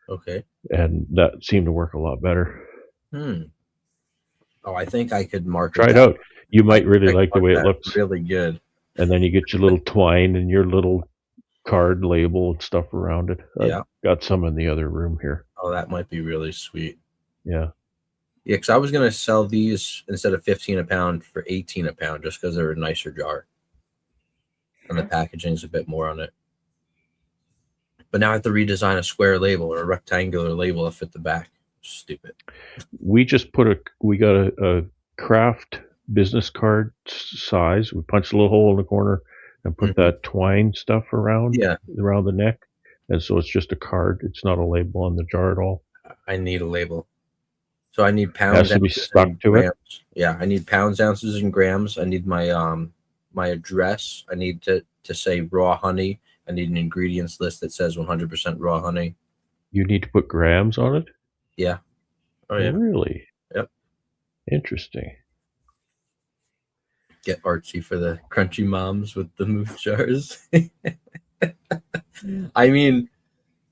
Okay. And that seemed to work a lot better. Oh, I think I could mark Try it out. You might really like the way it looks. Really good. And then you get your little twine and your little card label and stuff around it. Yeah. I've got some in the other room here. Oh, that might be really sweet. Yeah. Yeah, because I was gonna sell these instead of 15 a pound for 18 a pound, just because they're a nicer jar, and the Okay. packaging's a bit more on it. But now I have to redesign a square label or a rectangular label to fit the back. Stupid. We just we got a craft business card size. We punched a little hole in the corner and put that twine stuff around the neck. And so it's just a card. It's not a label on the jar at all. I need a label. So I need pounds, Has to be ounces, stuck and to it. grams. Yeah, I need pounds, ounces, and grams. I need my my address. I need to say raw honey. I need an ingredients list that says 100% raw honey. You need to put grams on it? Yeah. Oh yeah. Really? Yep. Interesting. Get artsy for the crunchy moms with the move jars. I mean,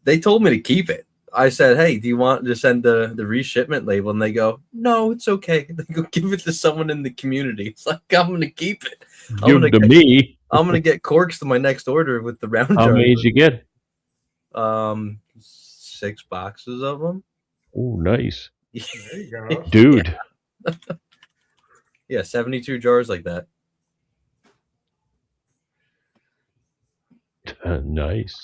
they told me to keep it. I said, hey, do you want to send the reshipment label? And they go, no, it's okay. They go, give it to someone in the community. It's like, I'm going to keep it. Give it to me. I'm going to get corks to my next order with the round jar. How many did you get? 6 boxes of them. Oh, nice. There you go. Dude. Yeah, 72 jars like that. Nice.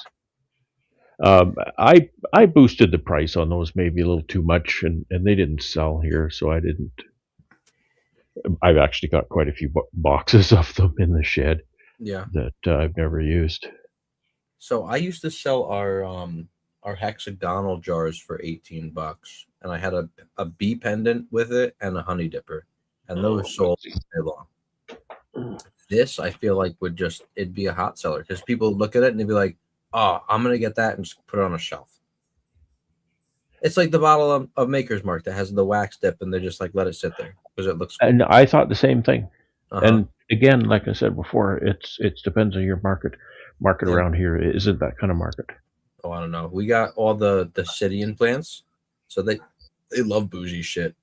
I boosted the price on those maybe a little too much, and they didn't sell here, so I didn't. I've actually got quite a few boxes of them in the shed. Yeah. That I've never used. So I used to sell our hexagonal jars for $18, and I had a bee pendant with it and a honey dipper, and those sold all day long. This I feel like it'd be a hot seller because people look at it and they'd be like, oh, I'm gonna get that and just put it on a shelf. It's like the bottle of Maker's Mark that has the wax dip, and they just like let it sit there because it looks cool. And I thought the same thing. Uh-huh. And again, like I said before, it depends on your market. Market around here isn't that kind of market. Oh, I don't know. We got all the Sidian plants, so they love bougie shit.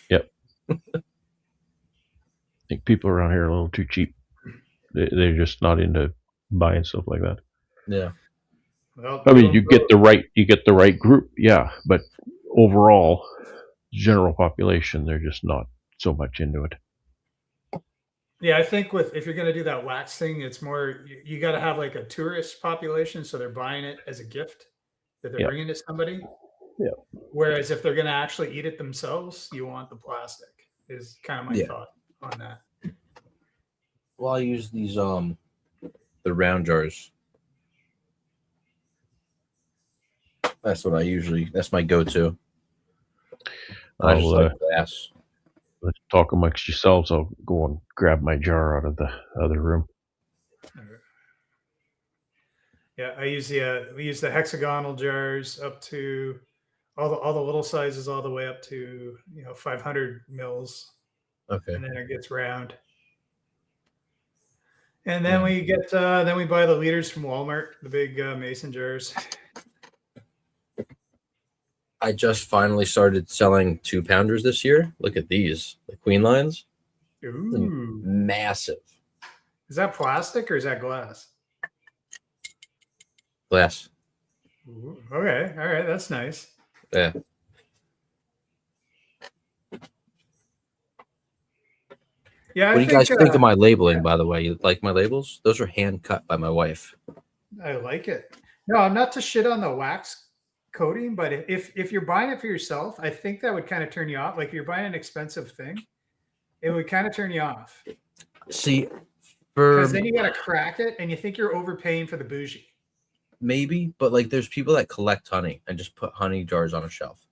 Yep. I think people around here are a little too cheap. They're just not into buying stuff like that. Yeah. Well, I mean, you get the right group, yeah, but overall, general population, they're just not so much into it. Yeah, I think if you're going to do that wax thing, it's more you got to have like a tourist population, so they're buying it as a gift that they're bringing to somebody. Yeah. Whereas if they're going to actually eat it themselves, you want the plastic. Is kind of my thought on that. Well, I use these the round jars. That's what that's my go-to. I just like glass. Let's talk amongst yourselves. I'll go and grab my jar out of the other room. Yeah, we use the hexagonal jars up to all the little sizes all the way up to 500 mils. Okay. And then it gets round. And then we buy the liters from Walmart, the big mason jars. I just finally started selling 2-pounders this year. Look at these, the Queen lines. Ooh, massive. Is that plastic or is that glass? Glass. Ooh, okay, all right, that's nice. Yeah. Yeah. What do you guys think of my labeling, by the way? You like my labels? Those are hand cut by my wife. I like it. No, I'm not to shit on the wax coating, but if you're buying it for yourself, I think that would kind of turn you off. Like if you're buying an expensive thing, it would kind of turn you off. See, because then you got to crack it and you think you're overpaying for the bougie. Maybe, but like there's people that collect honey and just put honey jars on a shelf.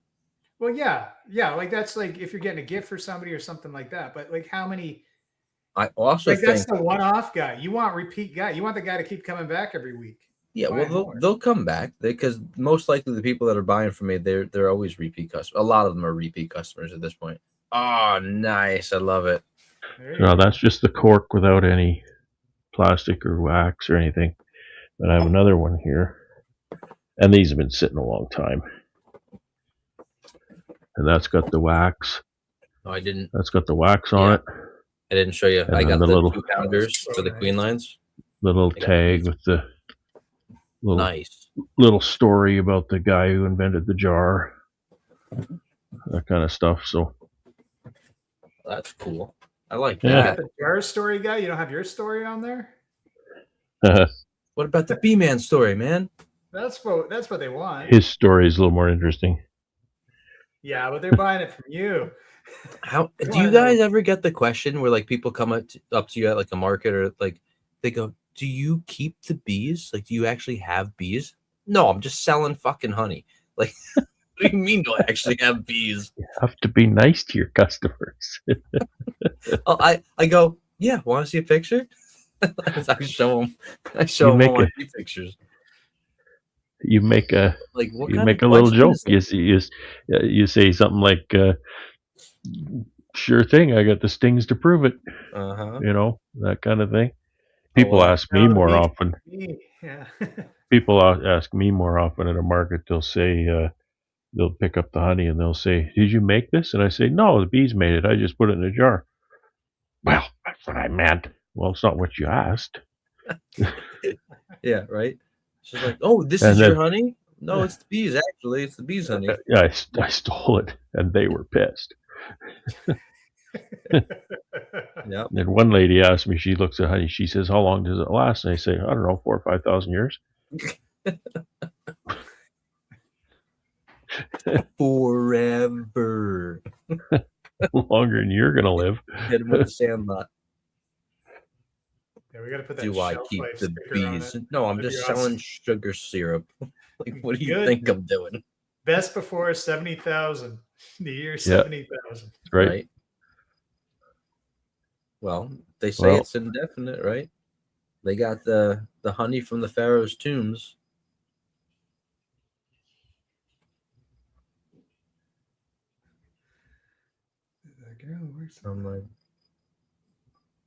Well, yeah, like that's like if you're getting a gift for somebody or something like that. But like how many? I also think that's the one-off guy. You want repeat guy. You want the guy to keep coming back every week. Yeah, well, they'll come back because most likely the people that are buying from me, they're always repeat customers. A lot of them are repeat customers at this point. Oh, nice! I love it. No, that's just the cork without any plastic or wax or anything. But I have another one here, and these have been sitting a long time. And that's got the wax. No, I didn't. That's got the wax on it. I didn't show you. And I got the little 2-pounders for the Queen lines. The little tag with the little little story about the guy who invented the jar. that kind of stuff. So That's cool. I like Yeah. You that. got the jar story guy. You don't have your story on there. What about the B-Man story, man? That's what they want. his story is a little more interesting. Yeah, but they're buying it from you. How They do you wanna know. guys ever get the question where like people come up to you at like a market or like they go, "Do you keep the bees? Like, do you actually have bees?" No, I'm just selling fucking honey. Like, what do you mean? Do I actually have bees? You have to be nice to your customers. Oh, I go, yeah. Want to see a picture? I show them. I show You them make all my a- bee pictures. You make a Like, what you kind make of a little question joke. is that? You say something like, "Sure thing, I got the stings to prove it." Uh-huh. You know, that kind of thing. People well, ask me No, the more bees- often. Yeah. People ask me more often at a market. They'll say, they'll pick up the honey and they'll say, "Did you make this?" And I say, "No, the bees made it. I just put it in a jar." Well, that's what I meant. Well, it's not what you asked. Yeah, right. She's like, "Oh, this And is then- your honey?" No, it's the bees. Actually, it's the bees' honey. Yeah, I stole it, and they were pissed. Yep. And one lady asked me, she looks at honey, she says, "How long does it last?" And I say, "I don't know, 4,000 or 5,000 years." Forever. Longer than you're gonna live. Hit him with the sandlot. Yeah, we got to put that Do I shelf keep life the sticker on bees? it. No, I'm That'd just be awesome. selling sugar syrup. Like, what do you Good. think I'm doing? Best before 70,000. The year Yeah. 70,000. Right? Well, they say Well- it's indefinite, right? They got the honey from the pharaoh's tombs. The girl works I'm like,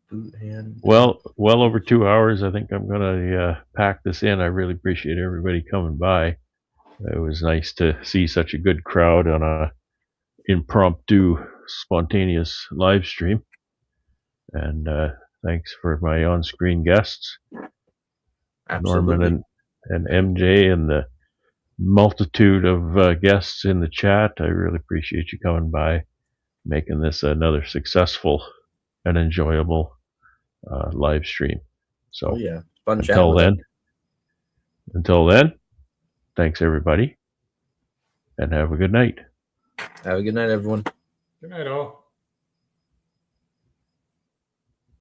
boot hand. Well over 2 hours. I think I'm gonna pack this in. I really appreciate everybody coming by. It was nice to see such a good crowd on a impromptu, spontaneous live stream. And thanks for my on-screen guests, Absolutely. Norman and MJ, and the multitude of guests in the chat. I really appreciate you coming by, making this another successful and enjoyable live stream. So Oh yeah, fun chat. until then, thanks everybody, and have a good night. Have a good night, everyone. Good night, all.